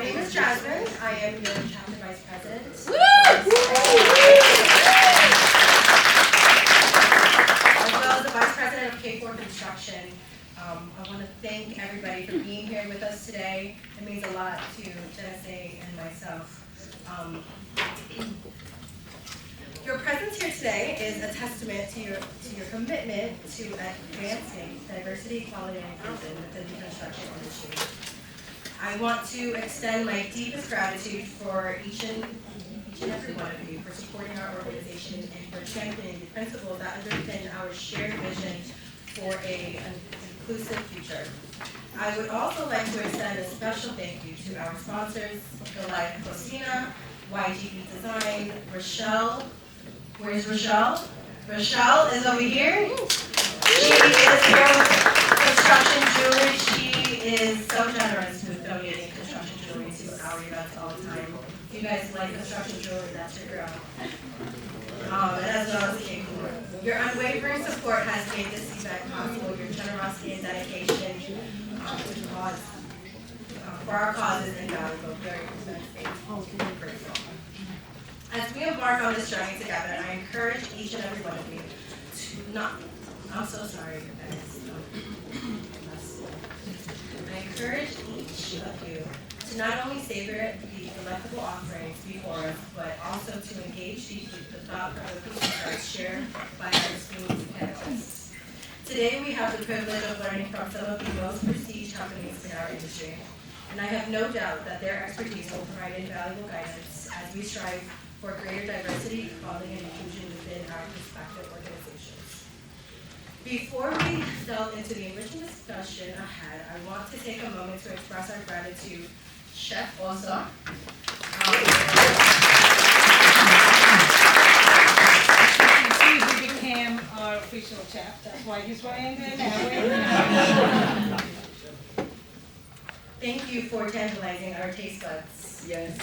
name is Jasmine. I am your chapter vice president. Woo! As well as the vice president of K4 Construction. I want to thank everybody for being here with us today. It means a lot to Yenisei and myself. Your presence here today is a testament to your commitment to advancing diversity, equality, and inclusion within the construction industry. I want to extend my deepest gratitude for each and every one of you for supporting our organization and for championing the principles that underpin our shared vision for an inclusive future. I would also like to extend a special thank you to our sponsors, Delight Cocina, YGB Design, Rochelle. Where's Rochelle? Rochelle is over here. She is here with construction jewelry. She is so generous with donating construction jewelry to our events all the time. If you guys like construction jewelry, that's your girl. And as well as K4. Your unwavering support has made this event possible. Your generosity and dedication for our cause is invaluable. Very grateful. As we embark on this journey together, I encourage each and every one of you to not, I'm so sorry, guys. I encourage each of you to not only savor the delectable offerings before us, but also to engage deeply with the thought-provoking insights shared by our esteemed panelists. Today, we have the privilege of learning from some of the most prestiged companies in our industry, and I have no doubt that their expertise will provide invaluable guidance as we strive for greater diversity, equality, and inclusion within our respective organizations. Before we delve into the enriching discussion ahead, I want to take a moment to express our gratitude, Chef Osa. He became our official chef. That's why he's wearing the now. Thank you for tantalizing our taste buds. Yes.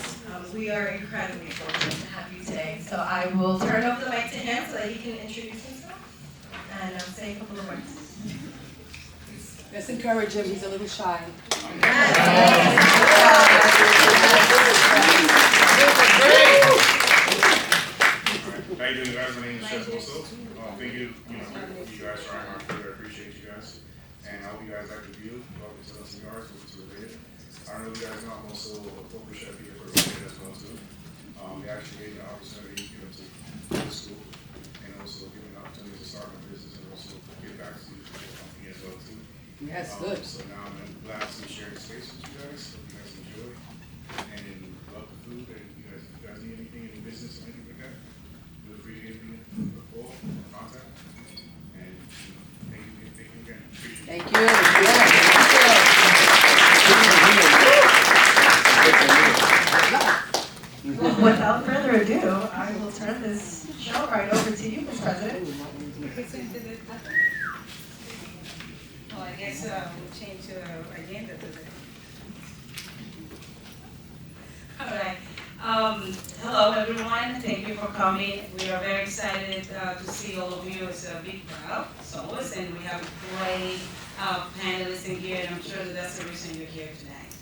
We are incredibly fortunate to have you today. So I will turn over the mic to him so that he can introduce himself and say a couple of words. Let's encourage him. He's a little shy. Yes. How you doing, guys? My name is Chef also. Thank you, you guys trying hard for it. I appreciate you guys. And I hope you guys like the view. Welcome to the cigars, welcome to the radio. I don't know if you guys know, I'm also a corporate chef here for the radio as well too. They actually gave me the opportunity, to go to school and also give me the opportunity to start my business and also give back to the company as well too. Yes, good. So now I'm glad to share the space with you guys. Hope you guys enjoy and love the food. And if you guys need anything in your business or anything like that, feel free to give me a call or contact. And thank you again. Appreciate it. Thank you. Without further ado, I will turn this show right over to you, Ms. President. Oh, I guess we'll change the agenda today. All right. Hello, everyone. Thank you for coming. We are very excited to see all of you. It's a big crowd, as always, and we have great panelists in here, and I'm sure that's the reason you're here tonight.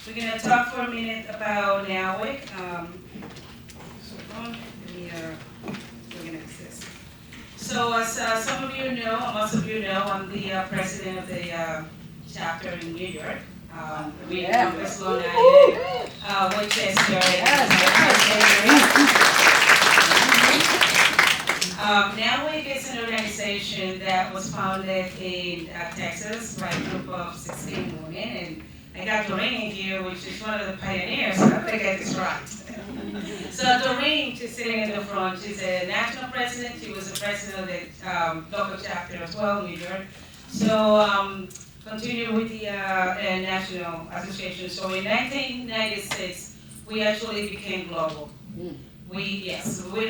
We're going to talk for a minute about NAWIC. So as some of you know, most of you know, I'm the president of the chapter in New York. We West Long Island, Winchester. NAWIC is an organization that was founded in Texas by a group of 16 women, and I got Doreen here, which is one of the pioneers, so I hope I get this right. So Doreen, she's sitting in the front, she's a national president, she was the president of the local chapter as well in New York. So continue with the national association. So in 1996, we actually became global. We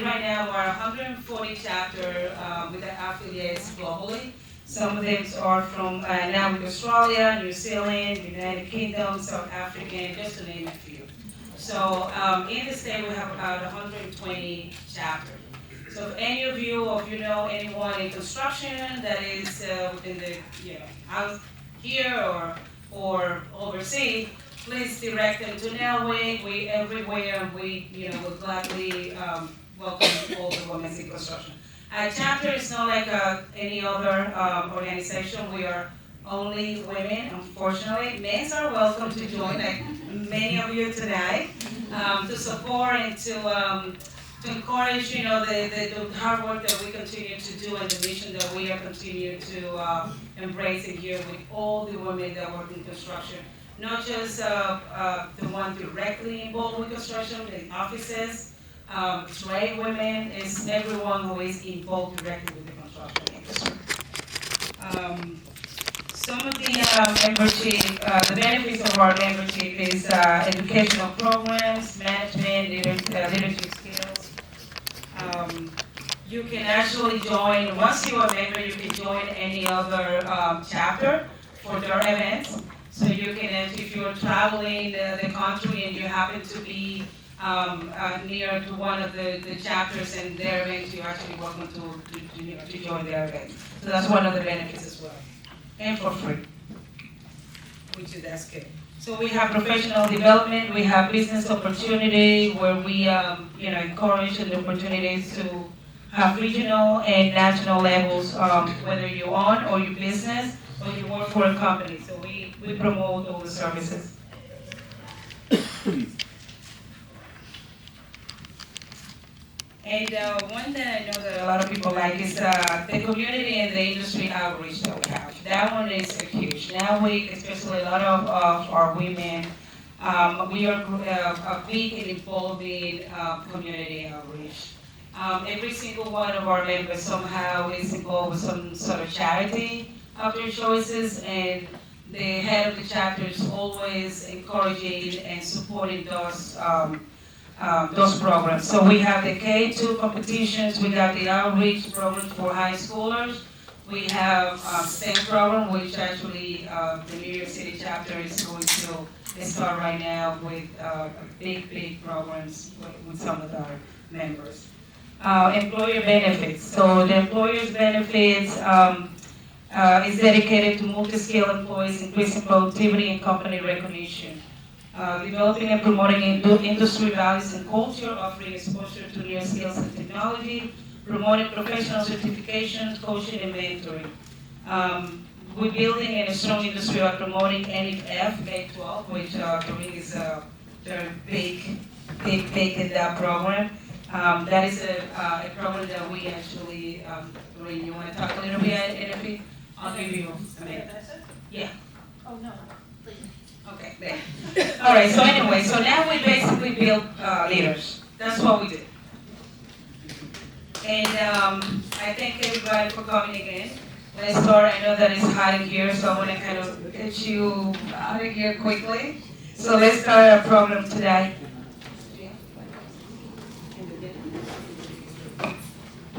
right now are 140 chapters with the affiliates globally. Some of them are from now with Australia, New Zealand, United Kingdom, South Africa, just to name a few. So in the state we have about 120 chapters. So if any of you, or if you know anyone in construction that is within the out here or overseas, please direct them to NAWIC. We everywhere, we will gladly welcome all the women in construction. Our chapter is not like any other organization. We are only women, unfortunately. Men are welcome to join, like many of you tonight, to support and to encourage, the hard work that we continue to do and the mission that we are continuing to embrace in here with all the women that work in construction. Not just the one directly involved with construction, the offices, trade women, is everyone who is involved directly with the construction industry. Some of the membership, the benefits of our membership is educational programs, management, leadership skills. You can actually join, once you are a member, you can join any other chapter for their events. So you can, if you're traveling the country and you happen to be near to one of the chapters and their events, you're actually welcome to join their event. So that's one of the benefits as well. And for free, which is that's good. So we have professional development, we have business opportunity where we encourage the opportunities to have regional and national levels, whether you own or you business or you work for a company. So we promote all the services. And one that I know that a lot of people like is the community and the industry outreach that we have. That one is huge. Now especially a lot of our women, we are big and involved in community outreach. Every single one of our members somehow is involved with some sort of charity of their choices, and the head of the chapter is always encouraging and supporting those programs. So we have the K-2 competitions, we have the outreach programs for high schoolers, we have STEM program, which actually the New York City chapter is going to start right now with big programs with some of our members. Employer benefits. So the employer's benefits is dedicated to multi-skill employees, increasing productivity and company recognition. Developing and promoting industry values and culture, offering exposure to new skills and technology, promoting professional certifications, coaching, and mentoring. We're building a strong industry by promoting NFF, K-12, which Corinne is very big in that program. That is a program that we actually, Corinne, you want to talk a little bit about NFF? I'll give you a minute. Yeah. Oh, no. Okay, there. All right, so anyway, so now we basically build leaders. That's what we do. And I thank everybody for coming again. Let's start. I know that it's hot in here, so I want to kind of get you out of here quickly. So let's start our program today.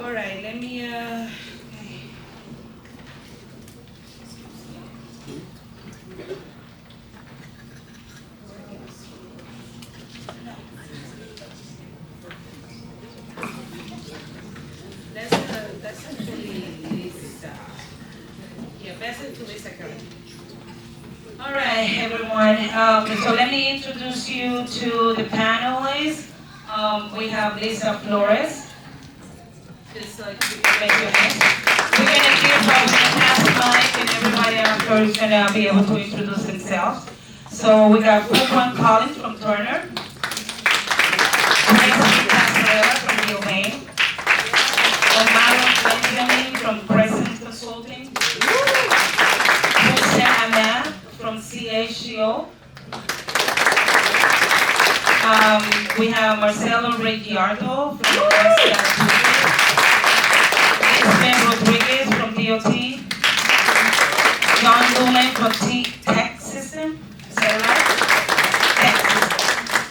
All right, let me, that's actually Lisa. Yeah, that's it to Lisa Curry. All right, everyone. So let me introduce you to the panelists. We have Lisa Flores. Just like make your name. We're gonna hear from the past mic, and everybody after is gonna be able to introduce themselves. So we got Fulton Collins from Turner, Nancy Casarella from Gilbane, Omar Benjamin from Crescent Consulting, Hussein Ahmed from CHCO. We have Marcelo Reggiardo from Universidad Ben Rodriguez from DOT, John Lumen from Tech System, is that right? Tech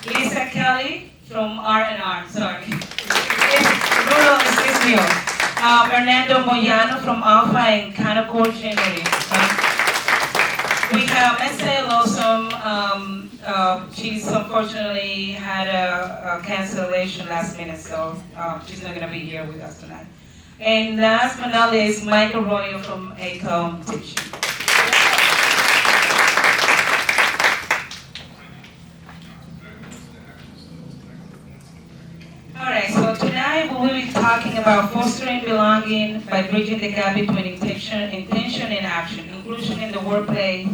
System. Lisa Kelly from R&R, sorry. Bruno Esquisio. Hernando Moyano from Alpha and Canaccord Genuity. We have Estelle Lawson. She's unfortunately had a cancellation last minute, so she's not going to be here with us tonight. And last but not least, Michael Royo from ACOM Teaching. about fostering belonging by bridging the gap between intention and action, inclusion in the workplace,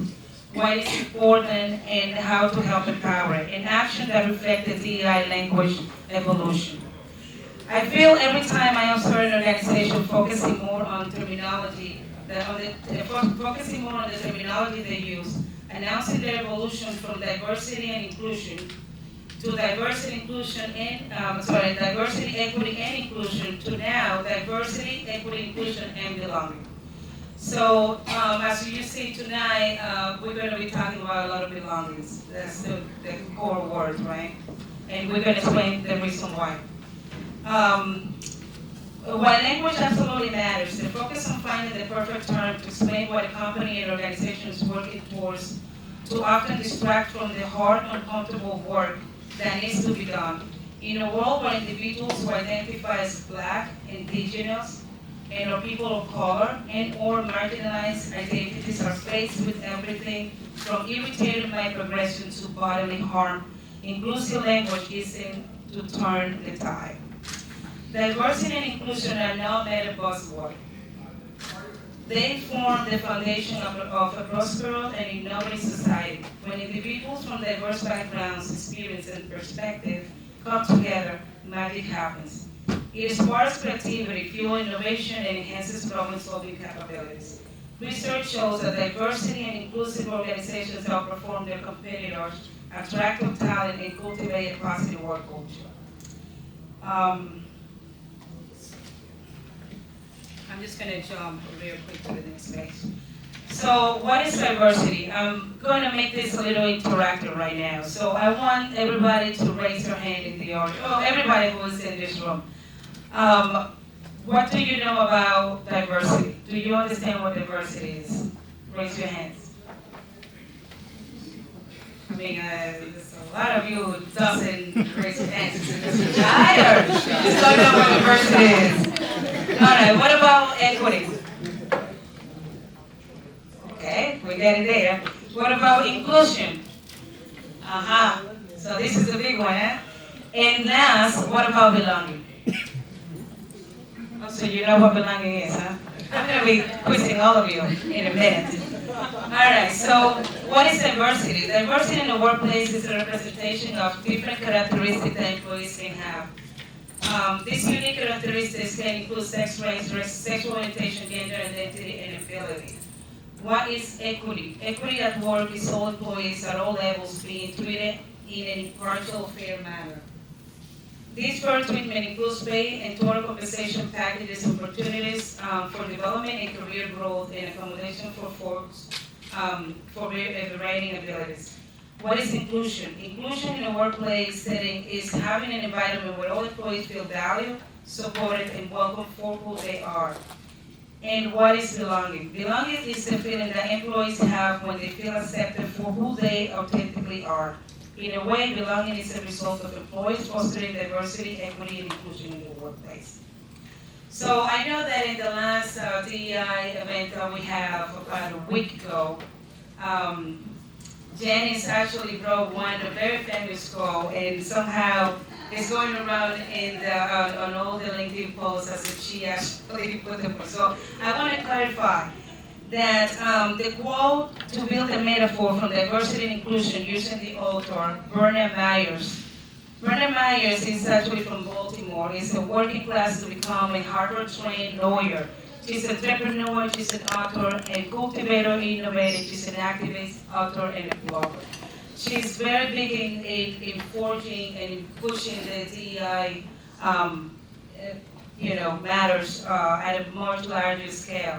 why it's important, and how to help empower it, and action that reflect the DEI language evolution. I feel every time I observe an organization focusing more on terminology, focusing more on the terminology they use, announcing their evolution from diversity and inclusion to diversity, equity, and inclusion to now diversity, equity, inclusion, and belonging. So as you see tonight, we're going to be talking about a lot of belongings. That's the core word, right? And we're going to explain the reason why. While language absolutely matters, the focus on finding the perfect term to explain what a company and organization is working towards too often distract from the hard, uncomfortable work that needs to be done. In a world where individuals who identify as Black, Indigenous, and or people of color and or marginalized identities are faced with everything from irritating microaggressions to bodily harm, inclusive language is to turn the tide. Diversity and inclusion are not mere buzzwords. They form the foundation of a prosperous and innovative society. When individuals from diverse backgrounds, experience, and perspective come together, magic happens. It sparks creativity, fuels innovation, and enhances problem-solving capabilities. Research shows that diversity and inclusive organizations outperform their competitors, attract top talent, and cultivate a positive work culture. I'm just going to jump real quick to the next page. So what is diversity? I'm going to make this a little interactive right now. So I want everybody to raise their hand in the audience. Oh, everybody who is in this room. What do you know about diversity? Do you understand what diversity is? Raise your hands. I mean, there's a lot of you who doesn't raise your hands. I just don't know what diversity is. All right, what about equity? Okay, we get it there. What about inclusion? So this is the big one, eh? And last, what about belonging? Oh, so you know what belonging is, huh? I'm going to be quizzing all of you in a minute. All right, so what is diversity? Diversity in the workplace is a representation of different characteristics that employees can have. These unique characteristics can include sex, race, sexual orientation, gender identity, and ability. What is equity? Equity at work is all employees at all levels being treated in an impartial, fair manner. This fair treatment includes pay and total compensation packages, opportunities for development and career growth, and accommodation for folks for varying abilities. What is inclusion? Inclusion in a workplace setting is having an environment where all employees feel valued, supported, and welcome for who they are. And what is belonging? Belonging is the feeling that employees have when they feel accepted for who they authentically are. In a way, belonging is a result of employees fostering diversity, equity, and inclusion in the workplace. So I know that in the last DEI event that we had about a week ago, Janice actually wrote one, a very famous quote, and somehow it's going around on all the LinkedIn posts as if she actually put the quote. So I want to clarify that the quote, to build a metaphor from diversity and inclusion using the author, Bernard Myers. Bernard Myers is actually from Baltimore. He's a working class to become a Harvard-trained lawyer. She's an entrepreneur, she's an author, and cultivator, innovator. She's an activist, author, and a blogger. She's very big in forging and in pushing the DEI, matters at a much larger scale.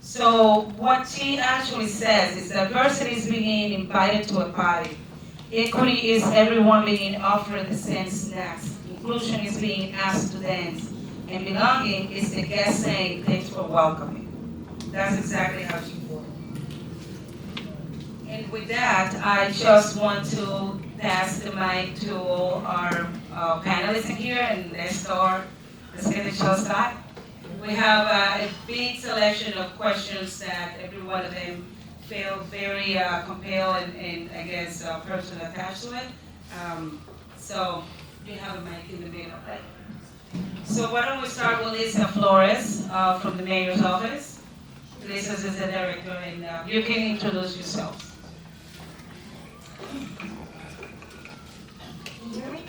So what she actually says is diversity is being invited to a party. Equity is everyone being offered the same snacks. Inclusion is being asked to dance. And belonging is the guest saying, thanks for welcoming. That's exactly how she put it. And with that, I just want to pass the mic to our panelists in here, and let's get the show started. We have a big selection of questions that every one of them feel very compelled and I guess personally attached to it. So you have a mic in the middle, right? So why don't we start with Lisa Flores from the mayor's office. Lisa is the director, and you can introduce yourself. Can you hear me?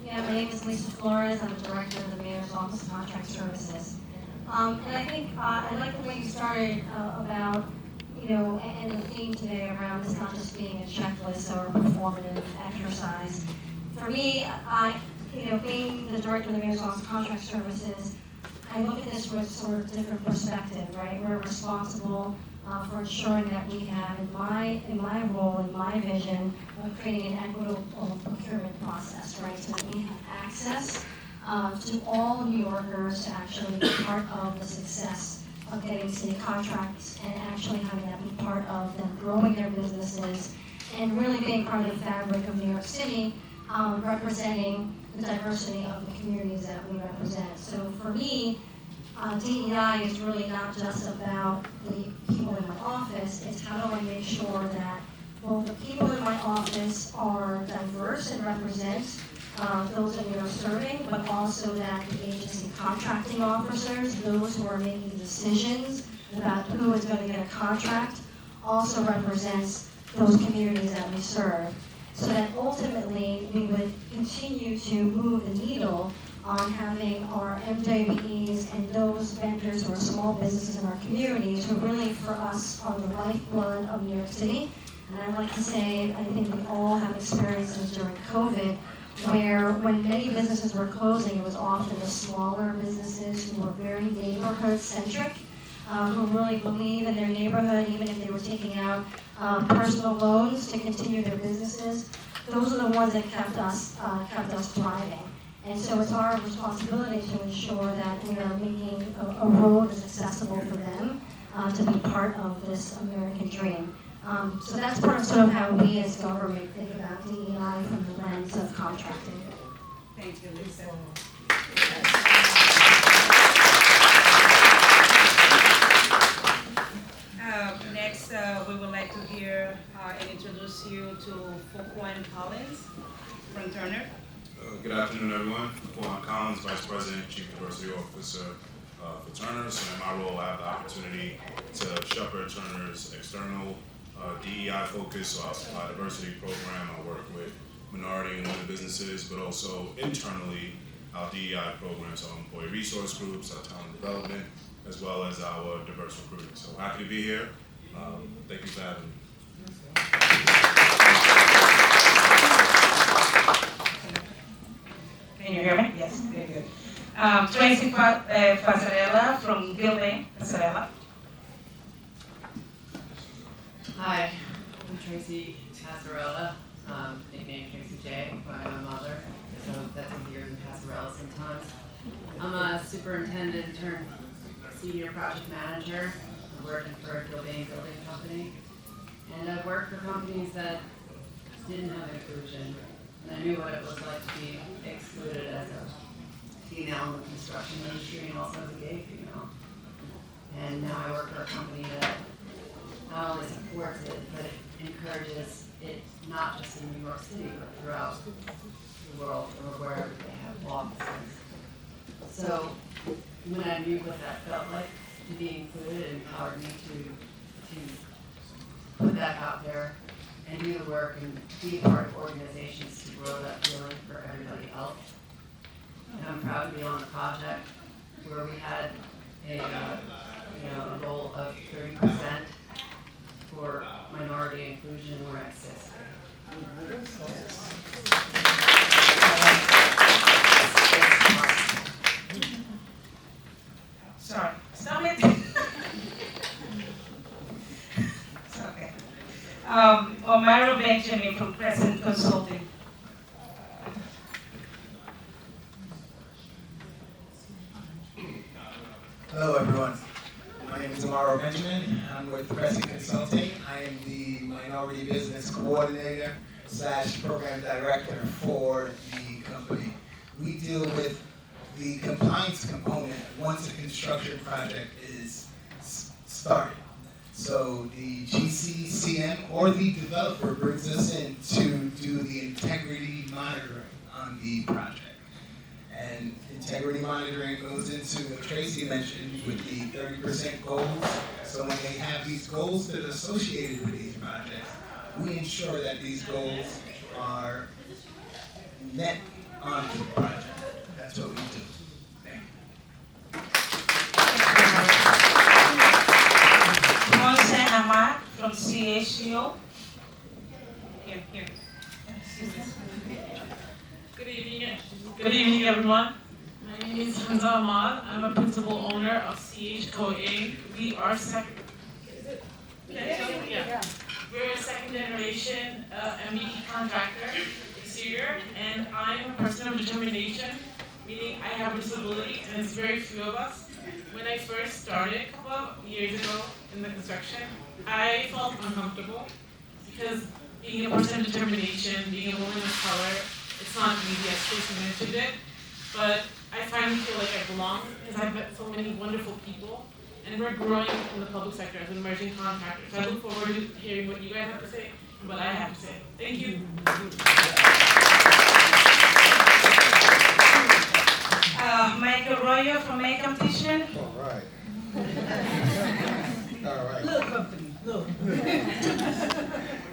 Yeah, my name is Lisa Flores. I'm the director of the Mayor's Office of Contract Services. And I think I like the way you started about, and the theme today around this not just being a checklist or a performative exercise. For me, being the director of the Mayor's Office of Contract Services, I look at this with sort of different perspective, right? We're responsible for ensuring that we have, in my role, in my vision, of creating an equitable procurement process, right? So that we have access to all New Yorkers to actually be part of the success of getting city contracts and actually having that be part of them growing their businesses and really being part of the fabric of New York City, representing the diversity of the communities that we represent. So for me, DEI is really not just about the people in my office, it's how do I make sure that both the people in my office are diverse and represent those that we are serving, but also that the agency contracting officers, those who are making decisions about who is going to get a contract, also represents those communities that we serve. So that ultimately we would continue to move the needle on having our MWBEs and those vendors who are small businesses in our communities who really, for us, are the lifeblood of New York City. And I'd like to say, I think we all have experiences during COVID where when many businesses were closing, it was often the smaller businesses who were very neighborhood-centric, who really believe in their neighborhood, even if they were taking out personal loans to continue their businesses. Those are the ones that kept us thriving. And so it's our responsibility to ensure that we are making a road as accessible for them to be part of this American dream. So that's part of sort of how we as government think about DEI from the lens of contracting. Thank you, Lisa. Next, we would like to hear and introduce you to Fuquan Collins from Turner. Good afternoon, everyone. Fuquan Collins, Vice President, Chief Diversity Officer for Turner. So in my role, I have the opportunity to shepherd Turner's external DEI focus, so our supply diversity program. I work with minority and women businesses, but also internally, our DEI programs, our employee resource groups, our talent development, as well as our diverse recruiting. So happy to be here. Thank you for having me. Can you hear me? Yes, very good. Tracy Passarella from Gilbane, Passarella. Hi, I'm Tracy Passarella, nicknamed Tracy J by my mother, so that's easier than Passarella sometimes. I'm a superintendent turned senior project manager. I'm working for a Gilbane building company, and I've worked for companies that didn't have inclusion, and I knew what it was like to be excluded as a female in the construction industry and also as a gay female. And now I work for a company that not only supports it, but it encourages it not just in New York City, but throughout the world or wherever they have offices. So when I knew what that felt like to be included, it empowered me to put that out there and do the work and be part of organizations to grow that feeling for everybody else. And I'm proud to be on a project where we had a goal of 30% for minority inclusion. We're at 60. Sorry, stop it. It's okay. Omaro Benjamin from Crescent Consulting. Hello, everyone. My name is Amaro Benjamin. I'm with Crescent Consulting. I am the Minority Business Coordinator / Program Director for the company. We deal with the compliance component once a construction project is started. So the GCCM or the developer brings us in to do the integrity monitoring on the project. And integrity monitoring goes into what Tracy mentioned with the 30% goals. So when they have these goals that are associated with these projects, we ensure that these goals are met onto the project. That's what we do. Thank you. Moise Ahmad from CHO. Here. Good evening, everyone. My name is Hamza Ahmad. I'm a principal owner of CHO Inc. We are We're a second generation MBE contractor exterior, and I'm a person of determination, meaning I have a disability, and it's very few of us. When I first started a couple of years ago in the construction, I felt uncomfortable because being a person of determination, being a woman of color, it's not easy, as Tracy mentioned it, but I finally feel like I belong because I've met so many wonderful people, and we're growing in the public sector as an emerging contractor. So I look forward to hearing what you guys have to say and what I have to say. Thank you. Michael Arroyo from A Competition. All right. All right. Little company, little.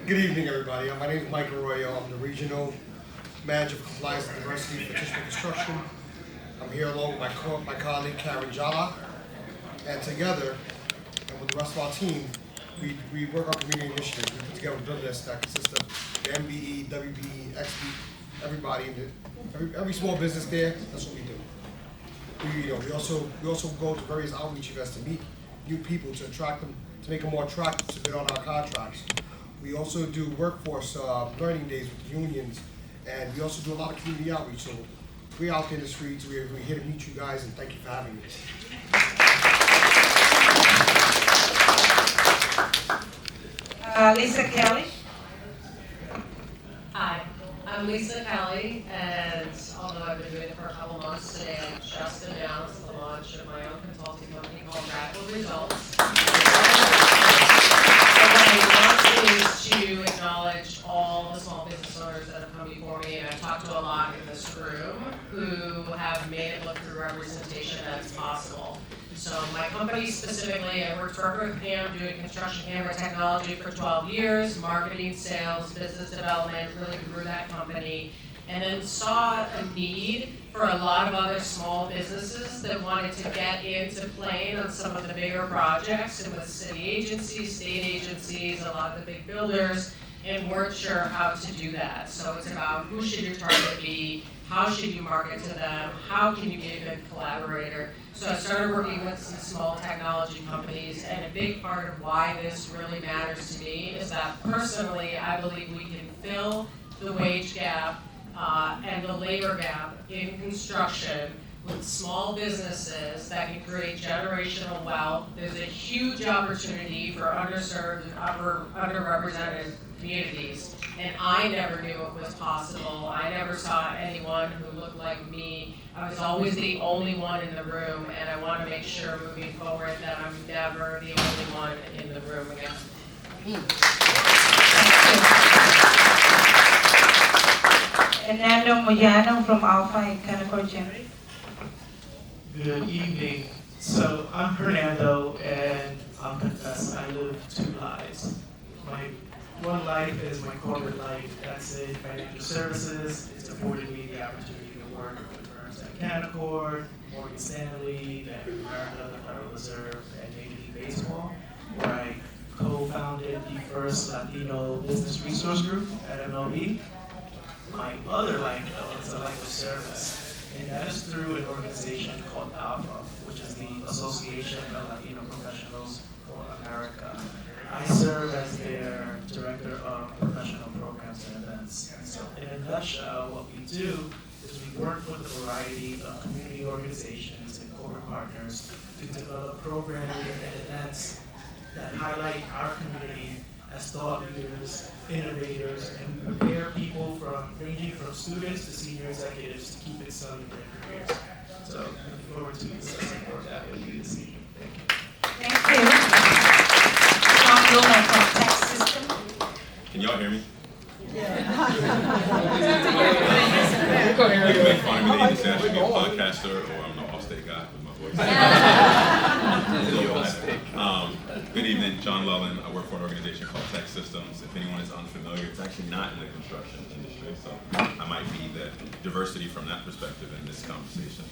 Good evening, everybody. My name is Mike Arroyo. I'm the Regional Manager for Compliance and Diversity for Tishman Construction. I'm here along with my colleague Karen Jala, and together, and with the rest of our team, we work on community initiatives. We put together a bill list that consists of the MBE, WBE, XB, everybody in every small business there. That's what we do. We also go to various outreach events to meet new people, to attract them, to make them more attractive to bid on our contracts. We also do workforce learning days with the unions, and we also do a lot of community outreach. So we're out there in the streets. We're here to meet you guys, and thank you for having me. Lisa Kelly. Hi, I'm Lisa Kelly, and although I've been doing it for a couple months today, I just announced the launch of my own consulting company called Radical Results. What I want is to acknowledge all the small business owners that have come before me, and I've talked to a lot in this room who have made it look through representation that's possible. So my company specifically, I worked for Pam doing construction camera technology for 12 years, marketing, sales, business development, really grew that company, and then saw a need for a lot of other small businesses that wanted to get into playing on some of the bigger projects, and with city agencies, state agencies, a lot of the big builders, and weren't sure how to do that. So it's about who should your target be, how should you market to them, how can you be a good collaborator. So I started working with some small technology companies, and a big part of why this really matters to me is that personally, I believe we can fill the wage gap and the labor gap in construction with small businesses that can create generational wealth. There's a huge opportunity for underserved and underrepresented communities, and I never knew it was possible. I never saw anyone who looked like me. I was always the only one in the room, and I want to make sure moving forward that I'm never the only one in the room again. Fernando Moyano from Alpha and Canaccord Genuity. Good evening. So I'm Fernando, and I'll confess I live two lives. My one life is my corporate life. That's in financial services. It's afforded me the opportunity to work with firms like Canaccord, Morgan Stanley, Bank of America, the Federal Reserve, and Major League Baseball, where I co-founded the first Latino business resource group at MLB. My other life, though, is a life of service, and that is through an organization called Alpha, which is the Association of Latino Professionals for America. I serve as their Director of Professional Programs and Events. And so in a nutshell, what we do is we work with a variety of community organizations and corporate partners to develop programming and events that highlight our community as thought leaders, innovators, and prepare people ranging from students to senior executives to keep excelling their careers. So looking forward to discussing more of that with you this evening. Thank you. Thank you. From Texas System. Can y'all hear me? You make fun of me, they just asked me to be a podcaster, or I'm an off-state guy with my voice. Good evening, John Lullen. I work for an organization called Tech Systems. If anyone is unfamiliar, it's actually not in the construction industry, so I might be the diversity from that perspective in this conversation.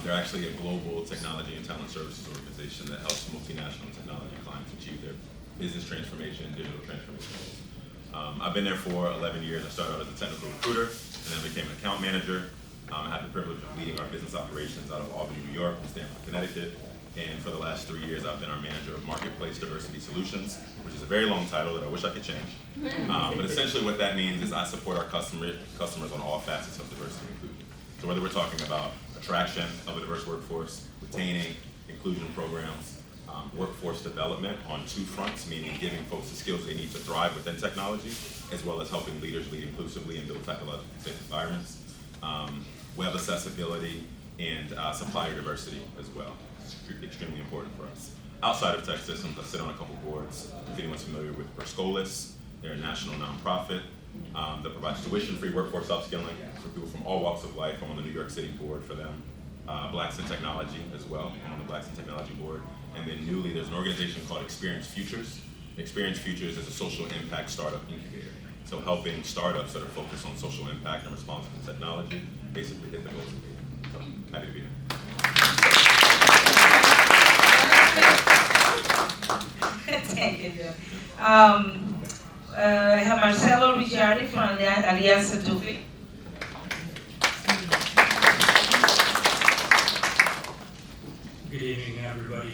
They're actually a global technology and talent services organization that helps multinational technology clients achieve their business transformation and digital transformation goals. I've been there for 11 years. I started out as a technical recruiter and then became an account manager. I had the privilege of leading our business operations out of Albany, New York, and Stamford, Connecticut. And for the last 3 years, I've been our manager of Marketplace Diversity Solutions, which is a very long title that I wish I could change. But essentially what that means is I support our customers on all facets of diversity and inclusion. So whether we're talking about attraction of a diverse workforce, retaining, inclusion programs, workforce development on two fronts, meaning giving folks the skills they need to thrive within technology, as well as helping leaders lead inclusively and build technologically safe environments, web accessibility, and supplier diversity as well. It's extremely important for us. Outside of Tech Systems, I sit on a couple boards. If anyone's familiar with Perscolis, they're a national nonprofit that provides tuition-free workforce upskilling for people from all walks of life. I'm on the New York City board for them. Blacks in Technology as well. I'm on the Blacks in Technology board. And then newly, there's an organization called Experience Futures. Experience Futures is a social impact startup incubator. So helping startups that are focused on social impact and responsible technology basically hit the goals of it. So happy to be here. Thank you. I have Marcelo Ricciardi from Alianza Tufi. Good evening, everybody.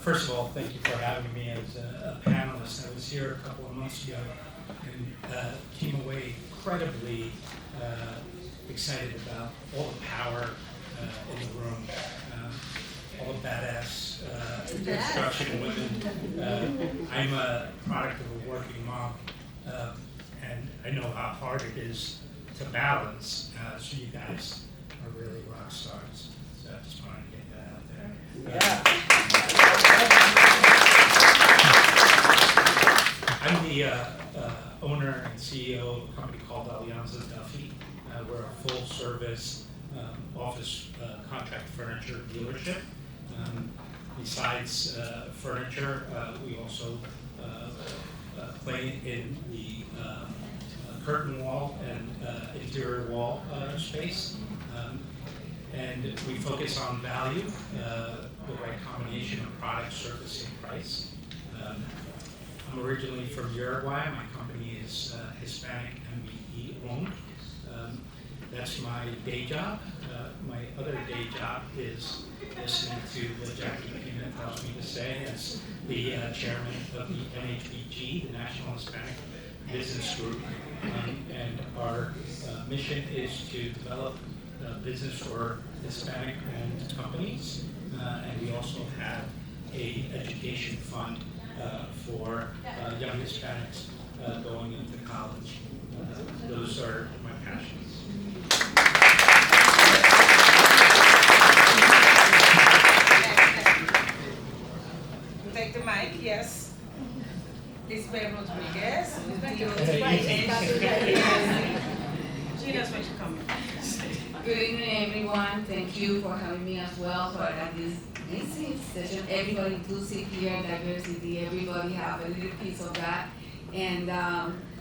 First of all, thank you for having me as a panelist. I was here a couple of months ago and came away incredibly excited about all the power in the room, all the badass construction women. I'm a product of a working mom, and I know how hard it is to balance, so you guys are really rock stars. So I just wanted to get that out there. I'm the owner and CEO of a company called Alianza Duffy. We're a full-service office contract furniture dealership. Besides furniture, we also play in the curtain wall and interior wall space. And we focus on value, the right combination of product, service, and price. I'm originally from Uruguay. My company is Hispanic MBE owned. That's my day job. My other day job is listening to what Jackie Pina tells me to say as the chairman of the NHBG, the National Hispanic Business Group. And our mission is to develop business for Hispanic-owned companies. And we also have an education fund for young Hispanics going into college. Those are my passions. Take the mic, yes. Lisbeth Rodriguez. Gina's going to come. Good evening, everyone. Thank you for having me as well for this amazing session. Everybody inclusive here, diversity, everybody have a little piece of that. And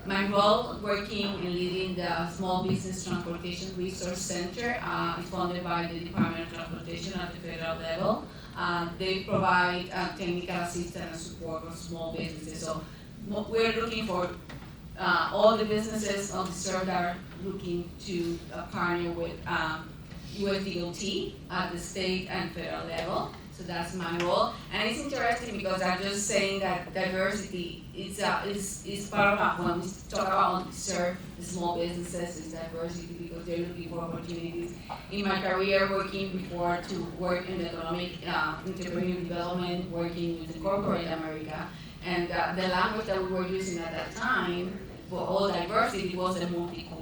my role working and leading the Small Business Transportation Resource Center is funded by the Department of Transportation at the federal level. They provide technical assistance and support for small businesses. So we're looking for all the businesses on the serve that are looking to partner with USDOT at the state and federal level. So that's my role. And it's interesting because I'm just saying that diversity is part of when we talk about serve the small businesses, is diversity because they're looking for opportunities. In my career, working before to work in the economic entrepreneurial development, working with the corporate America, and the language that we were using at that time for all diversity was a multicultural.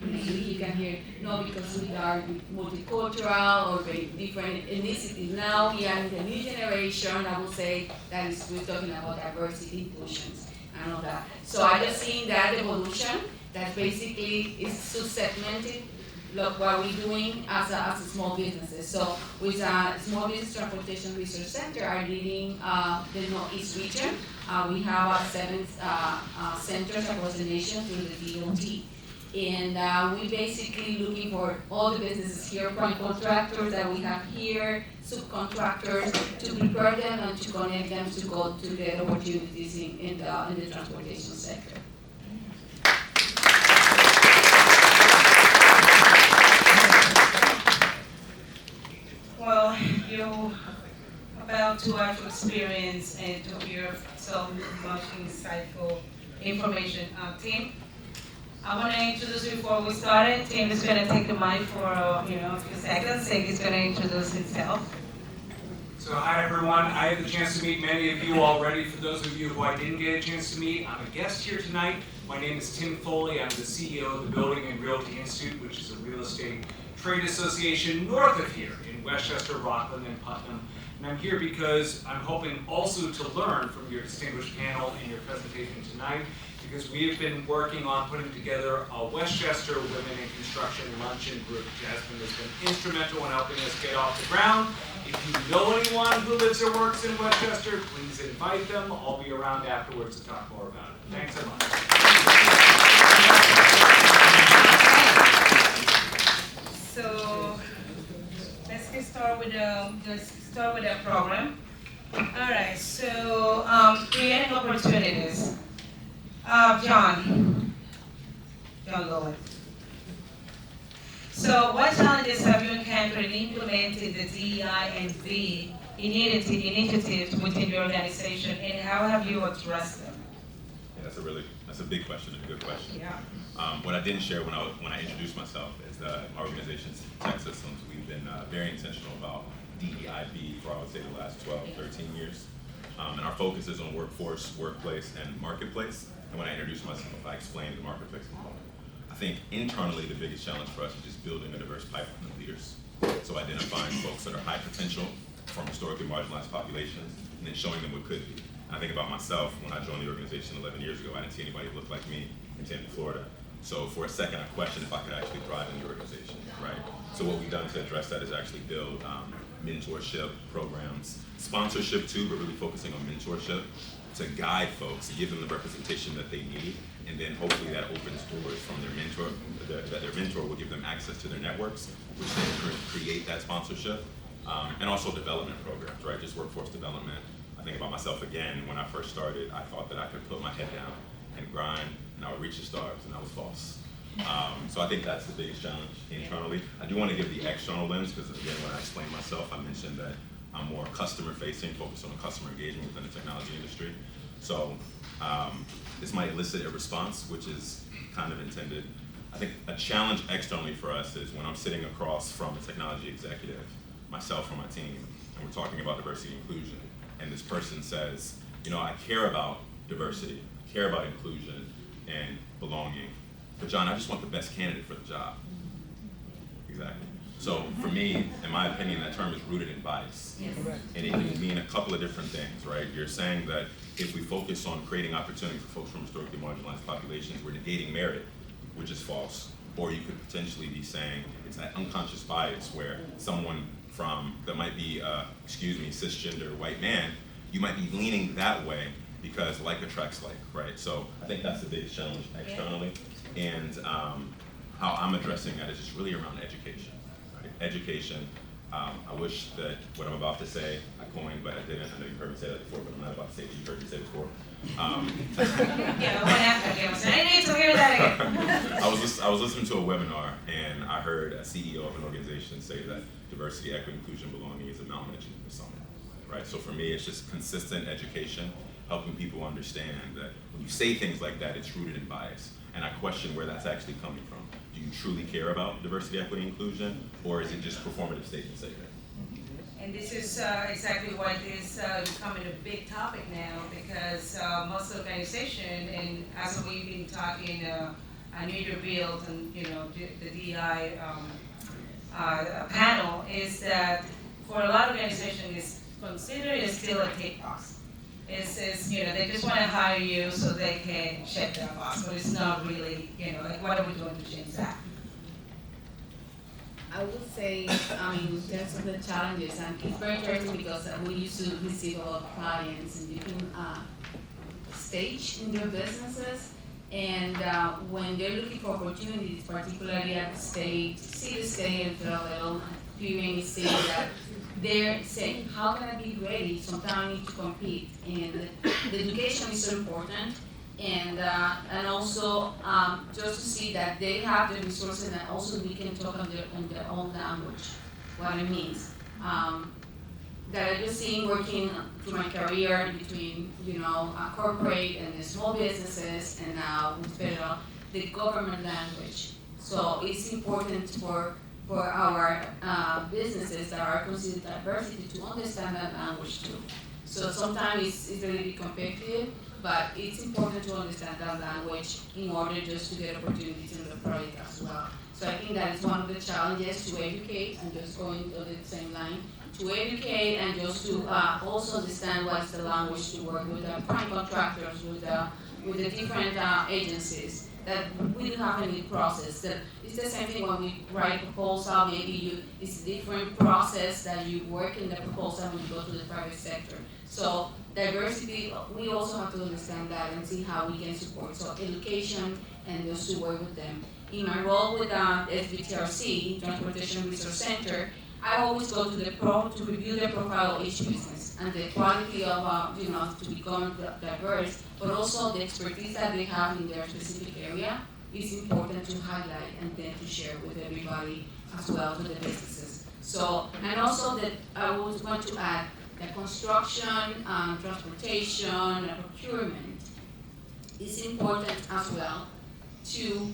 Maybe you can hear, no, because we are multicultural or very different ethnicities. Now we are in the new generation, I would say that is, we're talking about diversity inclusions. kind of that. So I just seen that evolution that basically is to segmented look what we're doing as a small businesses. So with Small Business Transportation Research Center are leading the Northeast Region. We have 7 centers across the nation through the DOT. And we basically looking for all the businesses here, prime contractors that we have here, subcontractors, to prepare them and to connect them to go to get opportunities in the transportation sector. Well, you're about to actually experience and to hear so much insightful information. Tim, I want to introduce you before we started. Tim is going to take the mic for a few seconds, and he's going to introduce himself. So hi everyone, I had the chance to meet many of you already. For those of you who I didn't get a chance to meet, I'm a guest here tonight. My name is Tim Foley. I'm the CEO of the Building and Realty Institute, which is a real estate trade association north of here in Westchester, Rockland, and Putnam. And I'm here because I'm hoping also to learn from your distinguished panel and your presentation tonight, because we have been working on putting together a Westchester Women in Construction luncheon group. Jasmine has been instrumental in helping us get off the ground. If you know anyone who lives or works in Westchester, please invite them. I'll be around afterwards to talk more about it. Thanks so much. So let's get started with the program. All right. So creating opportunities. John Lowen. So what challenges have you encountered in implementing the DEI&B initiatives within your organization, and how have you addressed them? Yeah, that's a big question and a good question. Yeah. What I didn't share when I introduced myself is that our organization's tech systems, we've been very intentional about DEIB for I would say the last 12, 13 years. And our focus is on workforce, workplace, and marketplace. And when I introduced myself, I explained the marketplace component. I think internally the biggest challenge for us is just building a diverse pipeline of leaders. So identifying folks that are high potential from historically marginalized populations and then showing them what could be. And I think about myself when I joined the organization 11 years ago, I didn't see anybody who looked like me in Tampa, Florida. So for a second I questioned if I could actually thrive in the organization, right? So what we've done to address that is actually build mentorship programs, sponsorship too, but really focusing on mentorship to guide folks, to give them the representation that they need, and then hopefully that opens doors from their mentor, that their mentor will give them access to their networks, which then create that sponsorship, and also development programs, right? Just workforce development. I think about myself again, when I first started, I thought that I could put my head down and grind, and I would reach the stars, and that was false. So I think that's the biggest challenge internally. I do want to give the external lens, because again, when I explained myself, I mentioned that I'm more customer facing, focused on customer engagement within the technology industry. So this might elicit a response, which is kind of intended. I think a challenge externally for us is when I'm sitting across from a technology executive, myself or my team, and we're talking about diversity and inclusion, and this person says, I care about diversity, I care about inclusion and belonging, but John, I just want the best candidate for the job. Exactly. So for me, in my opinion, that term is rooted in bias. Yes. And it can mean a couple of different things, right? You're saying that if we focus on creating opportunities for folks from historically marginalized populations, we're negating merit, which is false. Or you could potentially be saying it's that unconscious bias where someone that might be, cisgender white man, you might be leaning that way because like attracts like, right? So I think that's the biggest challenge externally. And how I'm addressing that is just really around education. Education. I wish that what I'm about to say I coined, but I didn't. I know you've heard me say that before, but I'm not about to say what you've heard me say before. Yeah, what happened? I need to hear that again. I was listening to a webinar, and I heard a CEO of an organization say that diversity, equity, inclusion, belonging is a mountain that you can summit. Right. So for me, it's just consistent education, helping people understand that when you say things like that, it's rooted in bias. And I question where that's actually coming from. Do you truly care about diversity, equity, inclusion, or is it just performative statements that you make? And this is exactly why this is becoming a big topic now, because most organizations, and as we've been talking, I Need Your Build and the DEI panel, is that for a lot of organizations, it's considered still a tick box. It's they just want to hire you so they can check their box, but it's not really, like, what are we doing to change that? I would say, in terms of the challenges, and it's very interesting because we used to receive a lot of clients in different stage in their businesses, and when they're looking for opportunities, particularly at the state, city, state, and federal level, period is saying that they're saying, how can I be ready? Sometimes I need to compete, and the education is so important. And also just to see that they have the resources and also we can talk on their own language, what it means. That I just seen working through my career between, corporate and the small businesses and now with federal, the government language. So it's important for our businesses that are considered diversity to understand that language too. So sometimes it's really competitive, but it's important to understand that language in order just to get opportunities in the project as well. So I think that is one of the challenges, to educate, and just going on the same line, to educate and just to also understand what's the language to work with the prime contractors, with the different agencies, that we do have a new process. That it's the same thing when we write a proposal, maybe it's a different process that you work in the proposal when you go to the private sector. So diversity, we also have to understand that and see how we can support. So education and just to work with them. In my role with SBTRC, Transportation Resource Center, I always go to the to review the profile of each business and the quality of, to become diverse, but also the expertise that they have in their specific area is important to highlight and then to share with everybody as well, to the businesses. So, and also that I would want to add that construction, transportation, and procurement is important as well to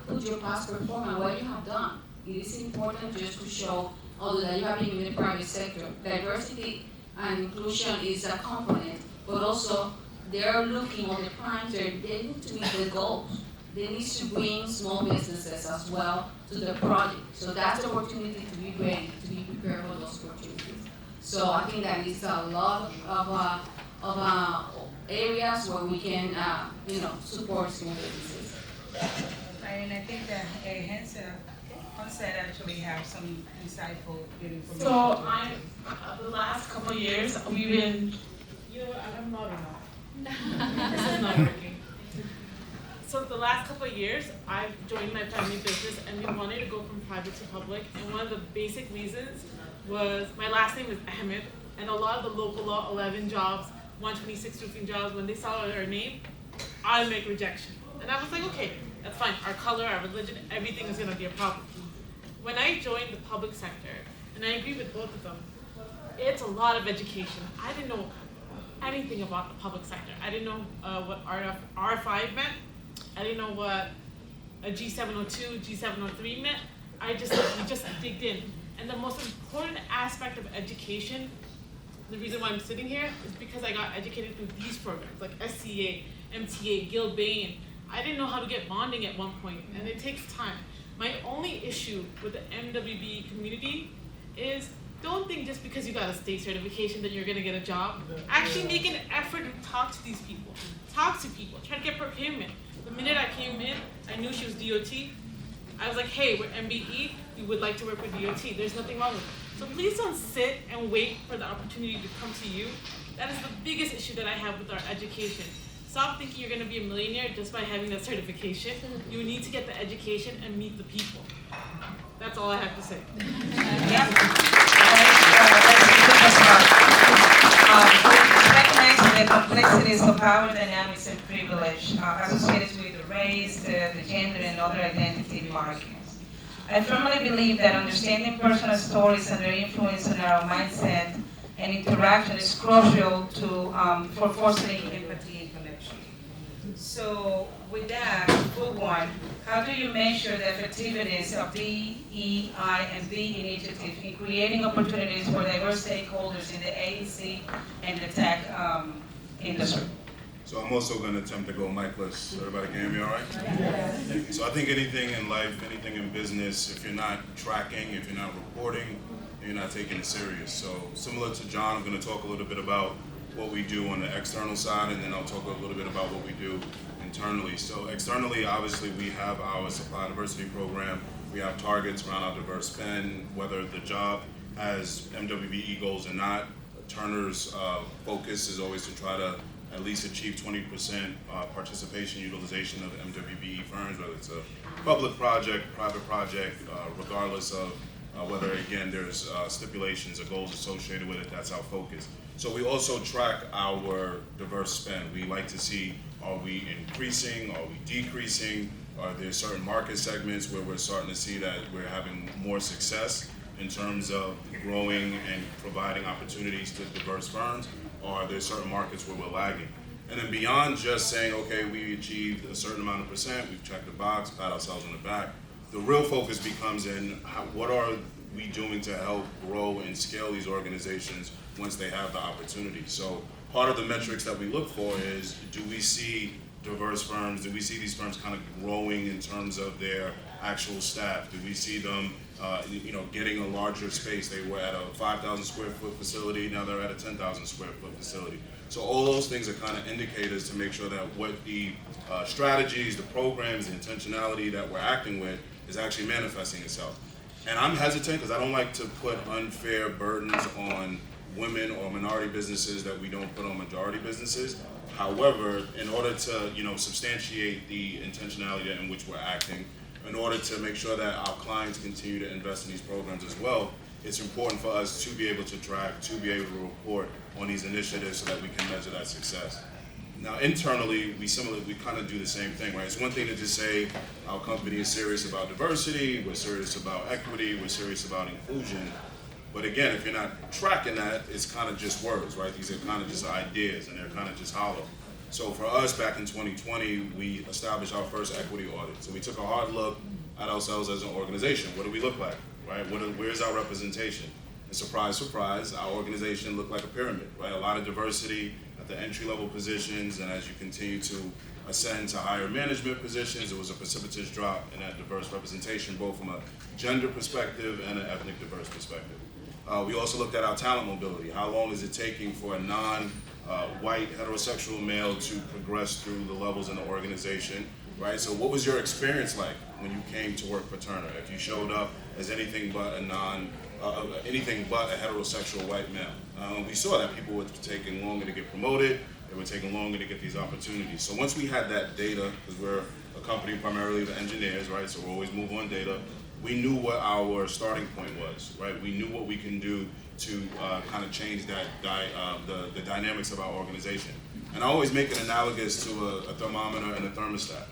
put your past performance, what you have done. It is important just to show, although that you have been in the private sector, diversity and inclusion is a component, but also they're looking on the primes, they need to meet the goals. They need to bring small businesses as well to the project. So that's the opportunity to be ready, to be prepared for those opportunities. So I think that is a lot of areas where we can, support small businesses. And I think that Hansen actually have some insightful information. So the last couple of years, we've been, I'm not enough. This is not working. So the last couple of years, I've joined my family business and we wanted to go from private to public. And one of the basic reasons was my last name is Ahmed, and a lot of the local law 11 jobs, 126 roofing jobs, when they saw our name, automatic rejection. And I was like, okay, that's fine. Our color, our religion, everything is gonna be a problem. When I joined the public sector, and I agree with both of them, it's a lot of education. I didn't know anything about the public sector. I didn't know what R5 meant. I didn't know what a G702, G703 meant. We just digged in. And the most important aspect of education, the reason why I'm sitting here, is because I got educated through these programs, like SCA, MTA, Gilbane. I didn't know how to get bonding at one point, and it takes time. My only issue with the MWB community is, don't think just because you got a state certification that you're gonna get a job. Actually make an effort to talk to these people. Talk to people, try to get procurement. The minute I came in, I knew she was DOT. I was like, hey, we're MBE, we would like to work with DOT. There's nothing wrong with it. So please don't sit and wait for the opportunity to come to you. That is the biggest issue that I have with our education. Stop thinking you're gonna be a millionaire just by having that certification. You need to get the education and meet the people. That's all I have to say. Recognizing the complexities of power dynamics and privilege associated with the race, the gender, and other identity markings. I firmly believe that understanding personal stories and their influence on our mindset and interaction is crucial for fostering empathy and connection. So with that, for one, how do you measure the effectiveness of DEI&B initiative in creating opportunities for diverse stakeholders in the AEC and the tech industry? So I'm also going to attempt to go micless. Everybody can hear me all right? Yes. So I think anything in life, anything in business, if you're not tracking, if you're not reporting, you're not taking it serious. So similar to John, I'm going to talk a little bit about what we do on the external side, and then I'll talk a little bit about what we do internally. So externally, obviously, we have our supply diversity program. We have targets around our diverse spend, whether the job has MWBE goals or not. Turner's focus is always to try to at least achieve 20% participation utilization of MWBE firms, whether it's a public project, private project, regardless of whether, again, there's stipulations or goals associated with it. That's our focus. So we also track our diverse spend. We like to see, are we increasing, are we decreasing, are there certain market segments where we're starting to see that we're having more success in terms of growing and providing opportunities to diverse firms, or are there certain markets where we're lagging? And then beyond just saying, okay, we achieved a certain amount of percent, we've checked the box, pat ourselves on the back, the real focus becomes in what are we doing to help grow and scale these organizations once they have the opportunity. So part of the metrics that we look for is, do we see diverse firms, do we see these firms kind of growing in terms of their actual staff? Do we see them getting a larger space? They were at a 5,000 square foot facility, now they're at a 10,000 square foot facility. So all those things are kind of indicators to make sure that what the strategies, the programs, the intentionality that we're acting with is actually manifesting itself. And I'm hesitant because I don't like to put unfair burdens on women or minority businesses that we don't put on majority businesses. However, in order to substantiate the intentionality in which we're acting, in order to make sure that our clients continue to invest in these programs as well, it's important for us to be able to track, to be able to report on these initiatives so that we can measure that success. Now internally, we kind of do the same thing, right? It's one thing to just say our company is serious about diversity, we're serious about equity, we're serious about inclusion. But again, if you're not tracking that, it's kind of just words, right? These are kind of just ideas and they're kind of just hollow. So for us, back in 2020, we established our first equity audit. So we took a hard look at ourselves as an organization. What do we look like, right? Where's our representation? And surprise, surprise, our organization looked like a pyramid, right? A lot of diversity at the entry-level positions, and as you continue to ascend to higher management positions, it was a precipitous drop in that diverse representation, both from a gender perspective and an ethnic diverse perspective. We also looked at our talent mobility. How long is it taking for a non-white heterosexual male to progress through the levels in the organization, right? So what was your experience like when you came to work for Turner? If you showed up as anything but a heterosexual white male. We saw that people were taking longer to get promoted, they were taking longer to get these opportunities. So once we had that data, because we're a company primarily of engineers, right? So we're always move on data. We knew what our starting point was, right? We knew what we can do to kind of change that the dynamics of our organization. And I always make it analogous to a thermometer and a thermostat,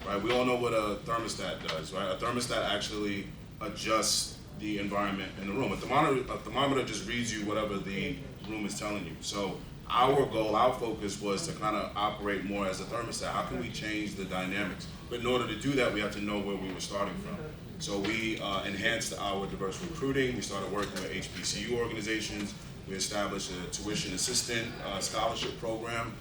right? We all know what a thermostat does, right? A thermostat actually adjusts the environment in the room. A thermometer just reads you whatever the room is telling you. So our goal, our focus was to kind of operate more as a thermostat. How can we change the dynamics? But in order to do that, we have to know where we were starting from. So we enhanced our diverse recruiting. We started working with HBCU organizations. We established a tuition assistant scholarship program.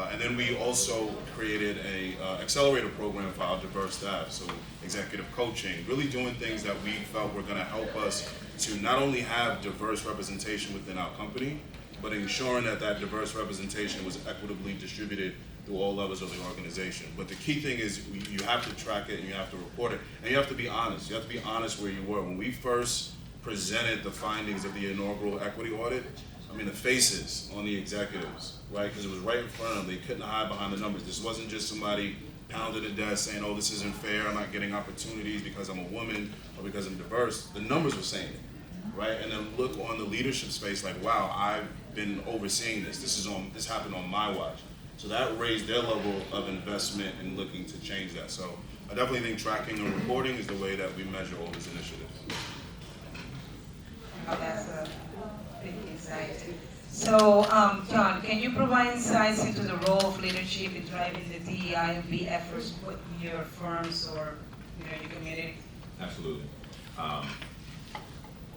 And then we also created a accelerator program for our diverse staff. So executive coaching, really doing things that we felt were gonna help us to not only have diverse representation within our company, but ensuring that that diverse representation was equitably distributed through all levels of the organization. But the key thing is you have to track it and you have to report it, and you have to be honest. You have to be honest where you were. When we first presented the findings of the inaugural equity audit, I mean, the faces on the executives, right? Because it was right in front of them. They couldn't hide behind the numbers. This wasn't just somebody pounding the desk saying, oh, this isn't fair, I'm not getting opportunities because I'm a woman or because I'm diverse. The numbers were saying it, right? And then look on the leadership space like, wow, I've been overseeing this. This happened on my watch. So that raised their level of investment in looking to change that. So I definitely think tracking and reporting is the way that we measure all these initiatives. Oh, that's a big insight. So, John, can you provide insights into the role of leadership in driving the DEI&B efforts with your firms or your community? Absolutely.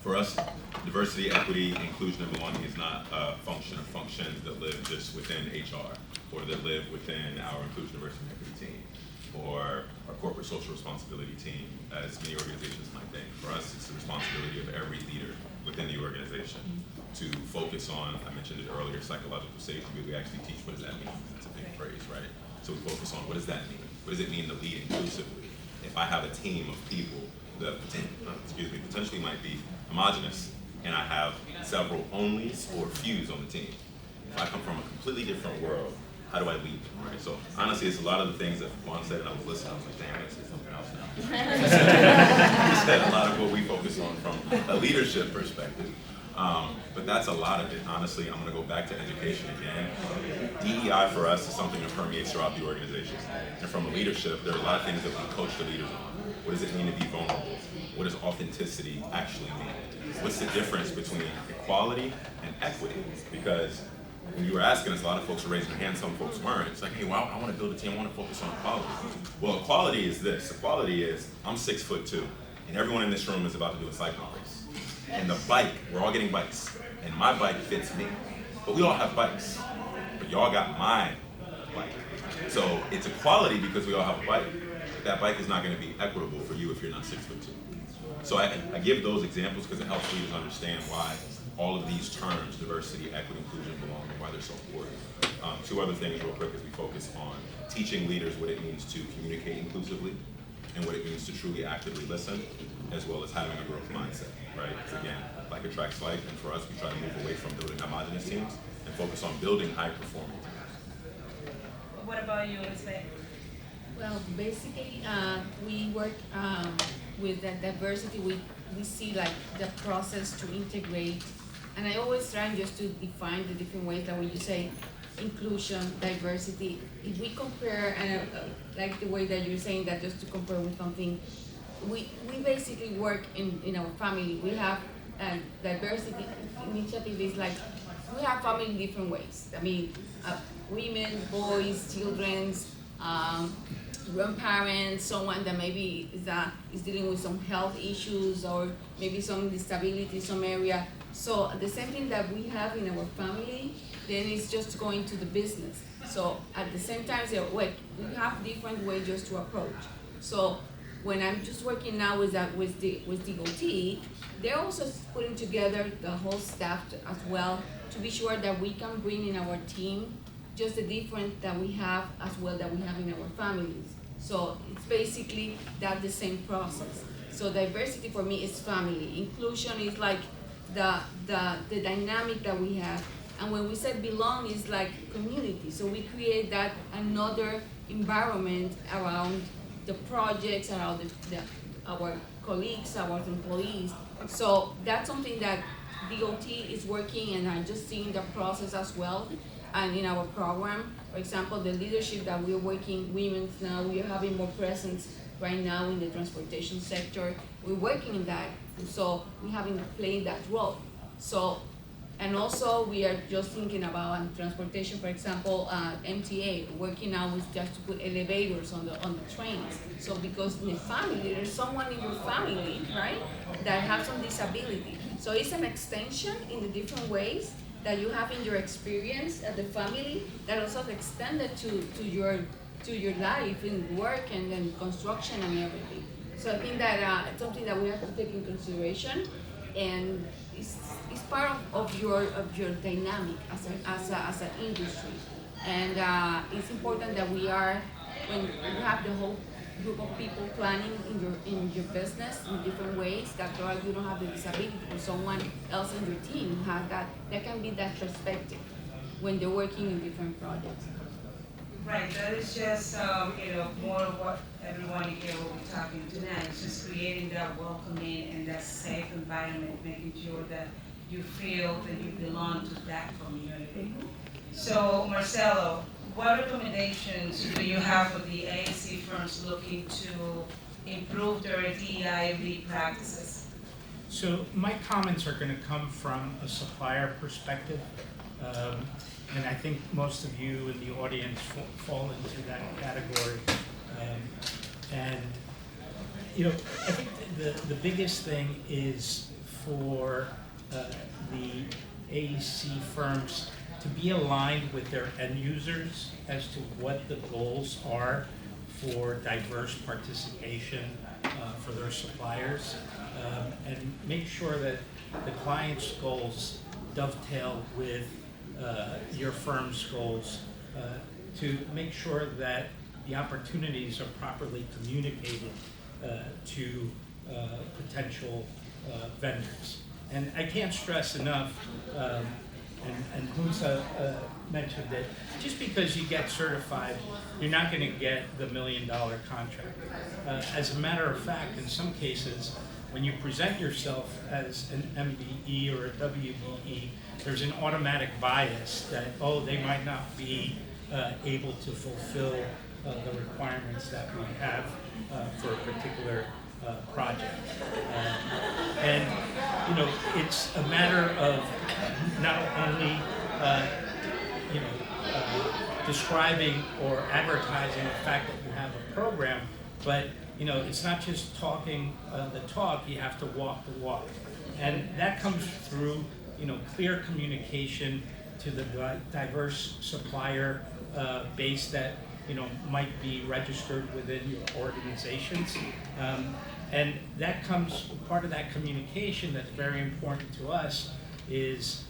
For us, diversity, equity, inclusion, number one, is not a function of functions that live just within HR or that live within our inclusion, diversity, and equity team or our corporate social responsibility team, as many organizations might think. For us, it's the responsibility of every leader within the organization. to focus on, I mentioned it earlier, psychological safety, but we actually teach what does that mean. It's a big phrase, right? So we focus on what does that mean? What does it mean to lead inclusively? If I have a team of people that potentially might be homogenous, and I have several onlys or fews on the team. If I come from a completely different world, how do I lead them, right? So honestly, it's a lot of the things that Juan said, and I was listening, I was like, damn, I say something else now. He said a lot of what we focus on from a leadership perspective. But that's a lot of it. Honestly, I'm gonna go back to education again. DEI for us is something that permeates throughout the organization. And from a leadership, there are a lot of things that we coach the leaders on. What does it mean to be vulnerable? What does authenticity actually mean? What's the difference between equality and equity? Because when you were asking us, a lot of folks were raising their hands, some folks weren't. It's like, hey, well, I want to build a team, I want to focus on equality. Well, equality is this. Equality is, I'm 6'2", and everyone in this room is about to do a cycling race. And the bike, we're all getting bikes, and my bike fits me. But we all have bikes, but y'all got my bike. So it's equality because we all have a bike. But that bike is not going to be equitable for you if you're not 6'2". So I give those examples because it helps leaders understand why all of these terms, diversity, equity, inclusion, belong, and why they're so important. Two other things real quick as we focus on teaching leaders what it means to communicate inclusively and what it means to truly actively listen, as well as having a growth mindset, right? Because again, like attracts like, and for us, we try to move away from building homogenous teams and focus on building high-performing teams. What about you, Yenisei? Well, basically, we work with that diversity. We see like the process to integrate, and I always try just to define the different ways that when you say inclusion, diversity, if we compare, and like the way that you're saying that just to compare with something, we basically work in our family. We have diversity initiative is like, we have family in different ways. I mean, women, boys, children's, grandparents, someone that maybe is dealing with some health issues or maybe some disability, some area. So the same thing that we have in our family, then it's just going to the business. So at the same time, we have different ways just to approach. So when I'm just working now with DOT, they're also putting together the whole staff as well to be sure that we can bring in our team just the different that we have as well that we have in our families. So it's basically that the same process. So diversity for me is family. Inclusion is like the dynamic that we have. And when we say belong, it's like community. So we create that another environment around the projects, around our colleagues, our employees. So that's something that DOT is working, and I'm just seeing the process as well. And in our program, for example, the leadership that we're working, women's now, we are having more presence right now in the transportation sector. We're working in that, so we haven't played that role. So, and also we are just thinking about transportation, for example, MTA, working now with just to put elevators on the trains. So because in the family, there's someone in your family, right, that has some disability. So it's an extension in the different ways that you have in your experience at the family that also extended to your life in work and then construction and everything. So I think that it's something that we have to take in consideration, and it's part of your dynamic as an industry. And it's important that we are, when you have the whole group of people planning in your business in different ways, that you don't have the disability, or someone else in your team has that can be that perspective when they're working in different projects. Right, that is just more of what everyone here will be talking tonight. It's just creating that welcoming and that safe environment, making sure that you feel that you belong to that community. So Marcelo, what recommendations do you have for the AAC firms looking to improve their DEI&B practices? So my comments are going to come from a supplier perspective, and I think most of you in the audience fall into that category. And I think the biggest thing is for the AEC firms to be aligned with their end users as to what the goals are for diverse participation for their suppliers, and make sure that the client's goals dovetail with your firm's goals to make sure that the opportunities are properly communicated to potential vendors. And I can't stress enough, and Hunsa mentioned it, just because you get certified, you're not going to get the $1 million contract. As a matter of fact, in some cases, when you present yourself as an MBE or a WBE, there's an automatic bias that, oh, they might not be able to fulfill the requirements that we have for a particular project. And, you know, it's a matter of not only, describing or advertising the fact that you have a program, but, you know, it's not just talking the talk, you have to walk the walk. And that comes through, you know, clear communication to the diverse supplier base that, you know, might be registered within your organizations. And that comes, part of that communication that's very important to us is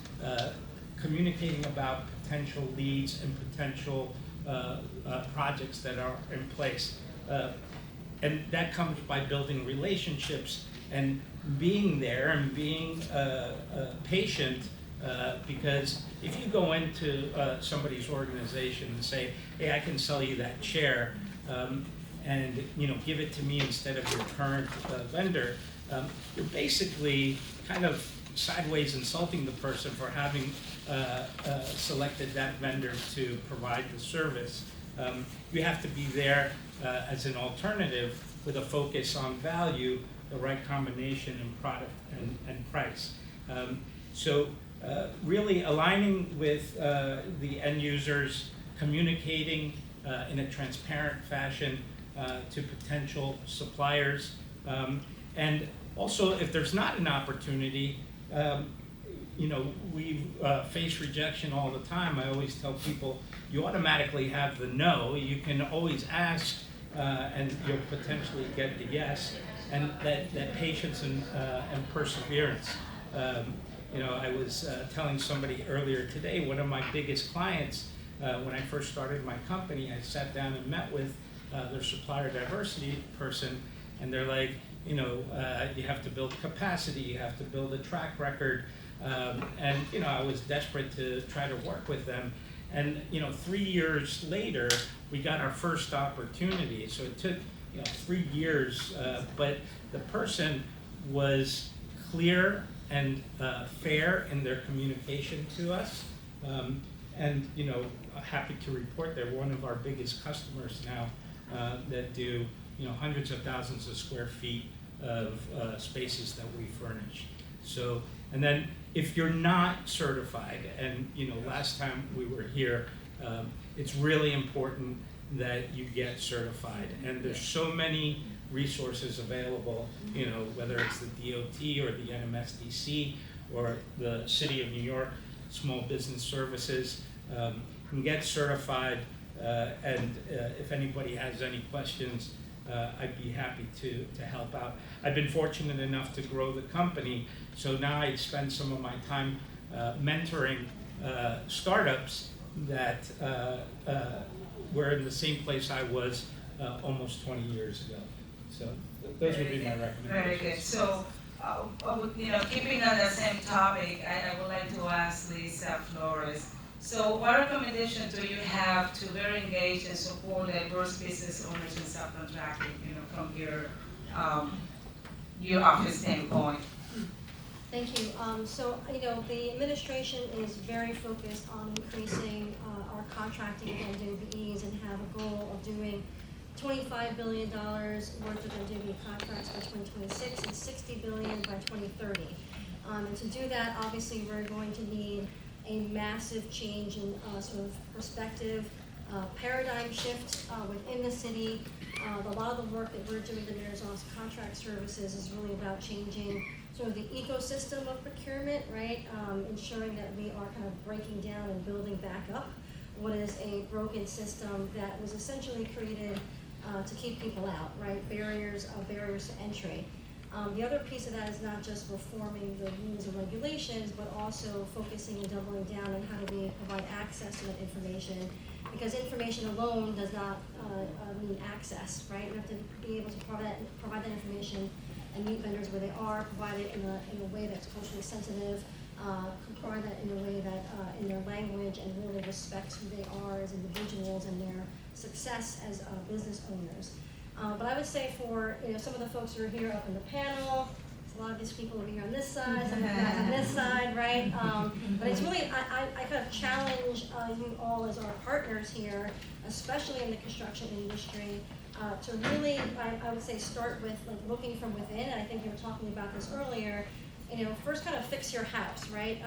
communicating about potential leads and potential projects that are in place. And that comes by building relationships and being there and being patient, because if you go into somebody's organization and say, hey, I can sell you that chair, and you know, give it to me instead of your current vendor, you're basically kind of sideways insulting the person for having selected that vendor to provide the service. You have to be there as an alternative with a focus on value, the right combination in product and price. So really aligning with the end users, communicating in a transparent fashion to potential suppliers, and also if there's not an opportunity, you know, we face rejection all the time. I always tell people, you automatically have the no. You can always ask, and you'll potentially get the yes. And that patience and perseverance. You know, I was telling somebody earlier today, one of my biggest clients, when I first started my company, I sat down and met with their supplier diversity person, and they're like, you know, you have to build capacity, you have to build a track record, and you know, I was desperate to try to work with them, and you know, 3 years later, we got our first opportunity. So it took, you know, 3 years, but the person was clear and fair in their communication to us, and you know, happy to report they're one of our biggest customers now, that do, you know, hundreds of thousands of square feet of spaces that we furnish. So, and then if you're not certified, and you know, last time we were here, it's really important that you get certified. And there's so many resources available, you know, whether it's the DOT or the NMSDC or the City of New York Small Business Services. You can get certified, and if anybody has any questions, I'd be happy to help out. I've been fortunate enough to grow the company, so now I spend some of my time mentoring startups that were in the same place I was almost 20 years ago. So those would be my recommendations. Very good. So, you know, keeping on the same topic, I would like to ask Lisa Flores. So what recommendations do you have to better engage and support diverse business owners and subcontractors, you know, from your office standpoint? Thank you. So, you know, the administration is very focused on increasing our contracting and MWBEs and have a goal of doing $25 billion worth of MWBE contracts by 2026 and $60 billion by 2030. And to do that, obviously, we're going to need a massive change in sort of perspective, paradigm shift within the city. A lot of the work that we're doing in the Mayor's Office of Contract Services is really about changing sort of the ecosystem of procurement, right? Ensuring that we are kind of breaking down and building back up what is a broken system that was essentially created to keep people out, right? Barriers to entry. The other piece of that is not just reforming the rules and regulations, but also focusing and doubling down on how do we provide access to that information. Because information alone does not mean access, right? We have to be able to provide that information and meet vendors where they are, provide it in a way that's culturally sensitive, provide that in a way that in their language and really respects who they are as individuals and their success as business owners. But I would say for some of the folks who are here up in the panel, a lot of these people over here on this side, some of you guys on this side, right? But it's really, I kind of challenge you all as our partners here, especially in the construction industry, to really, I would say, start with like looking from within. And I think you were talking about this earlier. First kind of fix your house, right?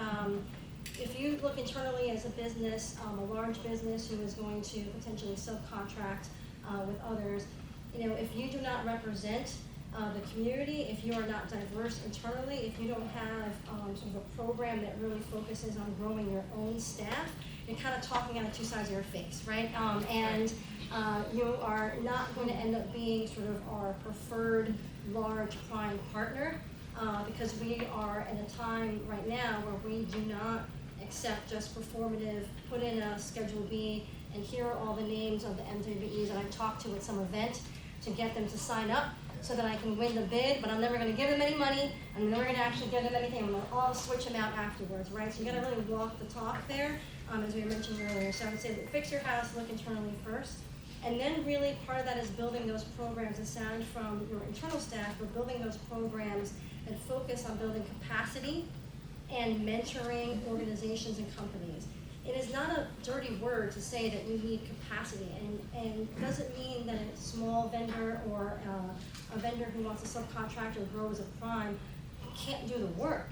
If you look internally as a business, a large business who is going to potentially subcontract with others, if you do not represent the community, if you are not diverse internally, if you don't have sort of a program that really focuses on growing your own staff, you're kind of talking out of two sides of your face, right? And you are not going to end up being sort of our preferred large prime partner because we are at a time right now where we do not accept just performative, put in a Schedule B, and here are all the names of the MWBEs that I talked to at some event to get them to sign up so that I can win the bid, but I'm never going to give them any money. I'm never going to actually give them anything. I'm going to all switch them out afterwards, right? So you got to really walk the talk there, as we mentioned earlier. So I would say that fix your house, look internally first. And then really part of that is building those programs aside from your internal staff, but building those programs that focus on building capacity and mentoring organizations and companies. It is not a dirty word to say that we need capacity, and doesn't mean that a small vendor or a vendor who wants to subcontract or grow as a prime can't do the work.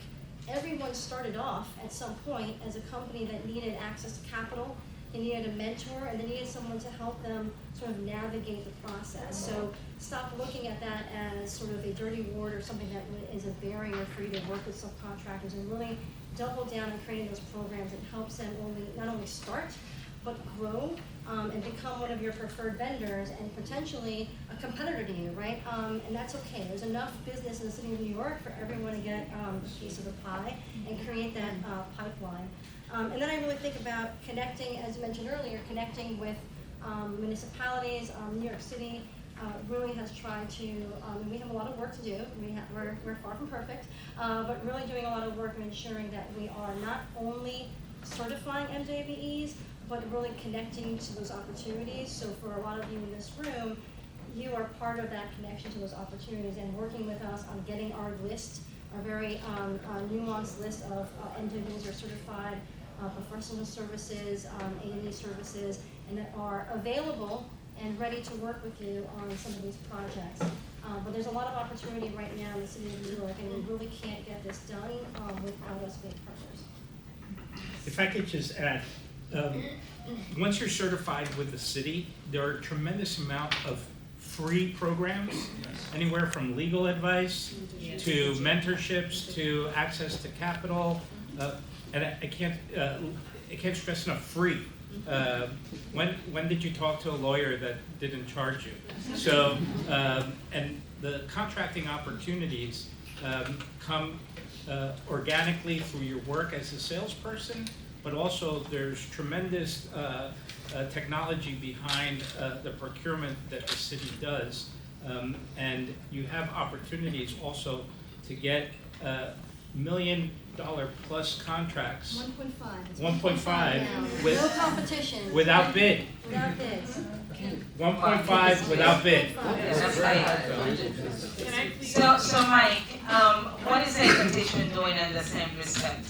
Everyone started off at some point as a company that needed access to capital, they needed a mentor, and they needed someone to help them sort of navigate the process. So stop looking at that as sort of a dirty word or something that is a barrier for you to work with subcontractors, and really double down on creating those programs that helps them not only start, but grow and become one of your preferred vendors and potentially a competitor to you, right? And that's okay. There's enough business in the city of New York for everyone to get a piece of the pie and create that pipeline. And then I really think about connecting, as you mentioned earlier, connecting with municipalities. New York City really has tried to, we have a lot of work to do. We're far from perfect, but really doing a lot of work in ensuring that we are not only certifying MWBEs, but really connecting to those opportunities. So for a lot of you in this room, you are part of that connection to those opportunities and working with us on getting our list, our very nuanced list of MWBEs or certified professional services, A&E services, and that are available and ready to work with you on some of these projects. But there's a lot of opportunity right now in the city of New York, and we really can't get this done without us being partners. If I could just add, once you're certified with the city, there are a tremendous amount of free programs, anywhere from legal advice to mentorships to access to capital, and I can't stress enough free. When did you talk to a lawyer that didn't charge you? So, and the contracting opportunities come organically through your work as a salesperson, but also there's tremendous technology behind the procurement that the city does. And you have opportunities also to get $1 million plus contracts. 1.5. 1.5 with no competition. Without bid. Without bids. 1.5 without bid. So Mike, what is education doing in the same respect?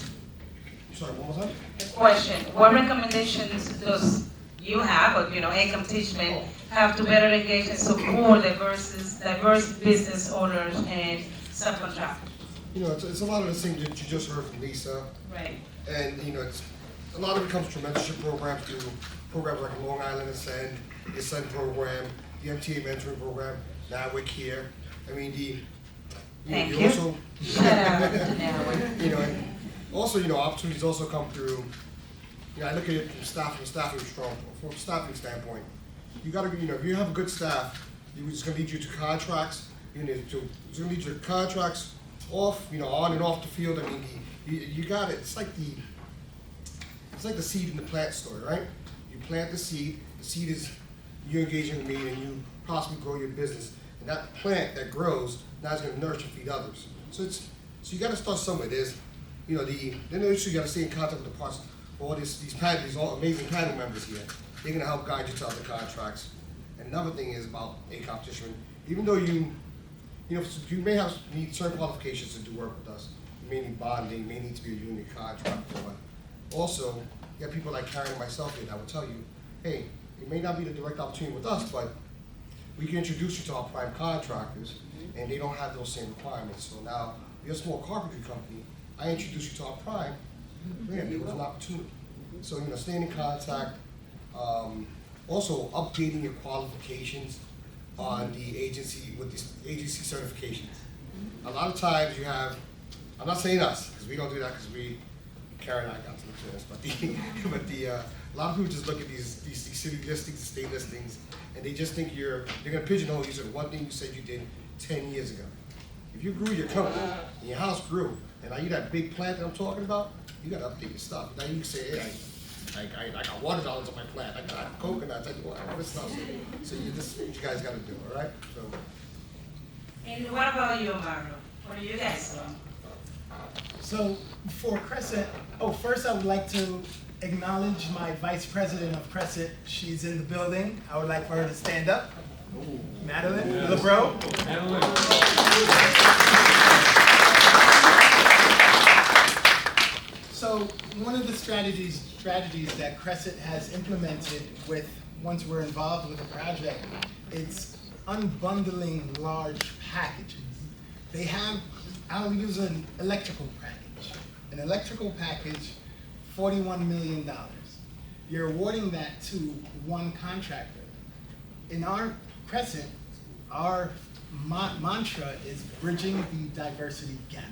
Sorry, what was that? Question, what recommendations does you have, or accomplishment, have to better engage and support diverse business owners and subcontractors? It's a lot of the things that you just heard from Lisa. Right. And, it's a lot of it comes from mentorship programs to programs like Long Island Ascend, the Ascend program, the MTA mentoring program, NAWIC here. I mean, Thank you. also, Shout out to NAWIC. Also, opportunities also come through. I look at it from from a staffing standpoint. You got to, if you have a good staff, it's going to lead you to contracts. it's gonna be your contracts off, on and off the field. I mean, you got it. It's like the seed in the plant story, right? You plant the seed is you engaging with me and you possibly grow your business. And that plant that grows now is gonna nourish and feed others. So you gotta start somewhere. There's, then you gotta stay in contact with the parts, all these all amazing panel members here. They're gonna help guide you to other contracts. And another thing is about a competition. Even though you may need certain qualifications to do work with us. You may need bonding, you may need to be a union contractor, but also you have people like Karen and myself here that will tell you, hey, it may not be the direct opportunity with us, but we can introduce you to our prime contractors, and they don't have those same requirements. So now, you're a small carpentry company, I introduce you to our prime, man, there was an opportunity. So, staying in contact, also updating your qualifications on the agency, with the agency certifications. A lot of times you have, I'm not saying us, because we don't do that because Karen and I got to look at this, a lot of people just look at these city listings, state listings, and they just think they're gonna pigeonhole you to the one thing you said you did 10 years ago. If you grew your company, and your house grew, and now you that big plant that I'm talking about, you gotta update your stuff. Now you can say, hey, I got watermelons on my plant, I got coconuts, all this stuff. So this is what you guys gotta do, all right? So. And what about you, Mario? What are you guys doing? So for Crescent, first I would like to acknowledge my vice president of Crescent. She's in the building. I would like for her to stand up. Madeline, LeBro. So one of the strategies that Crescent has implemented once we're involved with a project, it's unbundling large packages. I'll use an electrical package. An electrical package, $41 million. You're awarding that to one contractor. In our Crescent, our mantra is bridging the diversity gap.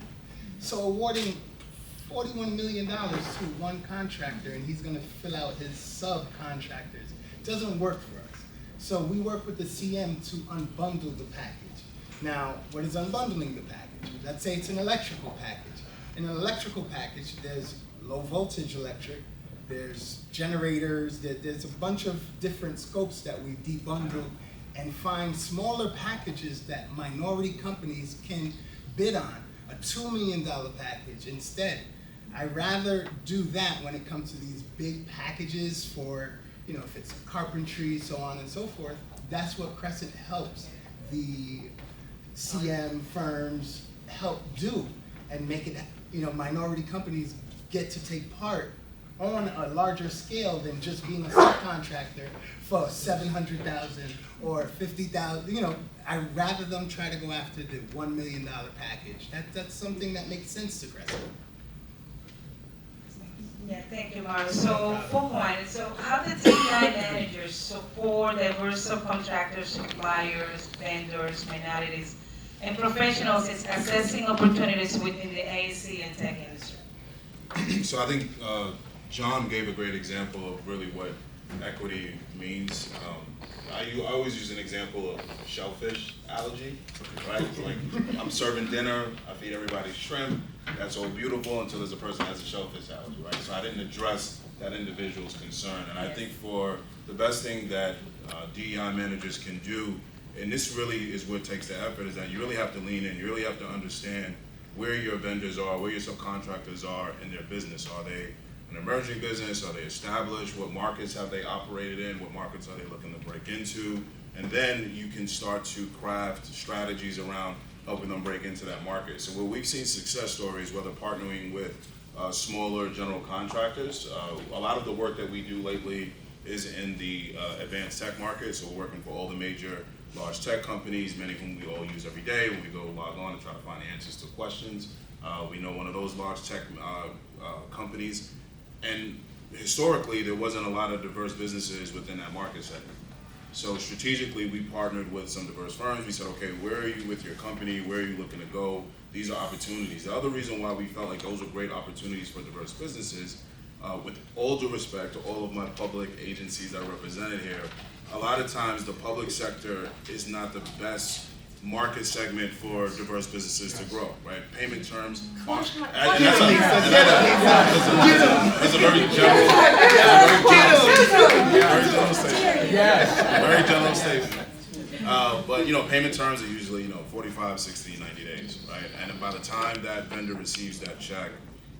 So awarding $41 million to one contractor, and he's gonna fill out his subcontractors, doesn't work for us. So we work with the CM to unbundle the package. Now, what is unbundling the package? Let's say it's an electrical package. In an electrical package, there's low voltage electric, there's generators, there's a bunch of different scopes that we debundle and find smaller packages that minority companies can bid on, a $2 million package instead. I'd rather do that when it comes to these big packages for, if it's carpentry, so on and so forth. That's what Crescent helps the CM firms help do and make it, minority companies get to take part on a larger scale than just being a subcontractor for $700,000 or $50,000. I'd rather them try to go after the $1 million package. That's something that makes sense to Crescent. Yeah, thank you, Mario. So, for one, how do DEI managers support diverse subcontractors, suppliers, vendors, minorities, and professionals in assessing opportunities within the AEC and tech industry? So I think John gave a great example of really what equity means. I always use an example of shellfish allergy, right? Like I'm serving dinner, I feed everybody shrimp, that's all beautiful until there's a person that has a shellfish allergy, right? So I didn't address that individual's concern. And I think for the best thing that DEI managers can do, and this really is what takes the effort, is that you really have to lean in, you really have to understand where your vendors are, where your subcontractors are in their business. Are they an emerging business? Are they established? What markets have they operated in? What markets are they looking to break into? And then you can start to craft strategies around helping them break into that market. So where we've seen success stories, whether partnering with smaller general contractors, a lot of the work that we do lately is in the advanced tech market. So we're working for all the major large tech companies, many of whom we all use every day when we go log on and try to find the answers to questions. We know one of those large tech companies. And historically, there wasn't a lot of diverse businesses within that market segment. So strategically, we partnered with some diverse firms. We said, okay, where are you with your company? Where are you looking to go? These are opportunities. The other reason why we felt like those were great opportunities for diverse businesses, with all due respect to all of my public agencies that are represented here, a lot of times the public sector is not the best market segment for diverse businesses to grow, right? Payment terms. That's a very general statement. But payment terms are usually 45, 60, 90 days, right? And by the time that vendor receives that check,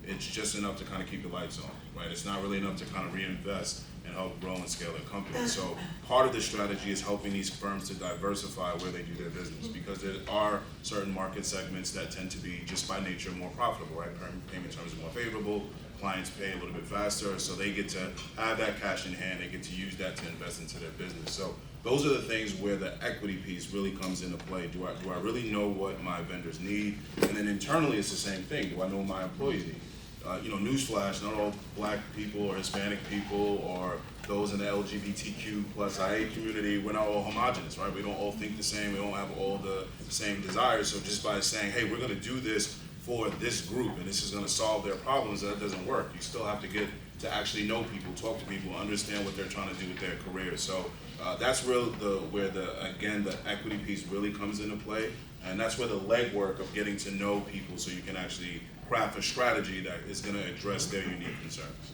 it's just enough to kind of keep the lights on, right? It's not really enough to kind of reinvest and help grow and scale their company. So part of the strategy is helping these firms to diversify where they do their business, because there are certain market segments that tend to be just by nature more profitable, right? Payment terms are more favorable, clients pay a little bit faster, so they get to have that cash in hand, they get to use that to invest into their business. So those are the things where the equity piece really comes into play. Do I really know what my vendors need? And then internally it's the same thing. Do I know what my employees need? Newsflash, not all black people or Hispanic people or those in the LGBTQ plus IA community, we're not all homogenous, right? We don't all think the same, we don't have all the same desires. So just by saying, hey, we're gonna do this for this group and this is gonna solve their problems, that doesn't work. You still have to get to actually know people, talk to people, understand what they're trying to do with their career. So that's where the equity piece really comes into play. And that's where the legwork of getting to know people so you can actually craft a strategy that is going to address their unique concerns.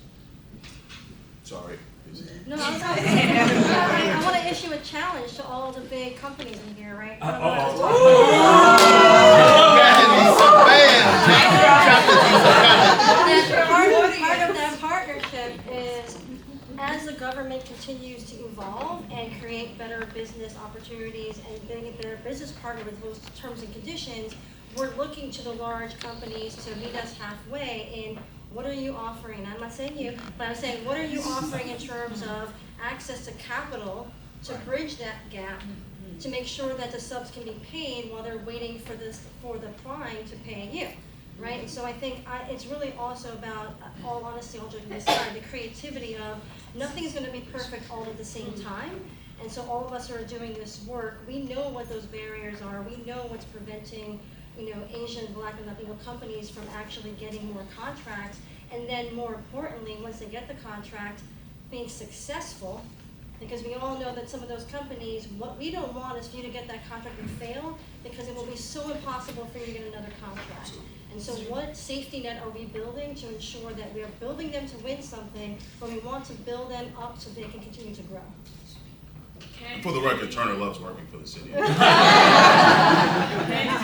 Sorry. No, I want to issue a challenge to all the big companies in here, right? Part of that partnership is, as the government continues to evolve and create better business opportunities and getting a better business partner with those terms and conditions, we're looking to the large companies to meet us halfway in what are you offering? I'm not saying you, but I'm saying what are you offering in terms of access to capital to bridge that gap, to make sure that the subs can be paid while they're waiting for the prime to pay you, right? And so I think it's really also about, all honesty, all joking aside, the creativity of nothing is going to be perfect all at the same time. And so all of us who are doing this work, we know what those barriers are. We know what's preventing Asian, Black, and Latino companies from actually getting more contracts, and then more importantly, once they get the contract, being successful, because we all know that some of those companies, what we don't want is for you to get that contract and fail, because it will be so impossible for you to get another contract. And so what safety net are we building to ensure that we are building them to win something, but we want to build them up so they can continue to grow? For the record, Turner loves working for the city. And to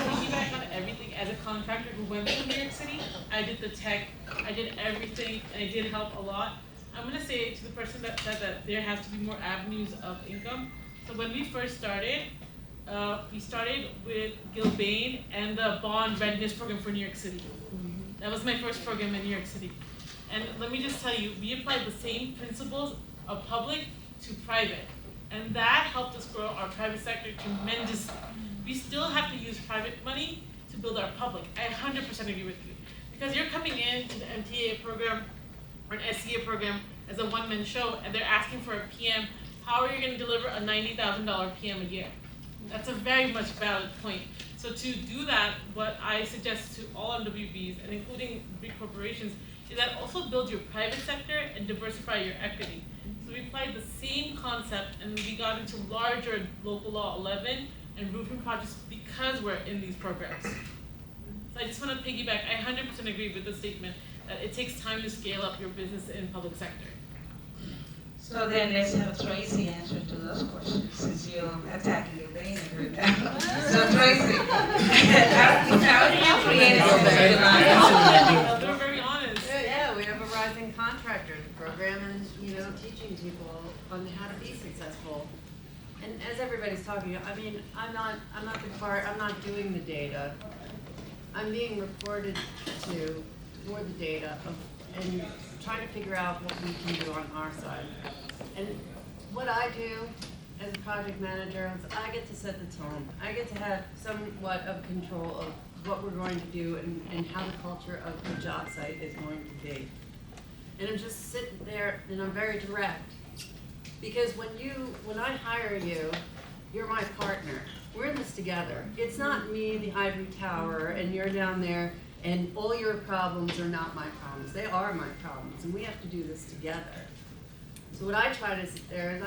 piggyback on everything, as a contractor who went to New York City, I did the tech, I did everything, and I did help a lot. I'm going to say to the person that said that there has to be more avenues of income. So when we first started, we started with Gilbane and the bond readiness program for New York City. That was my first program in New York City. And let me just tell you, we applied the same principles of public to private. And that helped us grow our private sector tremendously. We still have to use private money to build our public. I 100% agree with you. Because you're coming into the MTA program or an SCA program as a one-man show, and they're asking for a PM. How are you going to deliver a $90,000 PM a year? That's a very much valid point. So to do that, what I suggest to all MWBs, and including big corporations, is that also build your private sector and diversify your equity. So we applied the same concept, and we got into larger local law 11 and roofing projects because we're in these programs. So I just want to piggyback. I 100% agree with the statement that it takes time to scale up your business in public sector. So then let's have Tracy answer to those questions, since you're attacking your brain every now. So Tracy, how do you create a They're very honest. Yeah, we have a rising contractors program, and teaching people on how to be successful. And as everybody's talking, I mean, I'm not doing the data. I'm being reported to for the data and trying to figure out what we can do on our side. And what I do as a project manager is I get to set the tone. I get to have somewhat of control of what we're going to do and how the culture of the job site is going to be. And I'm just sitting there and I'm very direct. Because when I hire you, you're my partner. We're in this together. It's not me, the ivory tower, and you're down there and all your problems are not my problems. They are my problems, and we have to do this together. So what I try to sit there is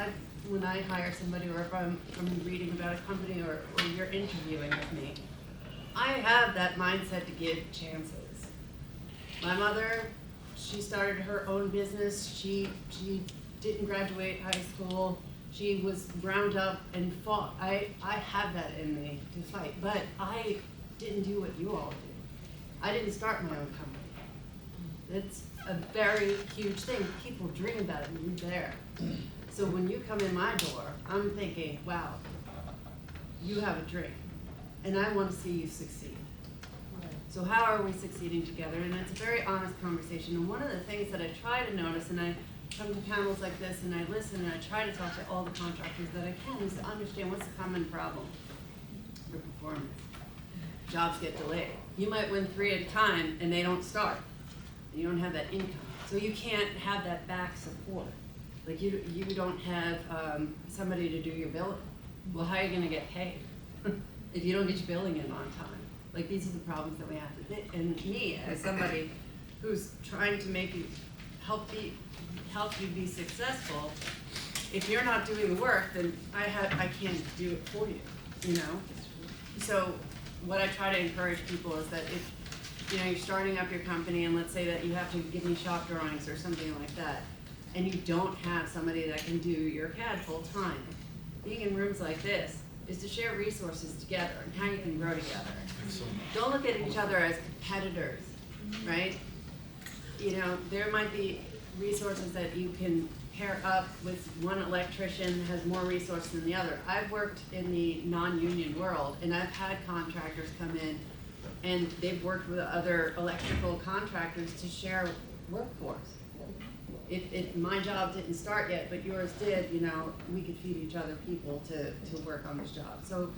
when I hire somebody, or if I'm reading about a company, or you're interviewing with me, I have that mindset to give chances. My mother, she started her own business. She didn't graduate high school. She was ground up and fought. I have that in me to fight, but I didn't do what you all do. I didn't start my own company. It's a very huge thing. People dream about it, and you're there. So when you come in my door, I'm thinking, wow, you have a dream, and I want to see you succeed. So how are we succeeding together? And it's a very honest conversation. And one of the things that I try to notice, and I come to panels like this, and I listen, and I try to talk to all the contractors that I can, is to understand what's the common problem for performance. Jobs get delayed. You might win 3 at a time, and they don't start. You don't have that income. So you can't have that back support. Like you don't have somebody to do your billing. Well, how are you gonna get paid if you don't get your billing in on time? Like, these are the problems that we have to, and me, as somebody who's trying to make you, help you be successful, if you're not doing the work, then I can't do it for you, you know? So what I try to encourage people is that if, you know, you're starting up your company, and let's say that you have to give me shop drawings or something like that, and you don't have somebody that can do your CAD full time, being in rooms like this is to share resources together and how you can grow together. Don't look at each other as competitors, right? You know, there might be resources that you can pair up with. One electrician has more resources than the other. I've worked in the non-union world, and I've had contractors come in, and they've worked with other electrical contractors to share workforce. If my job didn't start yet, but yours did, you know, we could feed each other people to work on this job. So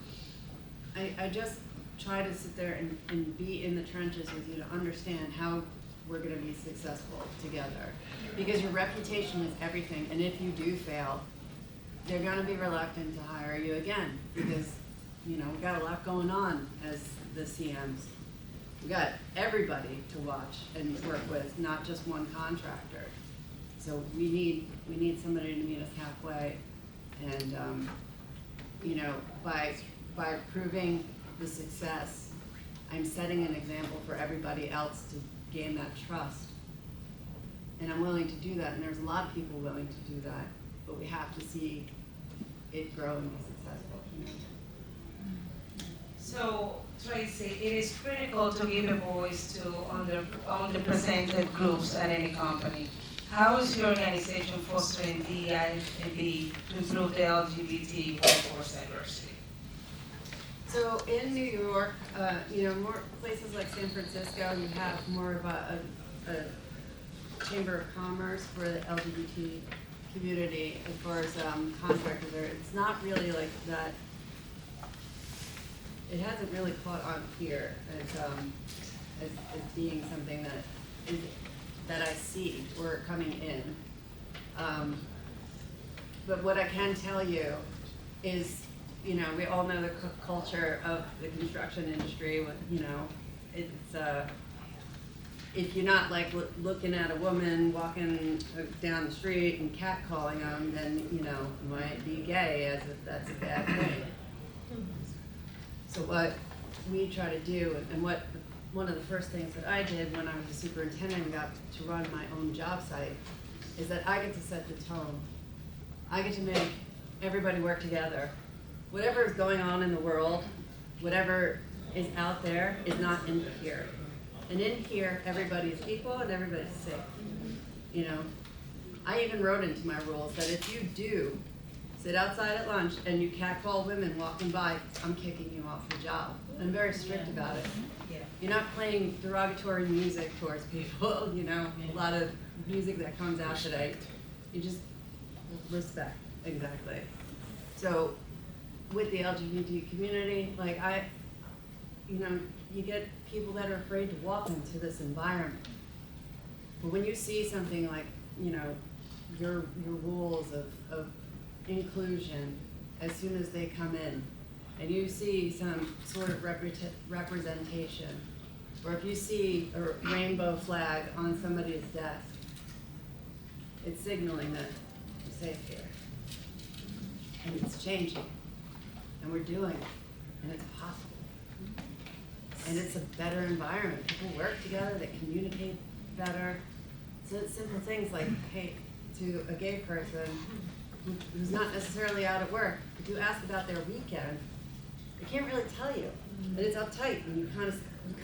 I just try to sit there and be in the trenches with you to understand how we're gonna be successful together. Because your reputation is everything, and if you do fail, they're gonna be reluctant to hire you again, because, you know, we've got a lot going on as the CMs. We've got everybody to watch and work with, not just one contractor. So we need somebody to meet us halfway, and you know, by proving the success, I'm setting an example for everybody else to gain that trust. And I'm willing to do that, and there's a lot of people willing to do that, but we have to see it grow and be successful. You know? So, Tracy, it is critical to give a voice to underrepresented groups at any company. How is your organization fostering DEI&B to improve the LGBT workforce diversity? So in New York, you know, more places like San Francisco, you have more of a chamber of commerce for the LGBT community as far as contractors are. It's not really like that. It hasn't really caught on here as being something that I see or coming in. But what I can tell you is, you know, we all know the culture of the construction industry. With, you know, it's if you're not like looking at a woman walking down the street and catcalling them, then, you know, you might be gay, as if that's a bad thing. So what we try to do, and what one of the first things that I did when I was a superintendent and got to run my own job site, is that I get to set the tone. I get to make everybody work together. Whatever is going on in the world, whatever is out there is not in here. And in here, everybody's equal and everybody's safe. You know, I even wrote into my rules that if you do sit outside at lunch and you catcall women walking by, I'm kicking you off the job. I'm very strict about it. You're not playing derogatory music towards people, you know, a lot of music that comes out today. You just respect, exactly. So with the LGBT community, like you know, you get people that are afraid to walk into this environment. But when you see something like, you know, your rules of inclusion as soon as they come in, and you see some sort of representation, or if you see a rainbow flag on somebody's desk, it's signaling that you're safe here. And it's changing. And we're doing it. And it's possible. And it's a better environment. People work together, they communicate better. So it's simple things like, hey, to a gay person who's not necessarily out at work, if you ask about their weekend, they can't really tell you. And it's uptight, and you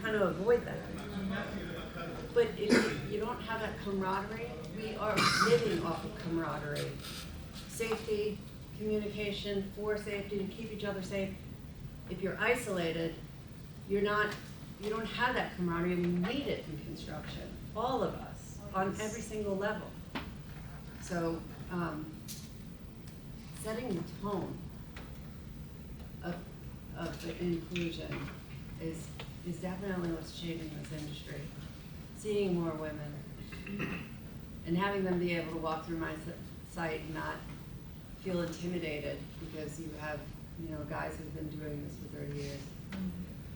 kind of avoid that. But if you don't have that camaraderie, we are living off of camaraderie. Safety, communication, for safety, to keep each other safe. If you're isolated, you don't have that camaraderie, and we need it in construction. All of us, on every single level. So, setting the tone of the inclusion is definitely what's changing this industry. Seeing more women and having them be able to walk through my site and not feel intimidated because you have, guys who've been doing this for 30 years.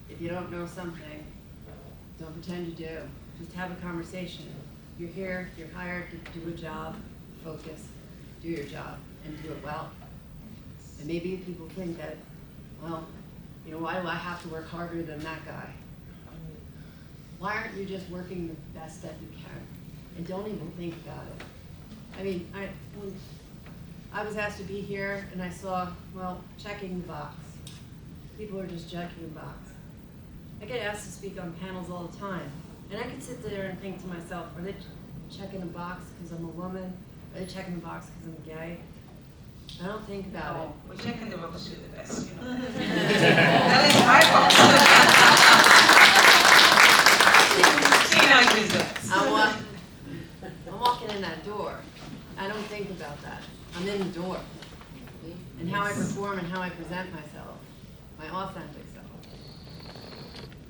If you don't know something, don't pretend you do. Just have a conversation. You're here, you're hired to do a job, focus, do your job, and do it well. And maybe people think that, well, why do I have to work harder than that guy? Why aren't you just working the best that you can? And don't even think about it. I mean, when I was asked to be here and I saw, checking the box. People are just checking the box. I get asked to speak on panels all the time. And I could sit there and think to myself, are they checking the box because I'm a woman? Are they checking the box because I'm gay? I don't think about it. We're checking the box to the best, That is my box. She knows his best. I'm walking in that door. I don't think about that. I'm in the door. And how I perform and how I present myself, my authentic self,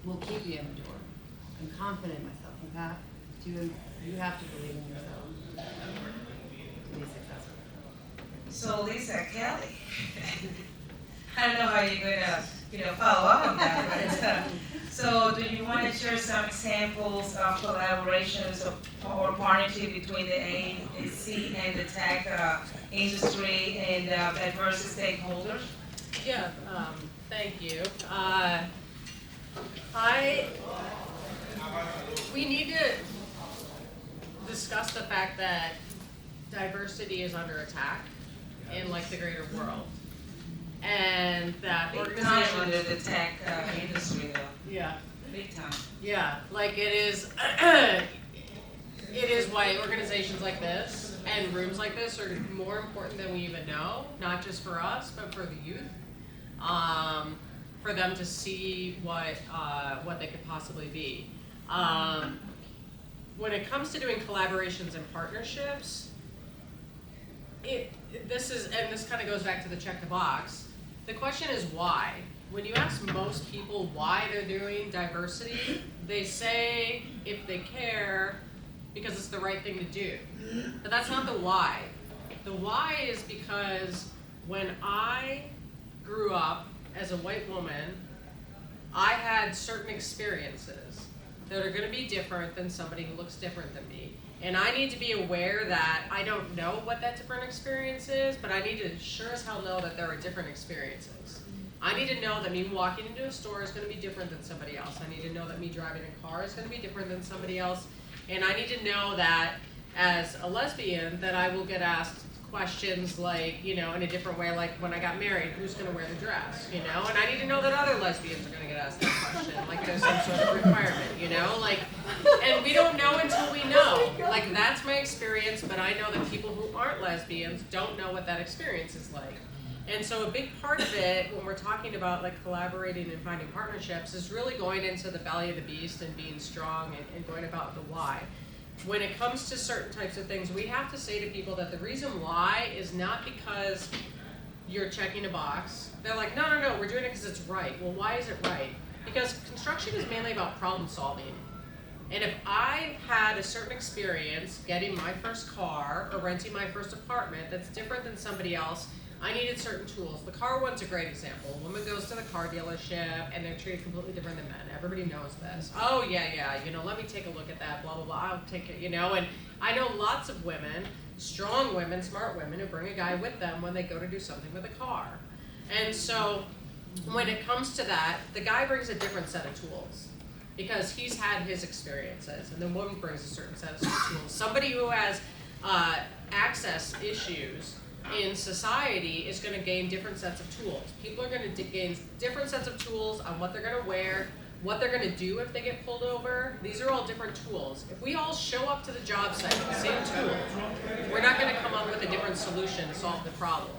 will keep you in the door. I'm confident in myself. You have to believe in yourself to be successful. So Lisa, Kelly, I don't know how you're gonna, follow up on that, but so do you want to share some examples of collaborations or partnership between the AEC and the tech industry and diverse stakeholders? Yeah, thank you. We need to discuss the fact that diversity is under attack in the greater world. And that Big organizations time under the tech industry though. Yeah. Big time. Yeah, it is why organizations like this and rooms like this are more important than we even know, not just for us, but for the youth. For them to see what they could possibly be. When it comes to doing collaborations and partnerships, this kind of goes back to the check the box. The question is why. When you ask most people why they're doing diversity, they say if they care because it's the right thing to do. But that's not the why. The why is because when I grew up as a white woman, I had certain experiences that are going to be different than somebody who looks different than me. And I need to be aware that I don't know what that different experience is, but I need to sure as hell know that there are different experiences. I need to know that me walking into a store is going to be different than somebody else. I need to know that me driving a car is going to be different than somebody else. And I need to know that as a lesbian, that I will get asked questions like, in a different way, like when I got married, who's going to wear the dress, And I need to know that other lesbians are going to get asked that question, like there's some sort of requirement, and we don't know until we know. That's my experience, but I know that people who aren't lesbians don't know what that experience is like. And so a big part of it, when we're talking about collaborating and finding partnerships, is really going into the belly of the beast and being strong and going about the why. When it comes to certain types of things, we have to say to people that the reason why is not because you're checking a box. They're like, no, we're doing it because it's right. Well, why is it right? Because construction is mainly about problem solving. And if I had a certain experience getting my first car or renting my first apartment that's different than somebody else, I needed certain tools. The car one's a great example. A woman goes to the car dealership and they're treated completely different than men. Everybody knows this. Oh yeah, let me take a look at that, blah, blah, blah, I'll take it, and I know lots of women, strong women, smart women, who bring a guy with them when they go to do something with a car. And so, when it comes to that, the guy brings a different set of tools because he's had his experiences, and the woman brings a certain set of tools. Somebody who has access issues in society is going to gain different sets of tools. People are going to gain different sets of tools on what they're going to wear, what they're going to do if they get pulled over. These are all different tools. If we all show up to the job site with the same tools, we're not going to come up with a different solution to solve the problem.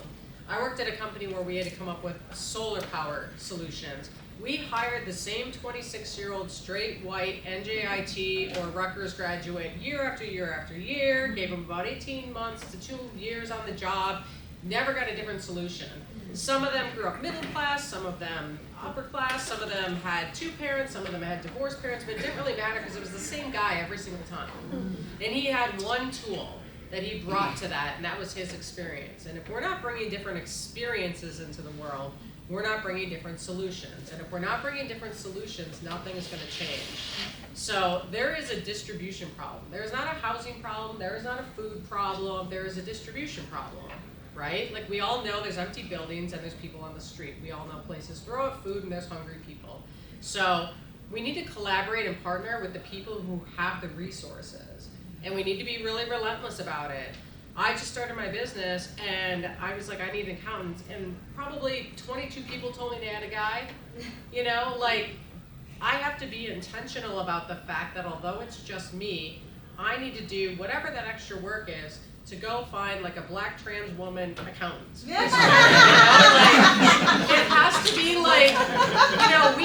I worked at a company where we had to come up with solar power solutions. We hired the same 26-year-old straight white NJIT or Rutgers graduate year after year after year, gave them about 18 months to 2 years on the job, never got a different solution. Some of them grew up middle class, some of them upper class, some of them had 2 parents, some of them had divorced parents, but it didn't really matter because it was the same guy every single time. And he had one tool that he brought to that, and that was his experience. And if we're not bringing different experiences into the world, we're not bringing different solutions. And if we're not bringing different solutions, nothing is going to change. So there is a distribution problem. There is not a housing problem. There is not a food problem. There is a distribution problem, right? Like we all know there's empty buildings and there's people on the street. We all know places throw out food and there's hungry people. So we need to collaborate and partner with the people who have the resources. And we need to be really relentless about it. I just started my business and I was like, I need an accountant, and probably 22 people told me they had a guy. I have to be intentional about the fact that although it's just me, I need to do whatever that extra work is to go find like a black trans woman accountant. It has to be like, we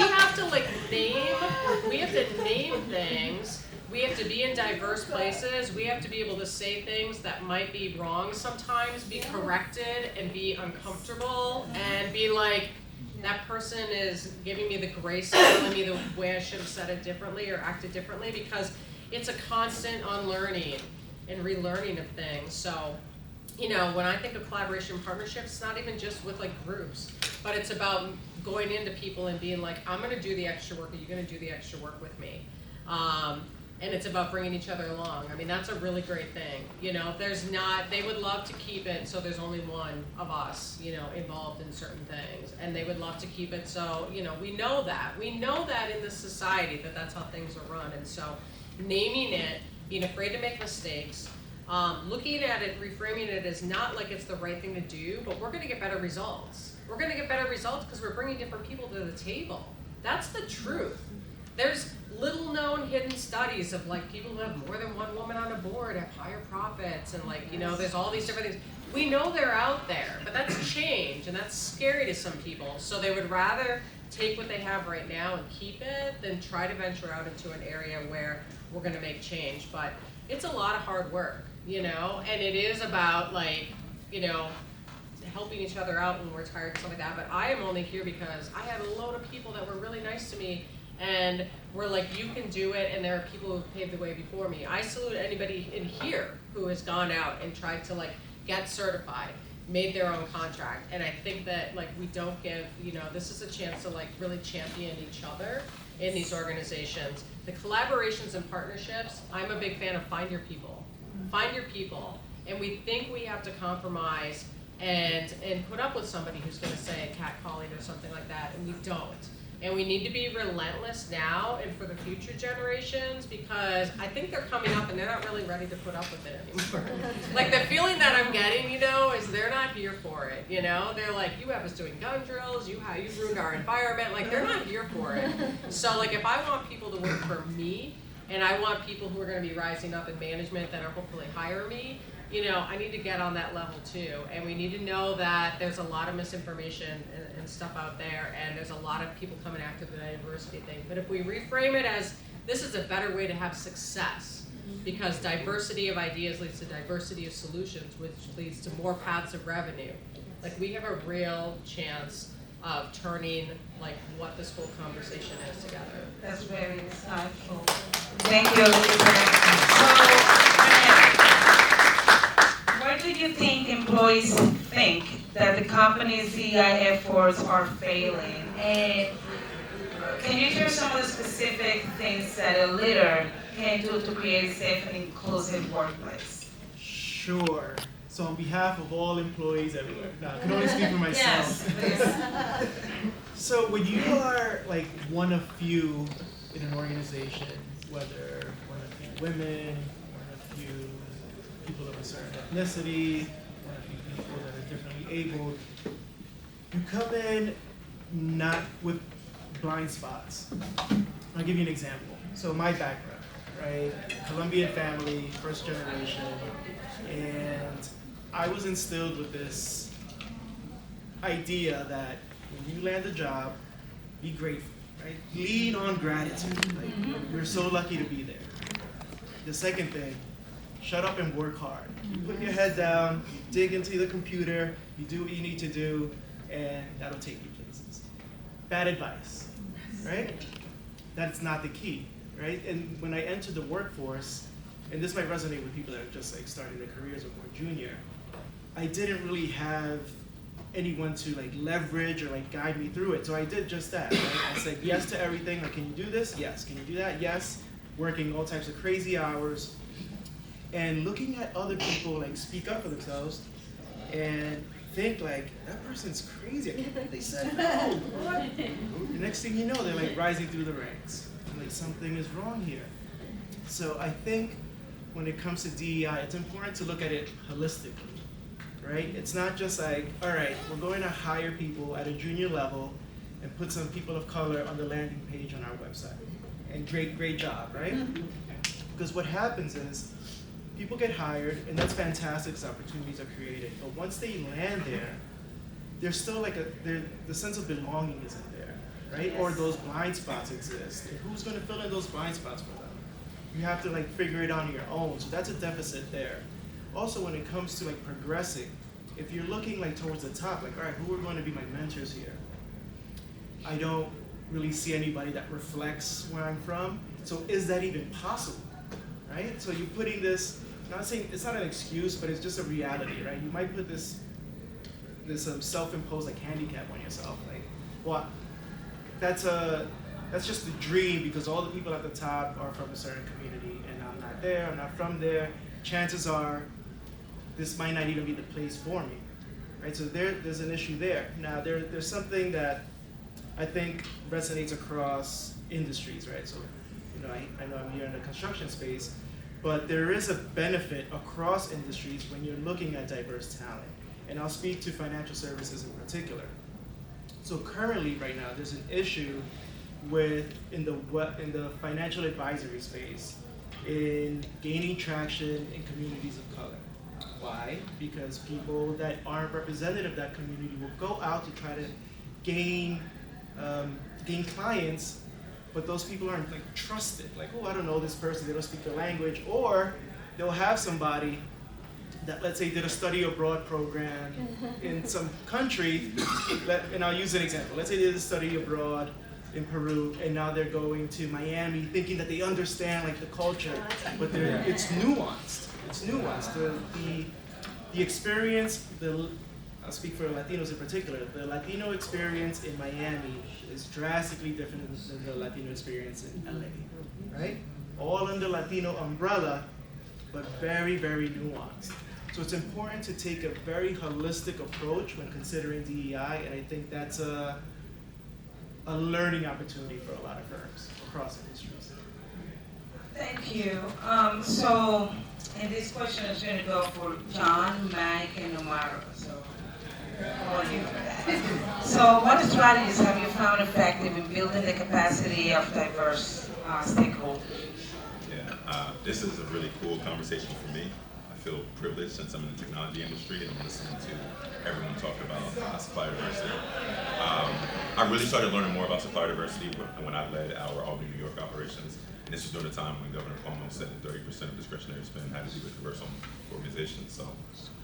have to name things. We have to be in diverse places. We have to be able to say things that might be wrong sometimes, be corrected and be uncomfortable and be like, that person is giving me the grace of telling me the way I should have said it differently or acted differently, because it's a constant unlearning and relearning of things. So, when I think of collaboration and partnerships, it's not even just with like groups, but it's about going into people and being like, I'm gonna do the extra work, are you gonna do the extra work with me? And it's about bringing each other along. I mean, that's a really great thing. They would love to keep it so there's only one of us, involved in certain things. And they would love to keep it so, we know that. We know that in this society that that's how things are run. And so naming it, being afraid to make mistakes, looking at it, reframing it as not like it's the right thing to do, but we're gonna get better results. We're gonna get better results because we're bringing different people to the table. That's the truth. There's little known hidden studies of like people who have more than one woman on a board have higher profits and there's all these different things. We know they're out there, but that's change and that's scary to some people. So they would rather take what they have right now and keep it than try to venture out into an area where we're gonna make change. But it's a lot of hard work, and it is about helping each other out when we're tired and stuff like that. But I am only here because I had a load of people that were really nice to me and we're like, you can do it, and there are people who paved the way before me. I salute anybody in here who has gone out and tried to get certified, made their own contract, and I think that we don't give, this is a chance to really champion each other in these organizations. The collaborations and partnerships, I'm a big fan of find your people. Find your people, and we think we have to compromise and put up with somebody who's gonna say catcalling or something like that, and we don't. And we need to be relentless now and for the future generations, because I think they're coming up and they're not really ready to put up with it anymore. The feeling that I'm getting, is they're not here for it, They're like, you have us doing gun drills, you've ruined our environment, they're not here for it. So if I want people to work for me, and I want people who are gonna be rising up in management that are hopefully hire me, I need to get on that level too. And we need to know that there's a lot of misinformation and stuff out there, and there's a lot of people coming after the diversity thing. But if we reframe it as, this is a better way to have success, because diversity of ideas leads to diversity of solutions, which leads to more paths of revenue. We have a real chance of turning what this whole conversation is together. That's very insightful. Thank you. So, where do you think employees think that the company's DEI efforts are failing. And can you share some of the specific things that a leader can do to create a safe and inclusive workplace? Sure. So on behalf of all employees everywhere, no, I can only speak for myself. Yes, So when you are like one of few in an organization, whether one of few women, one of few people of a certain ethnicity, one of few people that are differently abled, you come in not with blind spots. I'll give you an example. So my background, right? Colombian family, first generation, and I was instilled with this idea that when you land a job, be grateful, right? Lean on gratitude. Like, you're so lucky to be there. The second thing, shut up and work hard. You put your head down, you dig into the computer, you do what you need to do, and that'll take you places. Bad advice, right? That's not the key, right? And when I entered the workforce, and this might resonate with people that are just like starting their careers or more junior, I didn't really have anyone to like leverage or like guide me through it. So I did just that, right? I said yes to everything. Like, can you do this? Yes. Can you do that? Yes. Working all types of crazy hours and looking at other people like speak up for themselves and think like, that person's crazy. I can't believe they said no. What? The next thing you know, they're like rising through the ranks. Like, something is wrong here. So I think when it comes to DEI, it's important to look at it holistically. Right? It's not just like, all right, we're going to hire people at a junior level and put some people of color on the landing page on our website. And great job, right? Because what happens is people get hired, and that's fantastic because opportunities are created. But once they land there, there's still like the sense of belonging isn't there, right? Yes. Or those blind spots exist. And who's going to fill in those blind spots for them? You have to like figure it out on your own. So that's a deficit there. Also, when it comes to like progressing, if you're looking like towards the top, like, all right, who are going to be my mentors here? I don't really see anybody that reflects where I'm from. So is that even possible, right? So you're putting this, I'm not saying it's not an excuse, but it's just a reality, right? You might put this self-imposed like handicap on yourself, like, well, that's just the dream because all the people at the top are from a certain community, and I'm not there, I'm not from there. Chances are, this might not even be the place for me, right? So there's an issue there. Now there's something that I think resonates across industries, right? So, I know I'm here in the construction space, but there is a benefit across industries when you're looking at diverse talent. And I'll speak to financial services in particular. So currently, right now, there's an issue in the financial advisory space in gaining traction in communities of color. Why? Because people that aren't representative of that community will go out to try to gain clients, but those people aren't like trusted. Like, oh, I don't know this person, they don't speak the language, or they'll have somebody that, let's say, did a study abroad program in some country, and I'll use an example. Let's say they did a study abroad in Peru, and now they're going to Miami thinking that they understand like the culture, but it's nuanced. It's nuanced. The experience, I'll speak for Latinos in particular, the Latino experience in Miami is drastically different than the Latino experience in LA, right? All under Latino umbrella, but very, very nuanced. So it's important to take a very holistic approach when considering DEI, and I think that's a learning opportunity for a lot of firms across industries. Thank you. And this question is going to go for John, Mike, and Omaro. So, all of you. So, what strategies have you found effective in building the capacity of diverse stakeholders? Yeah, this is a really cool conversation for me. I feel privileged since I'm in the technology industry and I'm listening to everyone talk about supplier diversity. I really started learning more about supplier diversity when I led our Albany, New York operations. And this was during the time when Governor Cuomo said that 30% of discretionary spend had to do with diverse-owned organizations. So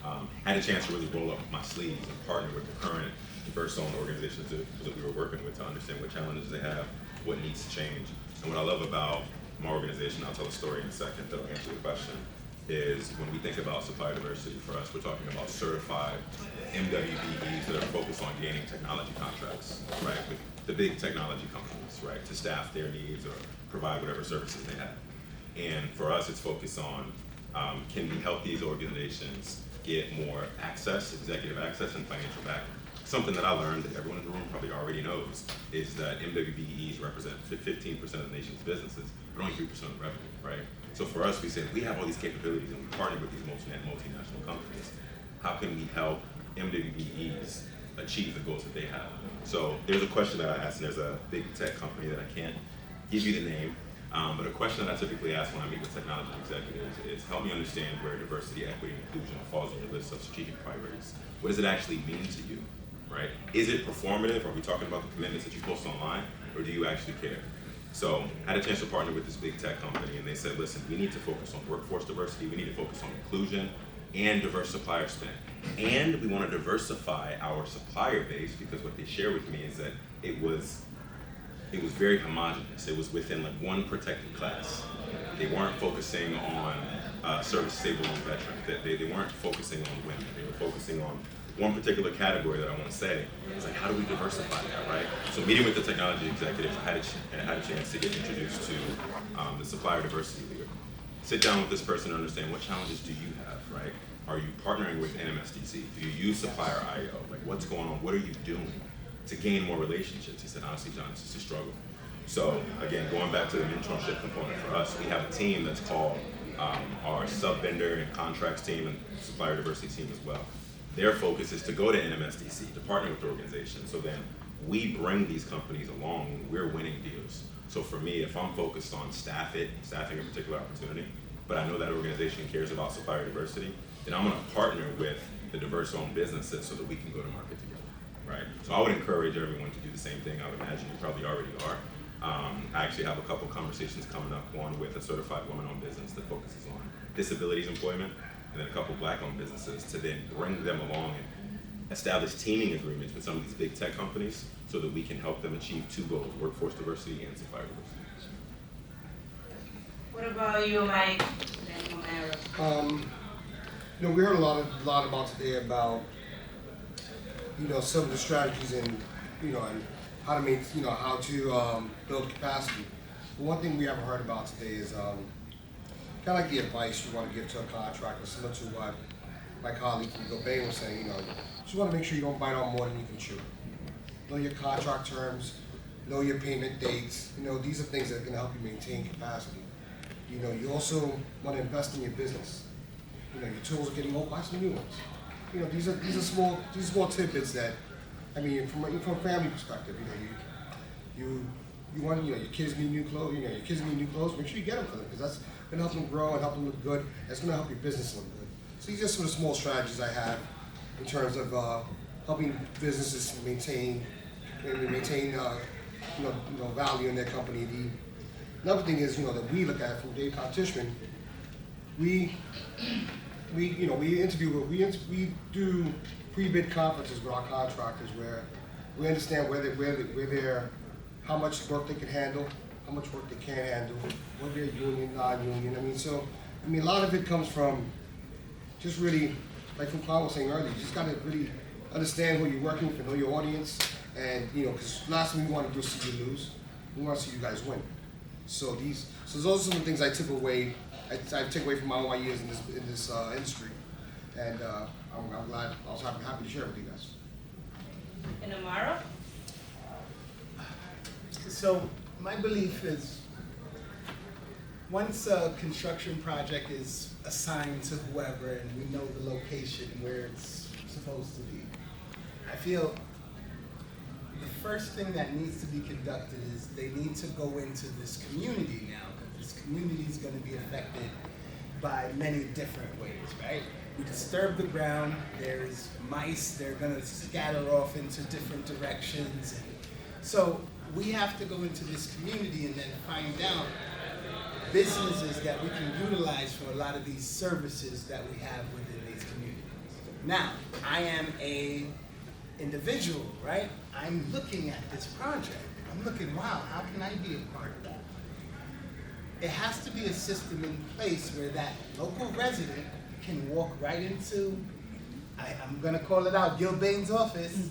I had a chance to really roll up my sleeves and partner with the current diverse-owned organizations that we were working with to understand what challenges they have, what needs to change. And what I love about my organization, I'll tell a story in a second that'll answer the question, is when we think about supplier diversity for us, we're talking about certified MWBEs that are focused on gaining technology contracts, right, with the big technology companies, right, to staff their needs or provide whatever services they have. And for us, it's focused on can we help these organizations get more access, executive access, and financial backing. Something that I learned that everyone in the room probably already knows is that MWBEs represent 15% of the nation's businesses, but only 3% of the revenue, right? So for us, we said we have all these capabilities and we partner with these multinational companies. How can we help MWBEs achieve the goals that they have? So there's a question that I asked, and there's a big tech company that I can't give you the name, but a question that I typically ask when I meet with technology executives is help me understand where diversity, equity, and inclusion falls on your list of strategic priorities. What does it actually mean to you, right? Is it performative? Are we talking about the commitments that you post online, or do you actually care? So I had a chance to partner with this big tech company, and they said, listen, we need to focus on workforce diversity, we need to focus on inclusion and diverse supplier spend. And we want to diversify our supplier base, because what they share with me is that it was very homogenous. It was within like one protected class. They weren't focusing on service-disabled veterans. They weren't focusing on women. They were focusing on one particular category that I want to say is like, how do we diversify that, right? So meeting with the technology executives, I had a chance to get introduced to the supplier diversity leader. Sit down with this person and understand what challenges do you have, right? Are you partnering with NMSDC? Do you use supplier IO? Like, what's going on? What are you doing to gain more relationships? He said, honestly, John, it's just a struggle. So again, going back to the mentorship component for us, we have a team that's called our sub-vendor and contracts team and supplier diversity team as well. Their focus is to go to NMSDC, to partner with the organization, so then we bring these companies along when we're winning deals. So for me, if I'm focused on staffing a particular opportunity, but I know that organization cares about supplier diversity, then I'm gonna partner with the diverse-owned businesses so that we can go to market together, right? So I would encourage everyone to do the same thing. I would imagine you probably already are. I actually have a couple conversations coming up, one with a certified woman-owned business that focuses on disabilities employment, and then a couple black-owned businesses to then bring them along and establish teaming agreements with some of these big tech companies so that we can help them achieve two goals, workforce diversity and supplier diversity. What about you, Mike? We heard a lot about today about, some of the strategies and, and how to make, how to build capacity. But one thing we haven't heard about today is kind of like the advice you want to give to a contractor, similar to what my colleague from Gilbane was saying. You want to make sure you don't bite on more than you can chew. Know your contract terms, know your payment dates. These are things that are going to help you maintain capacity. You also want to invest in your business. Your tools are getting old, buy some new ones. These are small tidbits that, from a family perspective, you want, your kids need new clothes. Your kids need new clothes. Make sure you get them for them, because that's going to help them grow and help them look good. That's going to help your business look good. So these are some of the small strategies I have in terms of helping businesses maintain value in their company. Another thing is, that we look at from Dave Competition, we do pre-bid conferences with our contractors where we understand how much work they can handle, how much work they can't handle, whether they're union, non-union. A lot of it comes from just really, like from Paul was saying earlier, you just gotta really understand who you're working with, know your audience, and because last thing we want to do is see you lose. We want to see you guys win. So those are some of the things I took away. I take away from all my years in this industry, and I'm glad. I was happy to share it with you guys. And Amaro? So my belief is, once a construction project is assigned to whoever and we know the location where it's supposed to be, I feel the first thing that needs to be conducted is they need to go into this community now, because this community is going to be affected by many different ways, right? We disturb the ground, there's mice, they're going to scatter off into different directions. And so we have to go into this community and then find out businesses that we can utilize for a lot of these services that we have within these communities. Now, I am a individual, right? I'm looking at this project. I'm looking, wow, how can I be a part of that? it has to be a system in place where that local resident can walk right into, I'm gonna call it out, Gil Bain's office,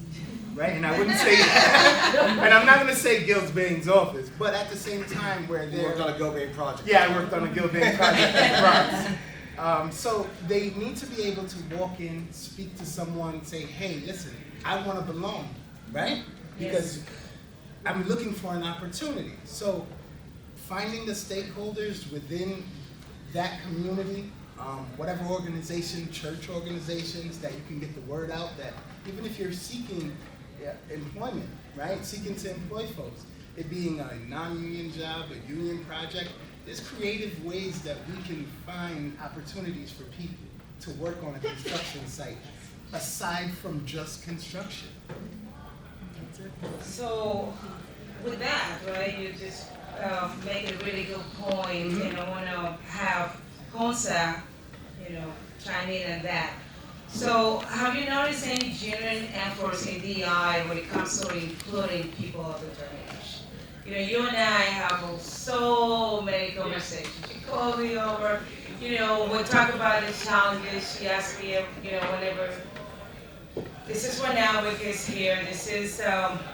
right? And I wouldn't say, and I'm not gonna say Gil Bain's office, but at the same time where they're— You worked on a Gil Bain project. Yeah, I worked on a Gil Bain project in Bronx. So they need to be able to walk in, speak to someone, say, hey, listen, I wanna belong, right? Because I'm looking for an opportunity. So finding the stakeholders within that community, whatever organization, church organizations, that you can get the word out that even if you're seeking employment, right? Seeking to employ folks, it being a non-union job, a union project, there's creative ways that we can find opportunities for people to work on a construction site, aside from just construction. That's it. So, with that, right, you just make a really good point, and I want to have Honsa, chime in on that. So, have you noticed any genuine efforts in DEI when it comes to including people of determination? You and I have so many conversations. She called me over, we talk about the challenges. She asked me, whenever. This is when NAWIC is here. This is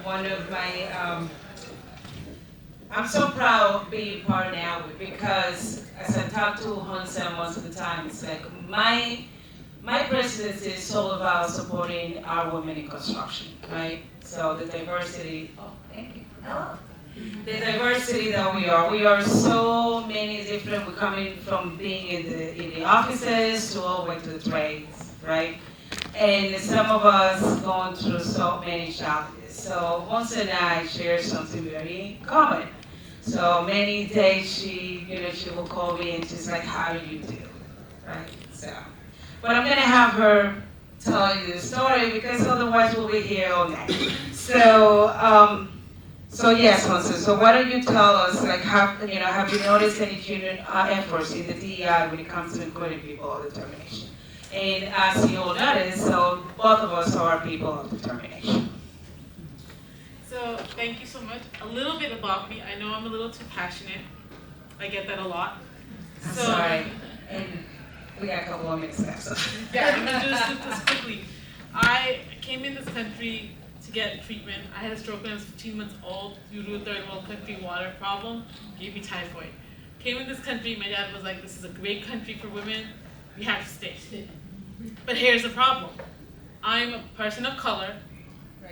one of my, I'm so proud of being part of NAWIC because as I talk to Honsa most of the time, it's like my presidency is all about supporting our women in construction, right? So the diversity, thank you. The diversity that we are so many different. We're coming from being in the offices to all the way to the trades, right? And some of us going through so many challenges. So Honsa and I share something very common. So many days she will call me and she's like, how do you do, right? So, but I'm gonna have her tell you the story because otherwise we'll be here all night. So yes, Honsa, so why don't you tell us, like, have you noticed any genuine efforts in the DEI when it comes to including people of determination? And as you all noticed, so both of us are people of determination. So thank you so much. A little bit about me. I know I'm a little too passionate. I get that a lot. I'm sorry. And we got a couple of minutes left. So. Yeah, I'm gonna do this quickly. I came in this country to get treatment. I had a stroke when I was 15 months old due to a third world country water problem. Gave me typhoid. Came in this country, my dad was like, this is a great country for women. You have to stay. But here's the problem. I'm a person of color.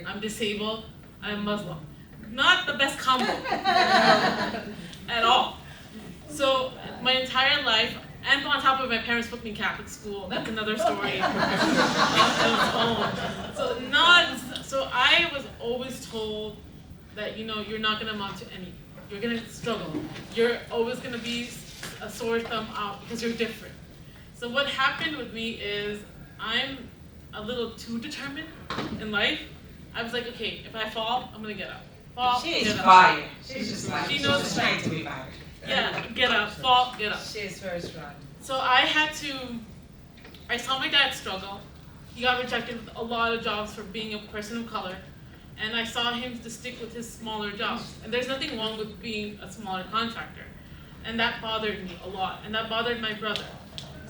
I'm disabled. I'm Muslim. Not the best combo at all. So my entire life, and on top of it, my parents put me in Catholic school. That's another story on its own. So I was always told that you're not gonna amount to anything. You're gonna struggle. You're always gonna be a sore thumb out because you're different. So what happened with me is I'm a little too determined in life. I was like, okay, if I fall, I'm gonna get up. Fall, She's get up. fired. She's just like, She knows she's trying to be fired. Yeah, get up, fall, get up. She's very strong. So I saw my dad struggle. He got rejected with a lot of jobs for being a person of color. And I saw him to stick with his smaller jobs. And there's nothing wrong with being a smaller contractor. And that bothered me a lot. And that bothered my brother.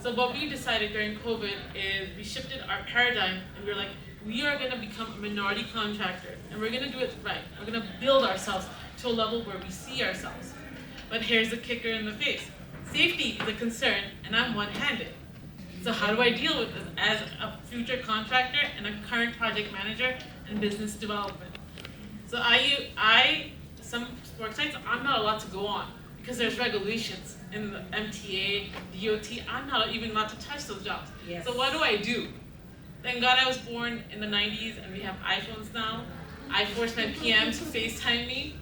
So what we decided during COVID is we shifted our paradigm and we were like, we are gonna become a minority contractor and we're gonna do it right. We're gonna build ourselves to a level where we see ourselves. But here's the kicker in the face. Safety is a concern and I'm one-handed. So how do I deal with this as a future contractor and a current project manager and business development? So some work sites I'm not allowed to go on because there's regulations in the MTA, DOT, I'm not even allowed to touch those jobs. Yes. So what do I do? Thank God I was born in the 90s and we have iPhones now. I forced my PM to FaceTime me.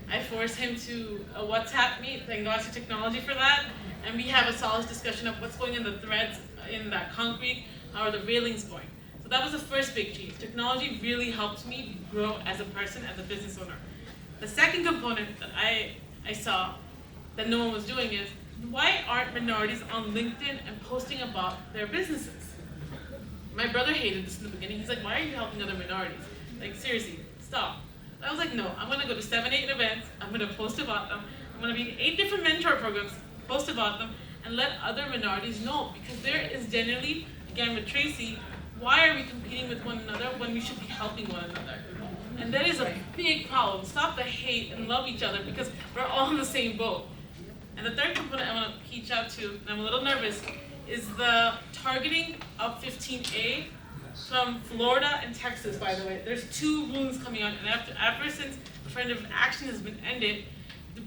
I forced him to WhatsApp me. Thank God for technology for that. And we have a solid discussion of what's going in the threads in that concrete, how are the railings going. So that was the first big change. Technology really helped me grow as a person, as a business owner. The second component that I saw that no one was doing is, why aren't minorities on LinkedIn and posting about their businesses? My brother hated this in the beginning. He's like, why are you helping other minorities? Like, seriously, stop. I was like, no, I'm gonna go to 7, 8 events, I'm gonna post about them, I'm gonna be in 8 different mentor programs, post about them, and let other minorities know, because there is generally, again with Tracy, why are we competing with one another when we should be helping one another? And that is a big problem. Stop the hate and love each other, because we're all in the same boat. And the third component I want to reach out to, and I'm a little nervous, is the targeting of 15A from Florida and Texas, by the way. There's 2 rulings coming out, and ever since affirmative action has been ended,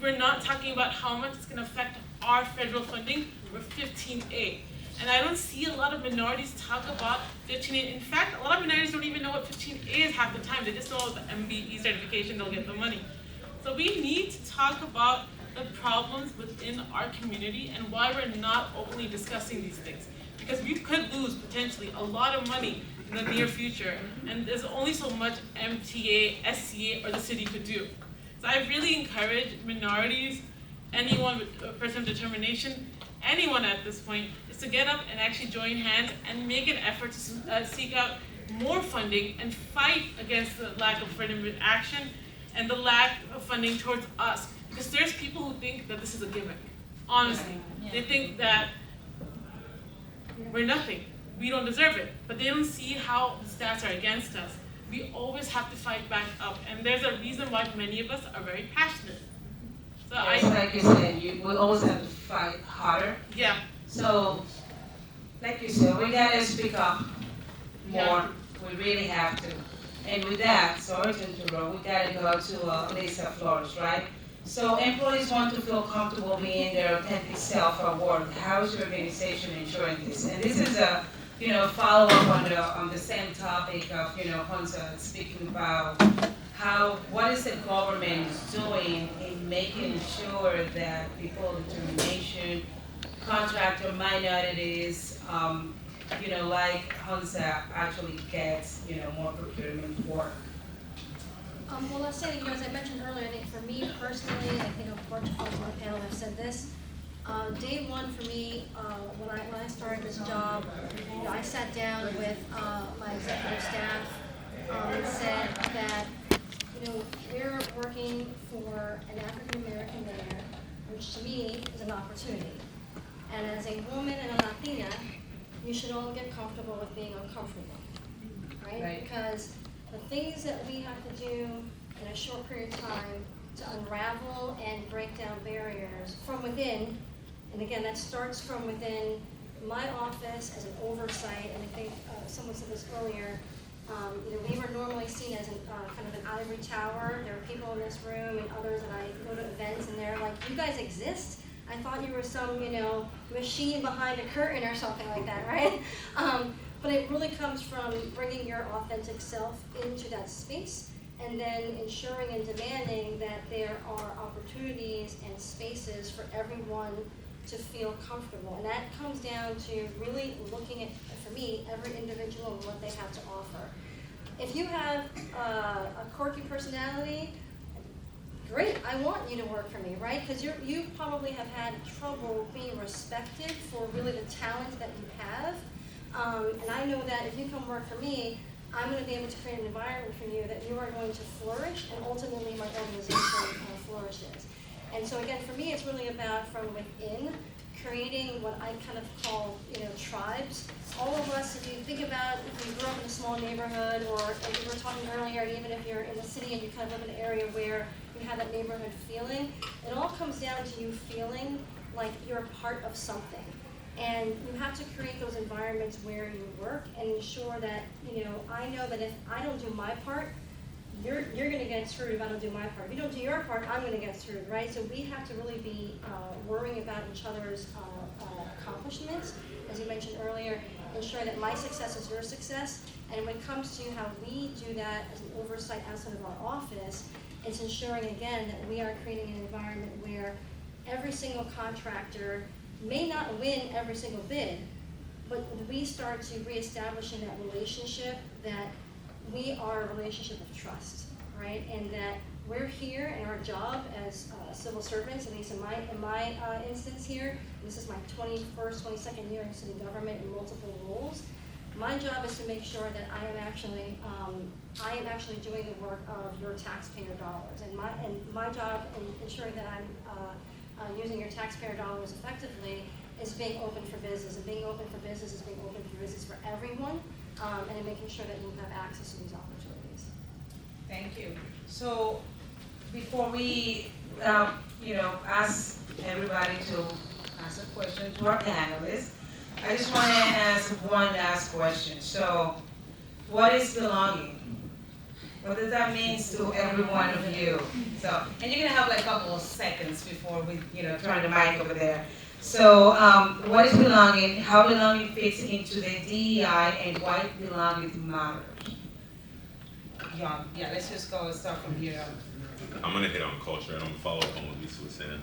we're not talking about how much it's going to affect our federal funding for 15A. And I don't see a lot of minorities talk about 15A. In fact, a lot of minorities don't even know what 15A is half the time. They just know the MBE certification, they'll get the money. So we need to talk about the problems within our community and why we're not openly discussing these things. Because we could lose potentially a lot of money in the near future, and there's only so much MTA, SCA, or the city could do. So I really encourage minorities, anyone with a person of determination, anyone at this point, is to get up and actually join hands and make an effort to seek out more funding and fight against the lack of affirmative action and the lack of funding towards us. Because there's people who think that this is a gimmick, honestly. They think that we're nothing, we don't deserve it, but they don't see how the stats are against us. We always have to fight back up, and there's a reason why many of us are very passionate. So yes, like you said, we always have to fight harder. Yeah. So, like you said, we gotta speak up more. Yeah. We really have to. And with that, sorry to interrupt, we gotta go to Lisa Flores, right? So employees want to feel comfortable being their authentic self at work. How is your organization ensuring this? And this is a follow-up on the same topic of Hunza speaking about what is the government doing in making sure that people of determination, contractor minorities, like Hunza actually gets more procurement work. Well, let's say, as I mentioned earlier, I think for me personally, and I think a bunch of folks on the panel have said this, day one for me, when I started this job, I sat down with my executive staff and said that, we're working for an African American mayor, which to me is an opportunity. And as a woman and a Latina, you should all get comfortable with being uncomfortable, right? Because the things that we have to do in a short period of time to unravel and break down barriers from within, and again, that starts from within my office as an oversight, and I think someone said this earlier, we were normally seen as kind of an ivory tower. There are people in this room and others that I go to events and they're like, you guys exist? I thought you were some, machine behind a curtain or something like that, right? But it really comes from bringing your authentic self into that space and then ensuring and demanding that there are opportunities and spaces for everyone to feel comfortable. And that comes down to really looking at, for me, every individual and what they have to offer. If you have a quirky personality, great, I want you to work for me, right? Because you probably have had trouble being respected for really the talent that you have. And I know that if you come work for me, I'm going to be able to create an environment for you that you are going to flourish, and ultimately my organization flourishes. And so again, for me, it's really about from within, creating what I kind of call, tribes. All of us, if you think about if you grew up in a small neighborhood, or as we were talking earlier, even if you're in the city and you kind of live in an area where you have that neighborhood feeling, it all comes down to you feeling like you're part of something. And you have to create those environments where you work and ensure that, I know that if I don't do my part, you're going to get screwed if I don't do my part. If you don't do your part, I'm going to get screwed, right? So we have to really be worrying about each other's accomplishments, as you mentioned earlier, ensure that my success is your success. And when it comes to how we do that as an oversight outside of our office, it's ensuring, again, that we are creating an environment where every single contractor may not win every single bid, but we start to reestablish in that relationship that we are a relationship of trust, right? And that we're here and our job as civil servants, at least in my instance here, this is my 22nd year in city government in multiple roles, My job is to make sure that I am actually doing the work of your taxpayer dollars. And my job in ensuring that I'm using your taxpayer dollars effectively is being open for business. And being open for business is being open for business for everyone, and in making sure that you have access to these opportunities. Thank you. So before we, ask everybody to ask a question to our panelists, I just want to ask one last question. So, what is belonging? What does that mean to every one of you? So, and you're gonna have like a couple of seconds before we, turn the mic over there. So, what is belonging? How belonging fits into the DEI, and why belonging matters? Yeah, let's just go and start from here. I'm gonna hit on culture, and I'm gonna follow up on what Lisa was saying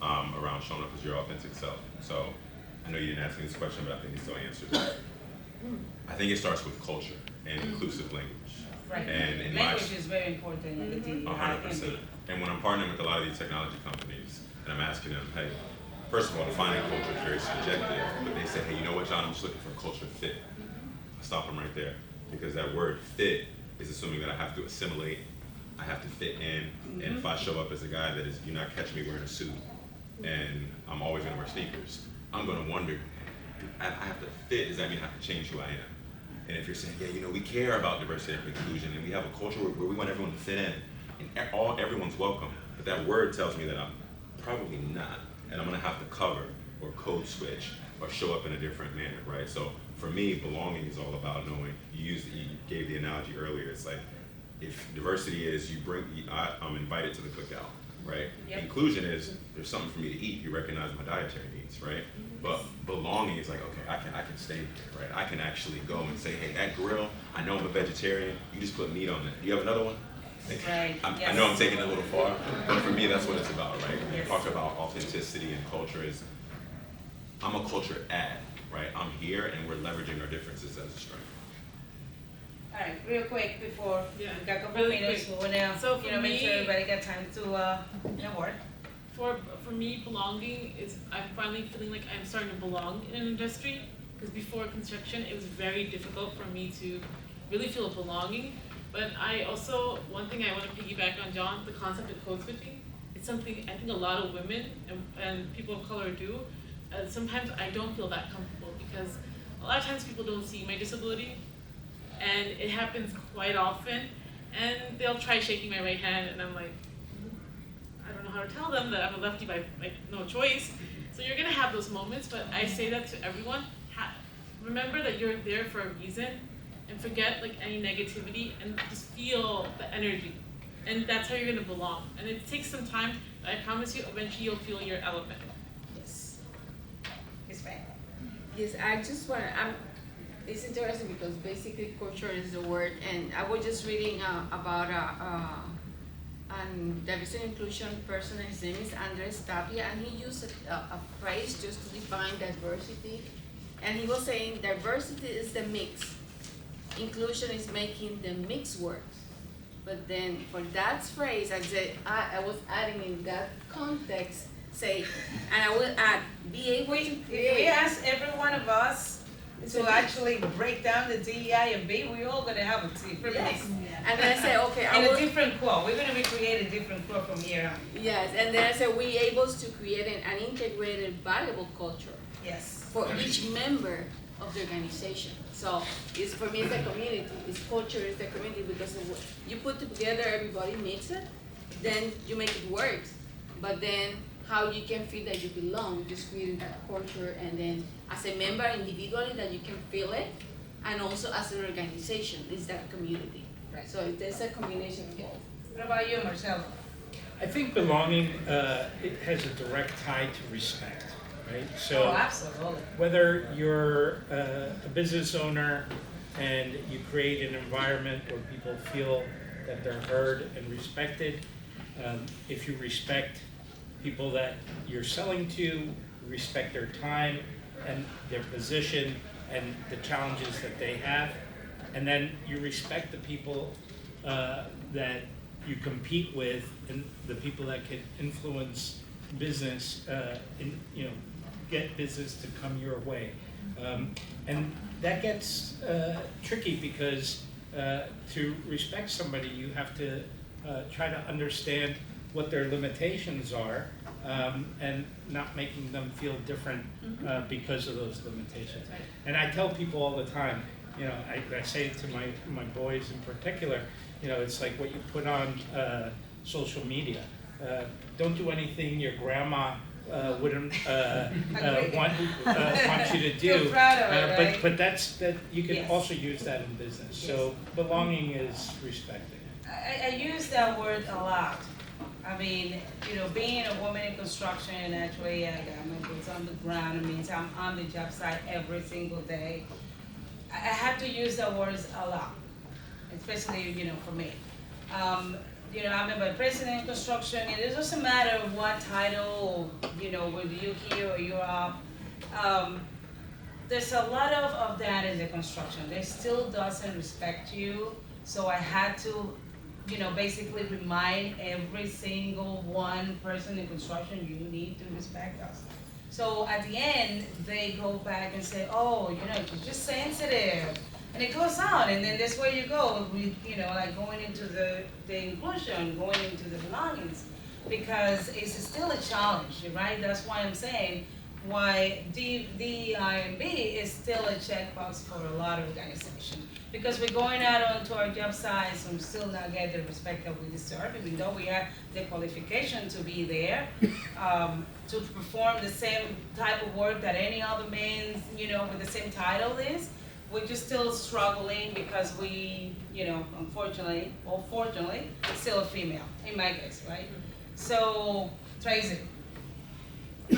around showing up as your authentic self. So, I know you didn't ask me this question, but I think it still answers it. I think it starts with culture and inclusive language. Right. And language is very important in the DEI. 100%. And when I'm partnering with a lot of these technology companies, and I'm asking them, hey, first of all, defining culture is very subjective, but they say, hey, you know what, John, I'm just looking for culture fit. I stop them right there, because that word fit is assuming that I have to assimilate, I have to fit in, and if I show up as a guy that is, you're not catching me wearing a suit, and I'm always gonna wear sneakers, I'm gonna wonder, I have to fit, does that mean I have to change who I am? And if you're saying, yeah, we care about diversity and inclusion, and we have a culture where we want everyone to fit in, and everyone's welcome, but that word tells me that I'm probably not, and I'm gonna have to cover or code switch or show up in a different manner, right? So for me, belonging is all about knowing. You gave the analogy earlier. It's like if diversity is I'm invited to the cookout, right? Yep. Inclusion is there's something for me to eat. You recognize my dietary needs, right? But belonging is like, okay, I can stay here, right? I can actually go and say, hey, that grill, I know I'm a vegetarian. You just put meat on it. Do you have another one? Right. I know I'm taking it a little far, but for me, that's what it's about, right? When you talk about authenticity and culture, I'm a culture add, right? I'm here and we're leveraging our differences as a strength. All right, real quick before we got a couple Really minutes, quick. we'll now, So for make sure me- everybody got time to work. For me, belonging is I'm finally feeling like I'm starting to belong in an industry. Because before construction, it was very difficult for me to really feel a belonging. But I also, one thing I want to piggyback on John, the concept of code switching. It's something I think a lot of women and people of color do. Sometimes I don't feel that comfortable because a lot of times people don't see my disability, and it happens quite often. And they'll try shaking my right hand, and I'm like, I don't know how to tell them that I'm a lefty by no choice. So you're gonna have those moments, but I say that to everyone. Remember that you're there for a reason, and forget any negativity, and just feel the energy. And that's how you're gonna belong. And it takes some time, but I promise you, eventually you'll feel your element. Yes. Yes, ma'am. Yes, I just want to, it's interesting because basically culture is the word, and I was just reading about diversity and inclusion person, his name is Andres Tapia, and he used a phrase just to define diversity, and he was saying diversity is the mix, inclusion is making the mix work. But then for that phrase, I was adding in that context, say, and I will add, be able to create. If we ask every one of us to actually break down the DEI&B, we're all gonna have a different mix. And then I say, okay, and a different quote. We're gonna recreate a different quote from here on. Yes, and then I said we able to create an integrated, valuable culture. Yes. For each member of the organization. So it's for me, it's a community. It's culture, it's the community, because you put together, everybody makes it, then you make it work. But then how you can feel that you belong, just creating that culture, and then as a member individually that you can feel it, and also as an organization, is that community. Right. So there's a combination of both. What about you, Marcelo? I think belonging it has a direct tie to respect, right? So absolutely. Whether you're a business owner and you create an environment where people feel that they're heard and respected, if you respect people that you're selling to, respect their time and their position and the challenges that they have, and then you respect the people that you compete with and the people that can influence business, get business to come your way. And that gets tricky because to respect somebody, you have to try to understand what their limitations are, and not making them feel different because of those limitations. And I tell people all the time, you know, I say it to my boys in particular, you know, it's like what you put on social media. Don't do anything your grandma wouldn't want you to do. Feel proud of it, right? But that you can Yes. also use that in business. So belonging is respecting. I use that word a lot. I mean, you know, being a woman in construction, actually, I got my boots on the ground. It means I'm on the job site every single day. I have to use that word a lot, especially, you know, for me. You know, I'm a president in construction, and it doesn't matter what title, you know, whether you're here or you're up. There's a lot of that in the construction. They still doesn't respect you, so I had to, you know, basically remind every single one person in construction, you need to respect us. So at the end, they go back and say, oh, you know, you're just sensitive. And it goes on, and then that's where you go, with, you know, like going into the inclusion, going into the belongings, because it's still a challenge, right? That's why I'm saying why DEI&B is still a checkbox for a lot of organizations. Because we're going out onto our job sites and still not get the respect that we deserve, even though we have the qualification to be there, to perform the same type of work that any other man, you know, with the same title is. We're just still struggling because we, you know, unfortunately, or fortunately, still a female, in my case, right? So, Tracy. I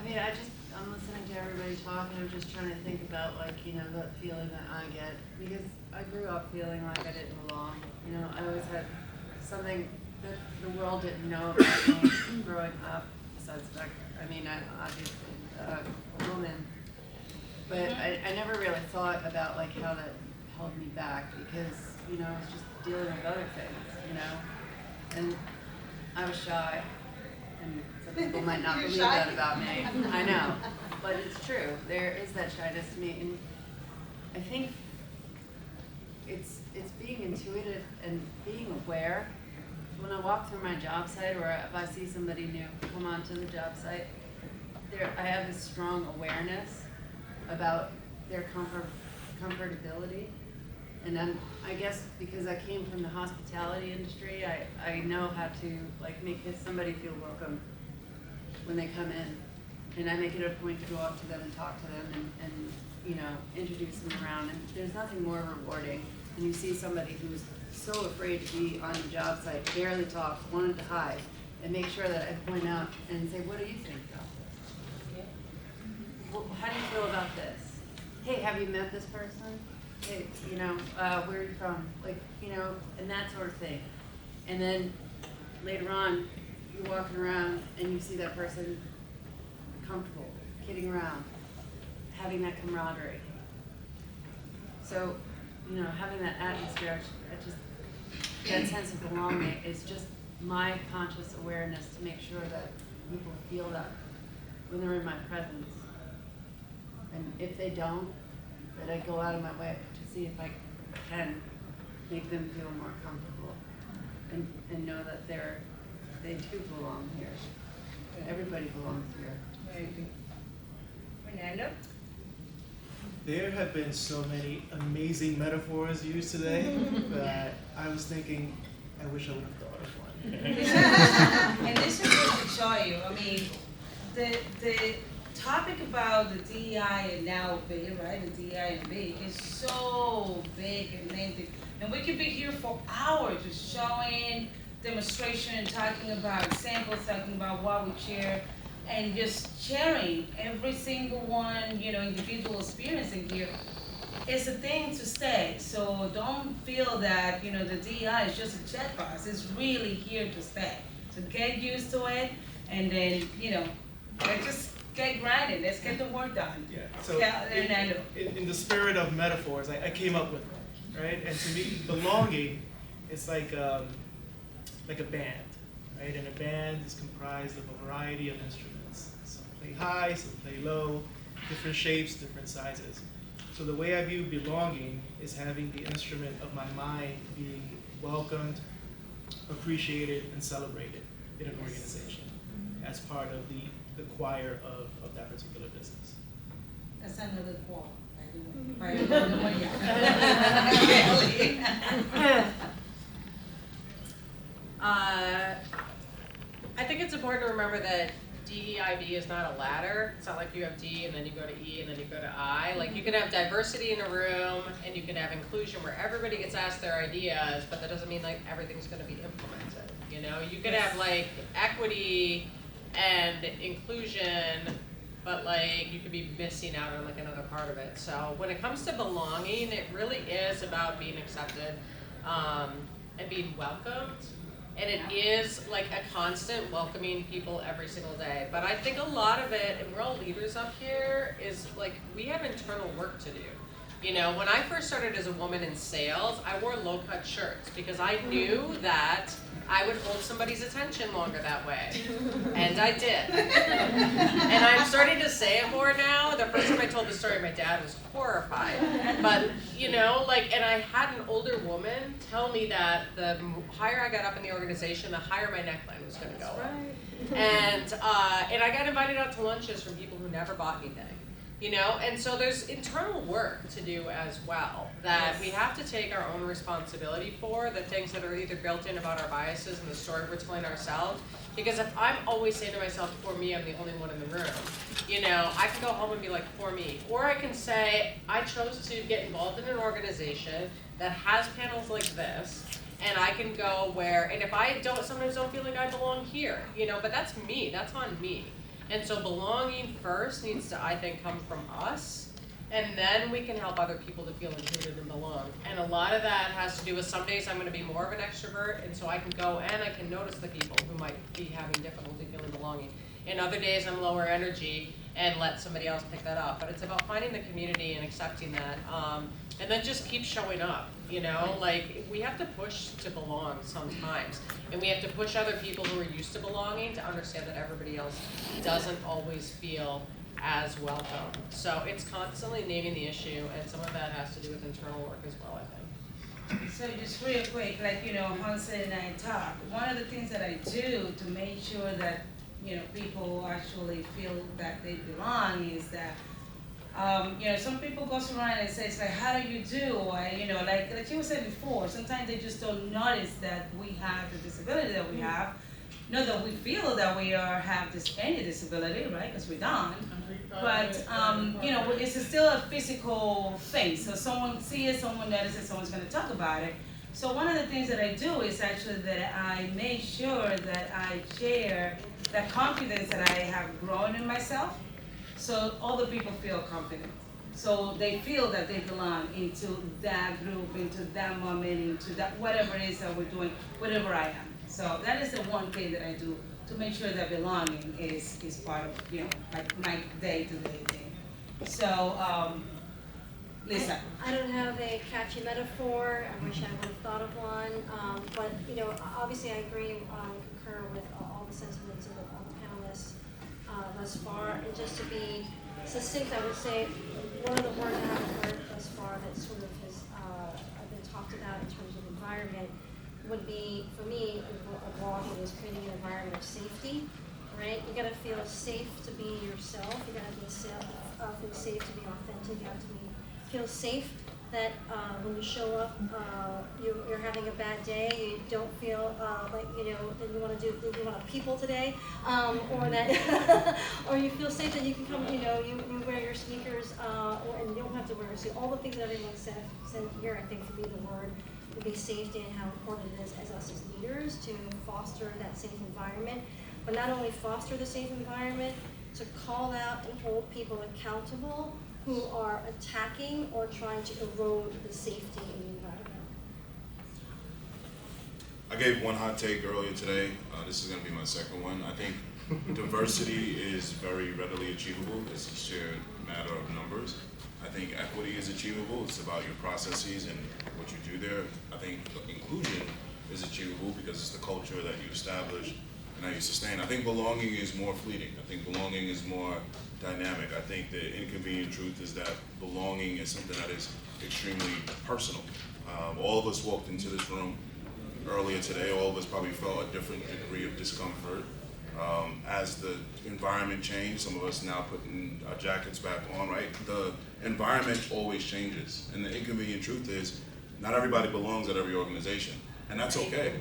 mean, I'm listening to everybody talk, and I'm just trying to think about, like, you know, that feeling that I get, because I grew up feeling like I didn't belong. You know, I always had something that the world didn't know about me growing up, besides the fact, I mean, I'm obviously a woman, but I never really thought about, like, how that held me back, because, you know, I was just dealing with other things, you know, and I was shy. And some people might not believe that about me. I know, but it's true. There is that shyness to me, and I think it's being intuitive and being aware. When I walk through my job site, or if I see somebody new come onto the job site, I have this strong awareness about their comfortability. And I guess because I came from the hospitality industry, I know how to, like, make somebody feel welcome when they come in. And I make it a point to go up to them and talk to them and you know, introduce them around. And there's nothing more rewarding when you see somebody who's so afraid to be on the job site, barely talks, wanted to hide, and make sure that I point out and say, what do you think about this? Well, how do you feel about this? Hey, have you met this person? Hey, you know, where are you from? Like, you know, and that sort of thing. And then later on, you're walking around and you see that person comfortable, kidding around, having that camaraderie. So, you know, having that atmosphere, that sense of belonging is just my conscious awareness to make sure that people feel that when they're in my presence. And if they don't, that I go out of my way to see if I can make them feel more comfortable and know that they too belong here. Everybody belongs here. Very good. Fernando? There have been so many amazing metaphors used today that I was thinking, I wish I would have thought of one. And this is what to show you. I mean, the topic about the DEI and NAWIC, right? The DEI&B is so big and lengthy, and we could be here for hours just showing demonstration, talking about examples, talking about what we share, and just sharing every single one, you know, individual experience in here. It's a thing to stay. So don't feel that, you know, the DEI is just a checkbox. It's really here to stay. So get used to it, and then, you know, let's just get grinding. Let's get the work done. Yeah. So in the spirit of metaphors, I came up with one, right? And to me, belonging is like a band, right? And a band is comprised of a variety of instruments. Some play high, some play low, different shapes, different sizes. So the way I view belonging is having the instrument of my mind being welcomed, appreciated, and celebrated in an organization as part of the choir of that particular business. That's another quote. I think it's important to remember that DEIB is not a ladder. It's not like you have D and then you go to E and then you go to I. Like you can have diversity in a room and you can have inclusion where everybody gets asked their ideas, but that doesn't mean like everything's going to be implemented. You know, you could have like equity and inclusion, but like you could be missing out on like another part of it. So when it comes to belonging, it really is about being accepted and being welcomed. And it is like a constant welcoming people every single day. But I think a lot of it, and we're all leaders up here, is like we have internal work to do. You know, when I first started as a woman in sales, I wore low-cut shirts because I knew that I would hold somebody's attention longer that way. And I did. And I'm starting to say it more now. The first time I told the story, my dad was horrified. But, you know, like, and I had an older woman tell me that the higher I got up in the organization, the higher my neckline was going to go up. And I got invited out to lunches from people who never bought anything. You know, and so there's internal work to do as well that we have to take our own responsibility for, the things that are either built in about our biases and the story we're telling ourselves. Because if I'm always saying to myself, for me, I'm the only one in the room, you know, I can go home and be like, for me. Or I can say, I chose to get involved in an organization that has panels like this, and I can go where, and if I sometimes don't feel like I belong here, you know, but that's me, that's on me. And so belonging first needs to, I think, come from us, and then we can help other people to feel included and belong. And a lot of that has to do with some days I'm going to be more of an extrovert, and so I can go and I can notice the people who might be having difficulty feeling belonging. And other days I'm lower energy and let somebody else pick that up. But it's about finding the community and accepting that, and then just keep showing up. You know, like we have to push to belong sometimes, and we have to push other people who are used to belonging to understand that everybody else doesn't always feel as welcome. So it's constantly naming the issue, and some of that has to do with internal work as well, I think. So just real quick, like, you know, Hansen and I talk, one of the things that I do to make sure that, you know, people actually feel that they belong is that, you know, some people goes around and says like, how do you do? You know, like you said before, sometimes they just don't notice that we have the disability that we have. Not that we feel that we have any disability, right? Because we don't. But you know, it's still a physical thing. So someone sees it, someone notices, someone's going to talk about it. So one of the things that I do is actually that I make sure that I share the confidence that I have grown in myself. So other people feel confident. So they feel that they belong into that group, into that moment, into that whatever it is that we're doing, whatever I am. So that is the one thing that I do to make sure that belonging is part of, you know, like my day-to-day thing. So, Lisa. I don't have a catchy metaphor. I wish I would have thought of one. But you know, obviously I agree, concur with all the sentiments of all the panelists thus far. And just to be succinct, I would say one of the words I haven't heard thus far that sort of has been talked about in terms of environment would be, for me, belonging is creating an environment of safety, right? You gotta feel safe to be yourself. You gotta feel safe to be authentic. You have to feel safe that when you show up, you're having a bad day. You don't feel like you know that you want to people today, or that, or you feel safe that you can come. You know, you wear your sneakers, and you don't have to wear a suit. All the things that everyone said here, I think, for me, the word would be safety and how important it is as us as leaders to foster that safe environment. But not only foster the safe environment, to call out and hold people accountable who are attacking or trying to erode the safety in the environment. I gave one hot take earlier today. This is going to be my second one. I think diversity is very readily achievable. It's a shared matter of numbers. I think equity is achievable. It's about your processes and what you do there. I think inclusion is achievable because it's the culture that you establish and how you sustain. I think belonging is more fleeting. I think belonging is more dynamic. I think the inconvenient truth is that belonging is something that is extremely personal. All of us walked into this room earlier today. All of us probably felt a different degree of discomfort. As the environment changed, some of us now putting our jackets back on, right? The environment always changes. And the inconvenient truth is not everybody belongs at every organization. And that's okay.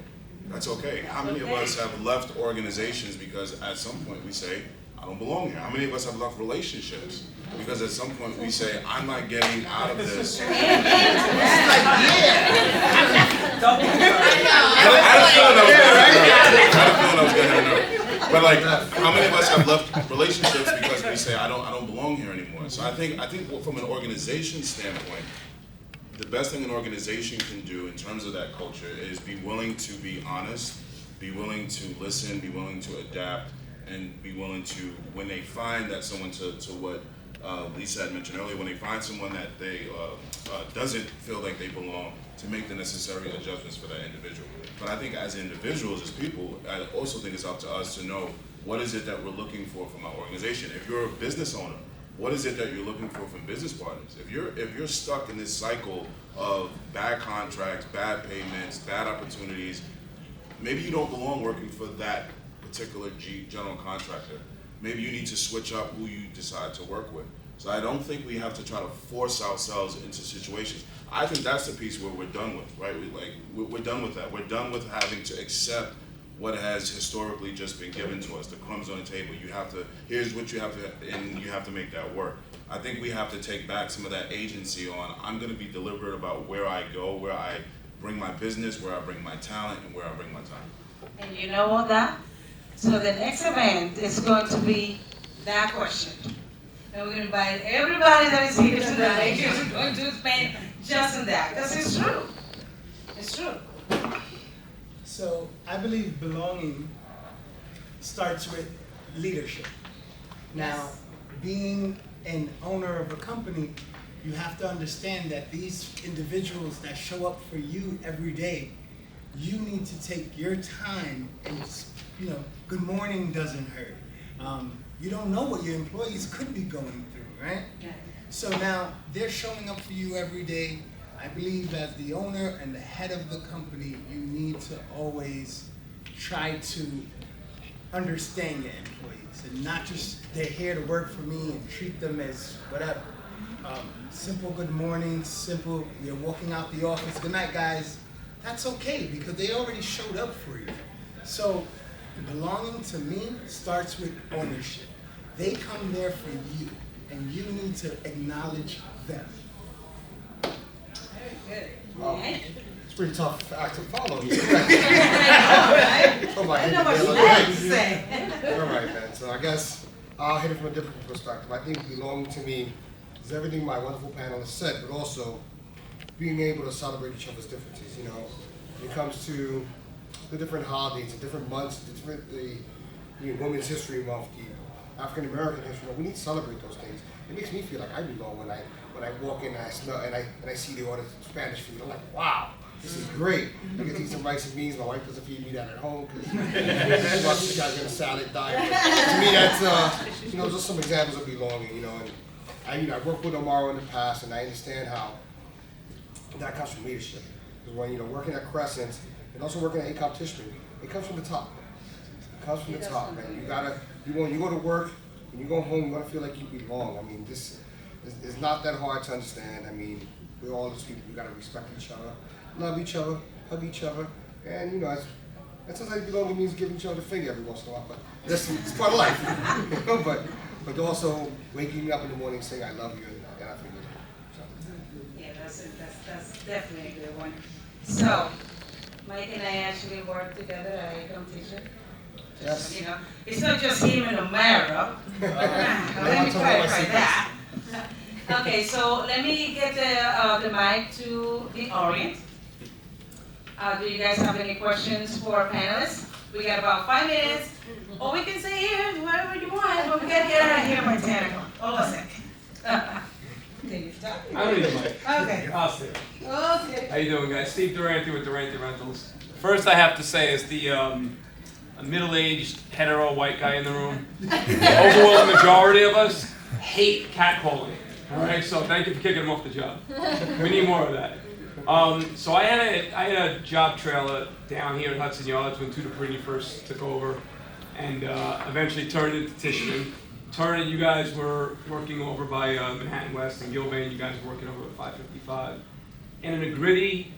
That's okay. How many of us have left organizations because at some point we say, I don't belong here? How many of us have left relationships because at some point we say, I'm not getting out of this? But like, how many of us have left relationships because we say, I don't belong here anymore? So I think from an organization standpoint, the best thing an organization can do in terms of that culture is be willing to be honest, be willing to listen, be willing to adapt, and be willing to, when they find that someone, to what Lisa had mentioned earlier, when they find someone that they doesn't feel like they belong, to make the necessary adjustments for that individual. But I think as individuals, as people, I also think it's up to us to know what is it that we're looking for from our organization. If you're a business owner, what is it that you're looking for from business partners? If you're stuck in this cycle of bad contracts, bad payments, bad opportunities, maybe you don't belong working for that particular general contractor. Maybe you need to switch up who you decide to work with. So I don't think we have to try to force ourselves into situations. I think that's the piece where we're done with, right? We're done with that. We're done with having to accept what has historically just been given to us, the crumbs on the table. Here's what you have to, and you have to make that work. I think we have to take back some of that agency on, I'm gonna be deliberate about where I go, where I bring my business, where I bring my talent, and where I bring my time. And you know what that? So the next event is going to be that question. And we're going to invite everybody that is here today. We're going to spend just on that, because it's true. It's true. So I believe belonging starts with leadership. Now, being an owner of a company, you have to understand that these individuals that show up for you every day, you need to take your time and, good morning doesn't hurt. You don't know what your employees could be going through, right? Yeah. So now they're showing up for you every day. I believe as the owner and the head of the company, you need to always try to understand your employees and not just they're here to work for me and treat them as whatever. Simple good morning, simple, you're walking out the office, good night guys. That's okay because they already showed up for you. So belonging to me starts with ownership. They come there for you, and you need to acknowledge them. It's pretty tough act to follow here. I know what you have to say. All right, man. So I guess I'll hit it from a different perspective. I think belonging to me is everything my wonderful panelists said, but also being able to celebrate each other's differences. When it comes to the different holidays, the different months, the Women's History Month, the African American History Month, we need to celebrate those things. It makes me feel like I belong when I walk in and I smell and I see the order Spanish food. I'm like, wow, this is great. I get to eat some rice and beans. My wife doesn't feed me that at home because this guy's got a salad diet. But to me, that's just some examples of belonging. And I worked with Amaro in the past, and I understand how that comes from leadership. Because when working at Crescent and also working at competition, it comes from the top. It comes from the top, man. When you go to work, when you go home, you want to feel like you belong. I mean, this is not that hard to understand. I mean, we're all just people. We got to respect each other, love each other, hug each other, and that sounds like belonging means giving each other the finger every once in a while, but it's part of life. But also waking up in the morning saying I love you and I forgive you. So. Yeah, that's definitely a good one. So, Mike and I actually work together at a competition. Yes. It's not just him and Amaro. Let me clarify that. Okay, so let me get the mic to the audience. Do you guys have any questions for our panelists? We got about 5 minutes, or we can stay here, whatever you want, but we gotta get out of here by 10 o'clock. Hold on a second. Can you stop? I don't need a mic. Okay. I'll stay. Okay. How you doing, guys? Steve Durante with Durante Rentals. First, I have to say is a middle-aged, hetero white guy in the room. The overwhelming majority of us hate catcalling. All right, so thank you for kicking him off the job. We need more of that. So I had a job trailer down here at Hudson Yards when Tudor Perini first took over, and eventually turned into Tishman. Turner, you guys were working over by Manhattan West, and Gilbane, you guys were working over at 555. And in a gritty,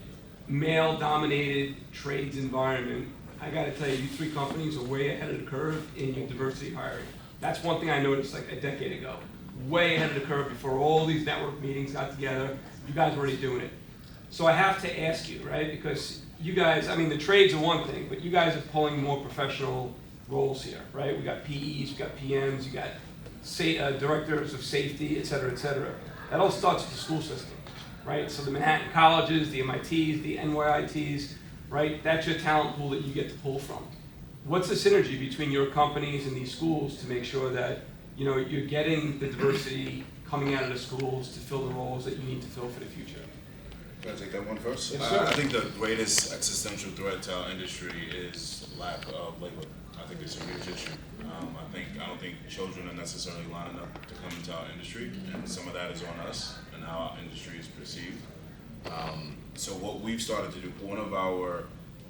male-dominated trades environment, I got to tell you, you three companies are way ahead of the curve in your diversity hiring. That's one thing I noticed like a decade ago. Way ahead of the curve before all these network meetings got together. You guys were already doing it. So I have to ask you, right? Because you guys, I mean, the trades are one thing, but you guys are pulling more professional roles here, right? We got PEs, we got PMs, you got directors of safety, et cetera, et cetera. That all starts with the school system, right? So the Manhattan colleges, the MITs, the NYITs, right? That's your talent pool that you get to pull from. What's the synergy between your companies and these schools to make sure that, you know, you're getting the diversity coming out of the schools to fill the roles that you need to fill for the future? Can I take that one first? Yes, sir. I think the greatest existential threat to our industry is lack of labor. I think it's a huge issue. I don't think children are necessarily lining up to come into our industry, and some of that is on us and how our industry is perceived. So what we've started to do, one of our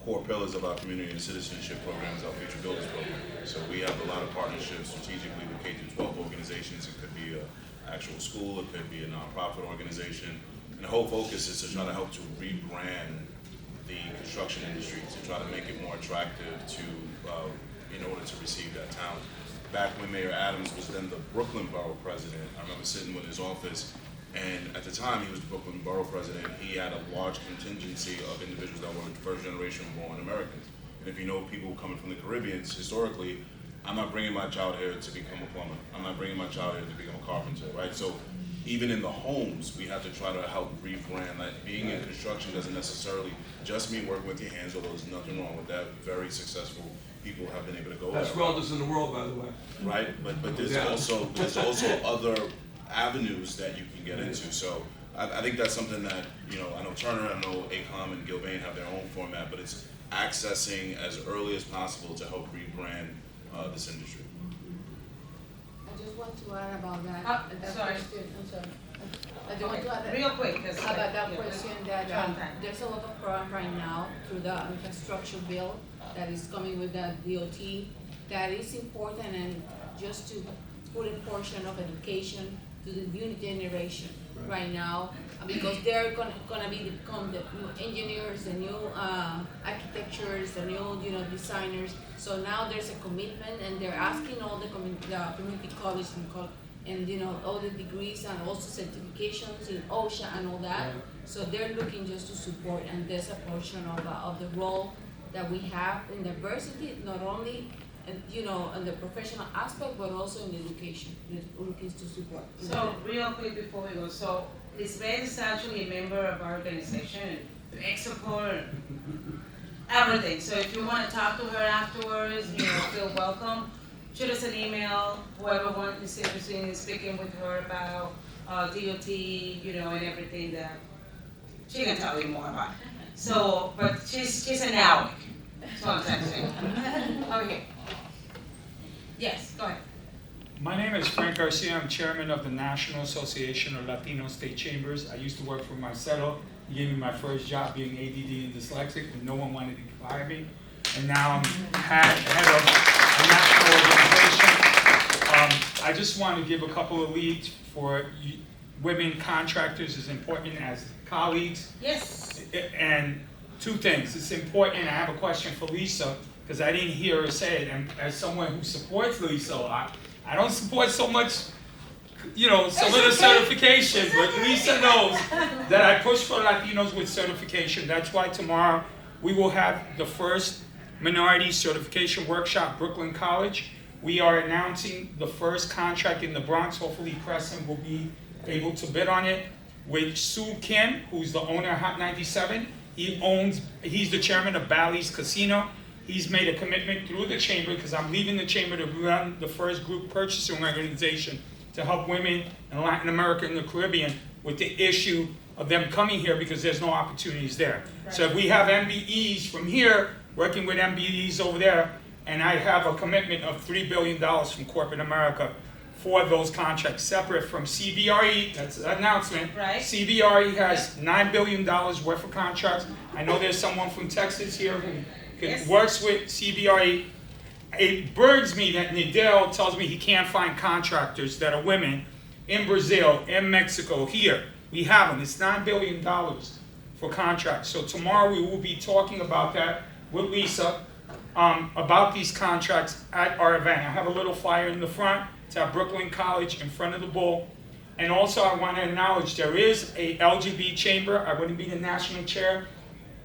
core pillars of our community and citizenship program is our Future Builders program. So we have a lot of partnerships strategically with K-12 organizations. It could be an actual school, it could be a nonprofit organization. And the whole focus is to try to help to rebrand the construction industry, to try to make it more attractive to, in order to receive that talent. Back when Mayor Adams was then the Brooklyn Borough President, I remember sitting with his office, and at the time he was the Brooklyn Borough President, he had a large contingency of individuals that were first generation born Americans. And if you know people coming from the Caribbean, historically, I'm not bringing my child here to become a plumber. I'm not bringing my child here to become a carpenter, right? So even in the homes, we have to try to help rebrand. Like being in construction doesn't necessarily just mean working with your hands, although there's nothing wrong with that. Very successful people have been able to go. Best welders in the world, by the way. Right, but there's also other avenues that you can get into. So I think that's something that, you know, I know Turner, I know ACOM and Gilbane have their own format, but it's accessing as early as possible to help rebrand this industry. I just want to add about that. Sorry. Question. I'm sorry. I just want to add Real quick, about that question that there's a lot of program right now through the infrastructure bill that is coming with the DOT that is important, and just to put a portion of education to the new generation right now, because they're gonna become the new engineers, the new architectures, the new designers. So now there's a commitment, and they're asking all the community college and all the degrees and also certifications in OSHA and all that. So they're looking just to support, and there's a portion of the role that we have in diversity, not only in the professional aspect, but also in the education. We're looking to support. So real quick before we go, so Lisbeth is actually a member of our organization, big support, everything. So if you want to talk to her afterwards, feel welcome. Shoot us an email, whoever wants to interested in speaking with her about DOT, and everything that she can tell you more about. So, but she's a NAWIC. That's what I'm trying to say. Okay. Yes, go ahead. My name is Frank Garcia. I'm chairman of the National Association of Latino State Chambers. I used to work for Marcelo. He gave me my first job being ADD and dyslexic, and no one wanted to hire me. And now I'm head of a national organization. I just want to give a couple of leads for women contractors as important as colleagues. Yes. And two things. It's important. I have a question for Lisa, because I didn't hear her say it. And as someone who supports Lisa, I don't support so much, some of the certification, but Lisa knows that I push for Latinos with certification. That's why tomorrow we will have the first minority certification workshop, Brooklyn College. We are announcing the first contract in the Bronx. Hopefully Crescent will be able to bid on it with Sue Kim, who's the owner of Hot 97. He's the chairman of Bally's Casino. He's made a commitment through the chamber, because I'm leaving the chamber to run the first group purchasing organization to help women in Latin America and the Caribbean with the issue of them coming here because there's no opportunities there. Right. So if we have MBEs from here working with MBEs over there, and I have a commitment of $3 billion from corporate America for those contracts, separate from CBRE, that's an announcement. Right. CBRE has $9 billion worth of contracts. I know there's someone from Texas here who works with CBRE. It burns me that Nadell tells me he can't find contractors that are women in Brazil, in Mexico, here. We have them, it's $9 billion for contracts. So tomorrow we will be talking about that with Lisa, about these contracts at our event. I have a little flyer in the front. It's at Brooklyn College in front of the Bull. And also I want to acknowledge there is a LGBT chamber. I wouldn't be the national chair.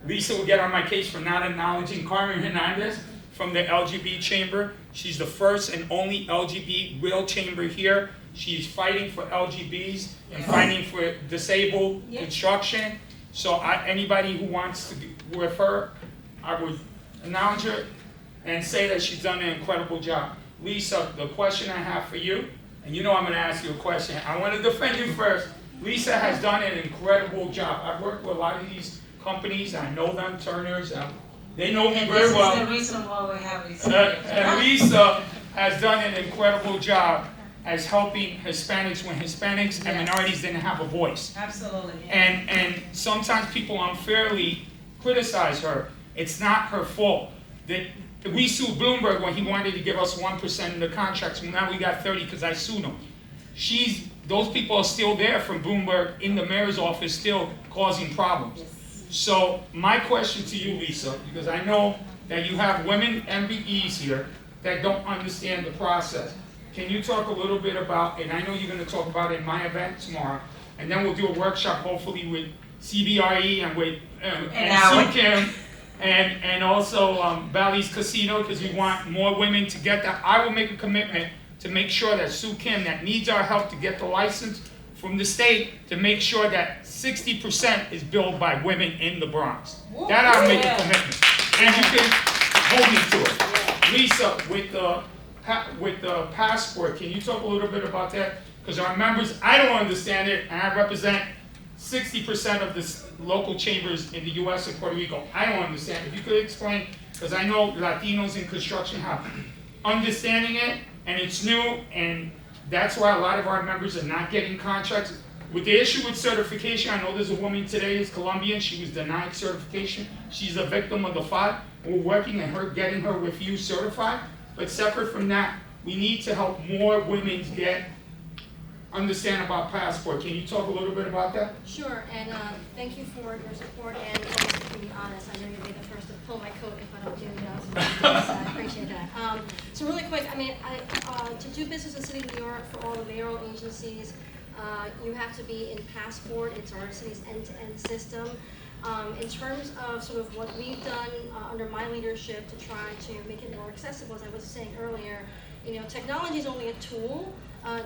Lisa will get on my case for not acknowledging Carmen Hernandez from the LGBT chamber. She's the first and only LGBT real chamber here. She's fighting for LGBTs and fighting for disabled construction. So anybody who wants to be with her, I would acknowledge her and say that she's done an incredible job. Lisa, the question I have for you, and you know I'm going to ask you a question. I want to defend you first. Lisa has done an incredible job. I've worked with a lot of these companies. I know them, Turners. They know me very well. This is the reason why we have Lisa. And Lisa has done an incredible job as helping Hispanics when Hispanics and minorities didn't have a voice. Absolutely. And sometimes people unfairly criticize her. It's not her fault. We sued Bloomberg when he wanted to give us 1% of the contracts. Now we got 30 because I sued him. Those people are still there from Bloomberg in the mayor's office, still causing problems. So my question to you, Lisa, because I know that you have women MBEs here that don't understand the process. Can you talk a little bit about, and I know you're going to talk about it in my event tomorrow, and then we'll do a workshop hopefully with CBRE and with Kim and also Bally's Casino, because we want more women to get that. I will make a commitment to make sure that Sue Kim, that needs our help to get the license from the state, to make sure that 60% is billed by women in the Bronx. That I'll make a commitment, and you can hold me to it. Lisa, with the passport, can you talk a little bit about that? Because our members, I don't understand it, and I represent 60% of the local chambers in the U.S. and Puerto Rico. I don't understand. If you could explain, because I know Latinos in construction have understanding it, and it's new, and that's why a lot of our members are not getting contracts. With the issue with certification, I know there's a woman today who's Colombian. She was denied certification. She's a victim of the FOD. We're working on getting her refused certified. But separate from that, we need to help more women understand about passport. Can you talk a little bit about that? Sure, and thank you for your support and always keeping me honest. I know you'll be the first to pull my coat if I don't do so I appreciate that. So really quick, I mean, to do business in the city of New York for all the mayoral agencies, you have to be in passport. It's our city's end-to-end system. In terms of sort of what we've done under my leadership to try to make it more accessible, as I was saying earlier, technology is only a tool.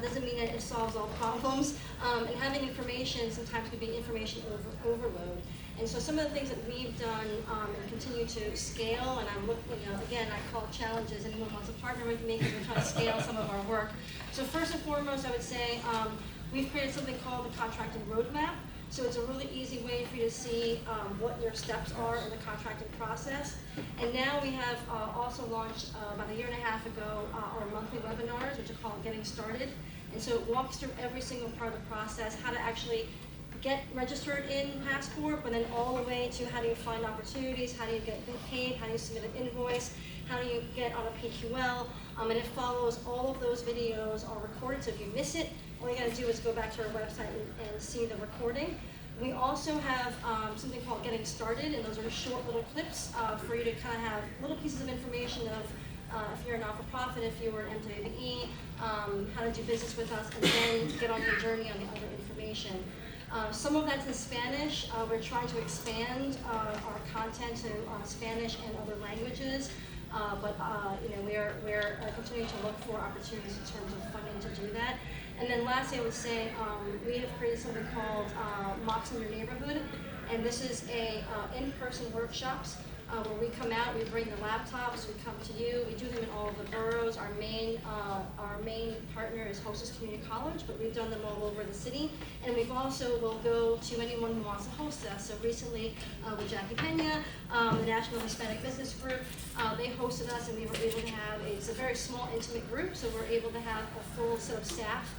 Doesn't mean that it solves all problems. And having information sometimes could be information overload. And so some of the things that we've done and continue to scale, and I'm looking, again, I call challenges. Anyone wants to partner with me because we're trying to scale some of our work. So first and foremost, I would say we've created something called the contracting roadmap. So it's a really easy way for you to see what your steps are in the contracting process. And now we have also launched about a year and a half ago our monthly webinars, which are called Getting Started. And so it walks through every single part of the process, how to actually get registered in Passport, but then all the way to how do you find opportunities, how do you get paid, how do you submit an invoice, how do you get on a PQL, and it follows all of those videos are recorded, so if you miss it, all you gotta do is go back to our website and see the recording. We also have something called Getting Started, and those are short little clips for you to kind of have little pieces of information of if you're a not-for-profit, if you were an MWBE, how to do business with us, and then get on your journey on the other information. Some of that's in Spanish. We're trying to expand our content to Spanish and other languages, but we're continuing to look for opportunities in terms of funding to do that. And then lastly, I would say we have created something called Mocks in Your Neighborhood, and this is a in-person workshops where we come out, we bring the laptops, we come to you, we do them in all of the boroughs. Our main partner is Hostess Community College, but we've done them all over the city. And we've also will go to anyone who wants to host us. So recently with Jackie Pena, the National Hispanic Business Group, they hosted us, and we were able to have, it's a very small, intimate group, so we're able to have a full set of staff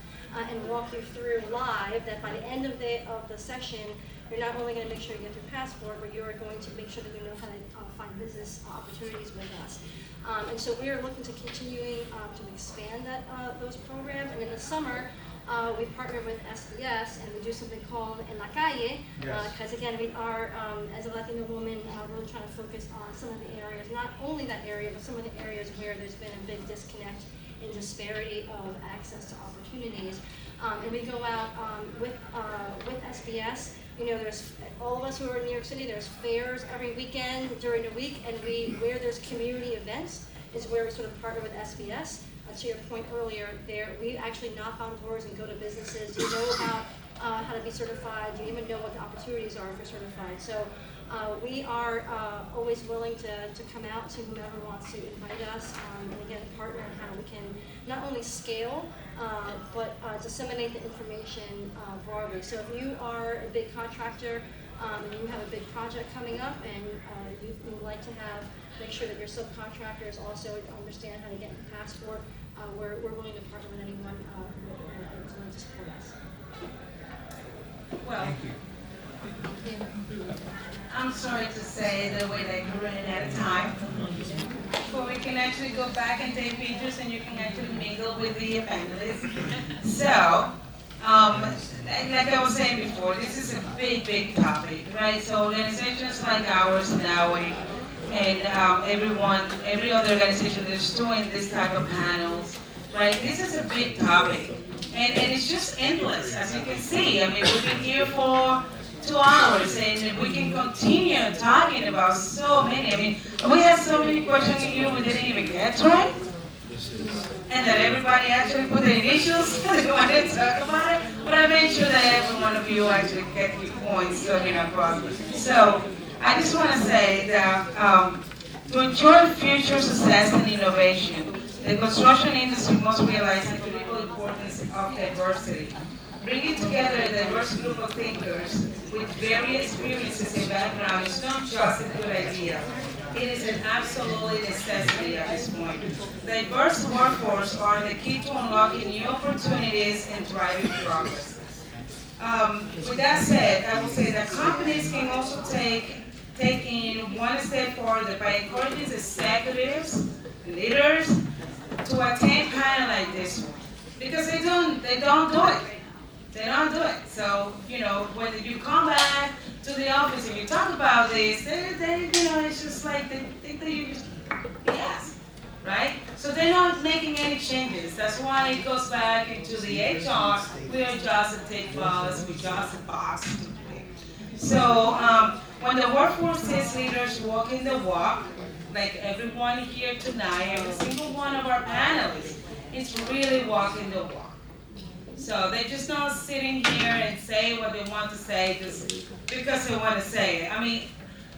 and walk you through live that by the end of the session, you're not only going to make sure you get your passport, but you're going to make sure that you know how to find business opportunities with us. And so we are looking to continuing to expand those programs. And in the summer, we partner with SBS, and we do something called En La Calle, because again, we are, as a Latino woman, really trying to focus on some of the areas, not only that area, but some of the areas where there's been a big disconnect in disparity of access to opportunities. And we go out with SBS. You know, there's all of us who are in New York City, there's fairs every weekend during the week, and where there's community events is where we sort of partner with SBS. To your point earlier, we actually knock on doors and go to businesses. Do you know about how to be certified? Do you even know what the opportunities are if you're certified? So we are always willing to come out to whomever wants to invite us and again partner on how we can not only scale but disseminate the information broadly. So if you are a big contractor and you have a big project coming up and you would like to make sure that your subcontractors also understand how to get the passport, we're willing to partner with anyone who is willing to support us. Well, I'm sorry to say the way that you're running out of time, but we can actually go back and take pictures and you can actually mingle with the panelists. So, like I was saying before, this is a big, big topic, right? So organizations like ours now, and every other organization that's doing this type of panels, right? This is a big topic, and it's just endless, as you can see. I mean, we've been here for 2 hours, and we can continue talking about so many. I mean, we have so many questions here we didn't even get, right? And that everybody actually put the initials, they wanted to talk about it, but I made sure that every one of you actually get your points coming across. So, I just want to say that to ensure future success and innovation, the construction industry must realize the critical importance of diversity. Bringing together a diverse group of thinkers with various experiences and backgrounds is not just a good idea. It is an absolute necessity at this point. Diverse workforce are the key to unlocking new opportunities and driving progress. With that said, I will say that companies can also take in one step further by encouraging executives, leaders, to attend panel like this one, because they don't do it. They don't do it. So, you know, when you come back to the office and you talk about this, they you know, it's just like they think that you just yes, right? So they're not making any changes. That's why it goes back into the HR. We are just a tick box. We just a box. So when the workforce is leaders walking the walk, like everyone here tonight, every single one of our panelists, is really walking the walk. So they're just not sitting here and say what they want to say just because they want to say it. I mean,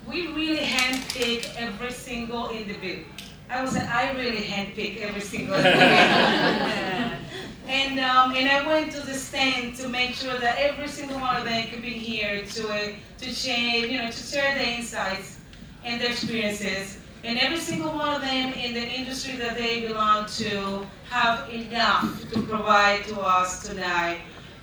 we really handpick every single individual. I would say I really handpick every single individual. And I went to the stand to make sure that every single one of them could be here to share, you know, to share their insights and their experiences. And every single one of them in the industry that they belong to have enough to provide to us tonight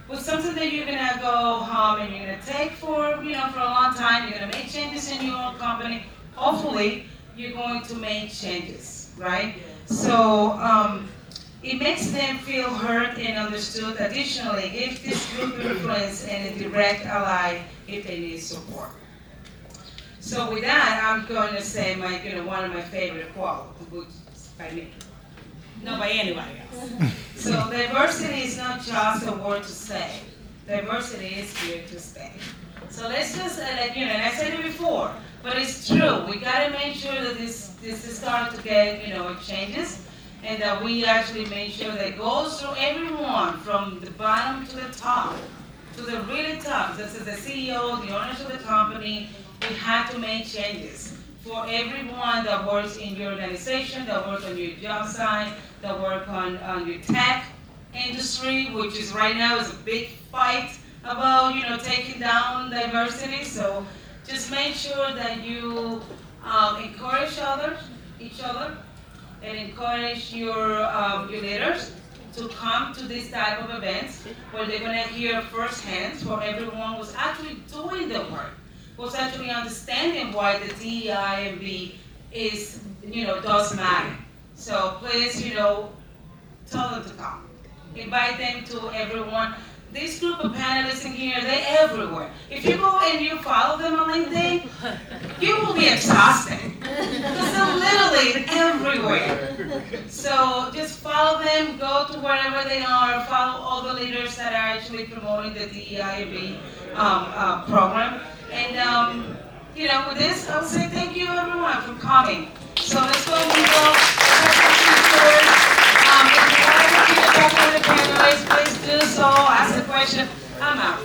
with something that you're gonna go home and you're gonna take for, you know, for a long time. You're gonna make changes in your own company. Hopefully, you're going to make changes, right? So it makes them feel heard and understood. Additionally, give this group influence and a direct ally if they need support. So with that, I'm going to say my, you know, one of my favorite quotes, which is by me, not by anybody else. So diversity is not just a word to say. Diversity is here to stay. So let's just, you know, and I said it before, but it's true. We got to make sure that this is starting to get, you know, changes, and that we actually make sure that it goes through everyone from the bottom to the top, to the really top. This is the CEO, the owners of the company. We have to make changes for everyone that works in your organization, that works on your job site, that work on your tech, industry, which is right now is a big fight about, taking down diversity. So just make sure that you encourage each other, and encourage your leaders to come to this type of events where they're going to hear firsthand from everyone who's actually doing the work, who's actually understanding why the DEI&B is, does matter. So please, tell them to come. Invite them to everyone. This group of panelists in here, they're everywhere. If you go and you follow them on LinkedIn, you will be exhausted. Because they're literally everywhere. So just follow them, go to wherever they are, follow all the leaders that are actually promoting the DEIB program. And with this, I'll say thank you everyone for coming. So let's go move on. If you want to keep talking to the panelists, please do so. Ask a question. I'm out.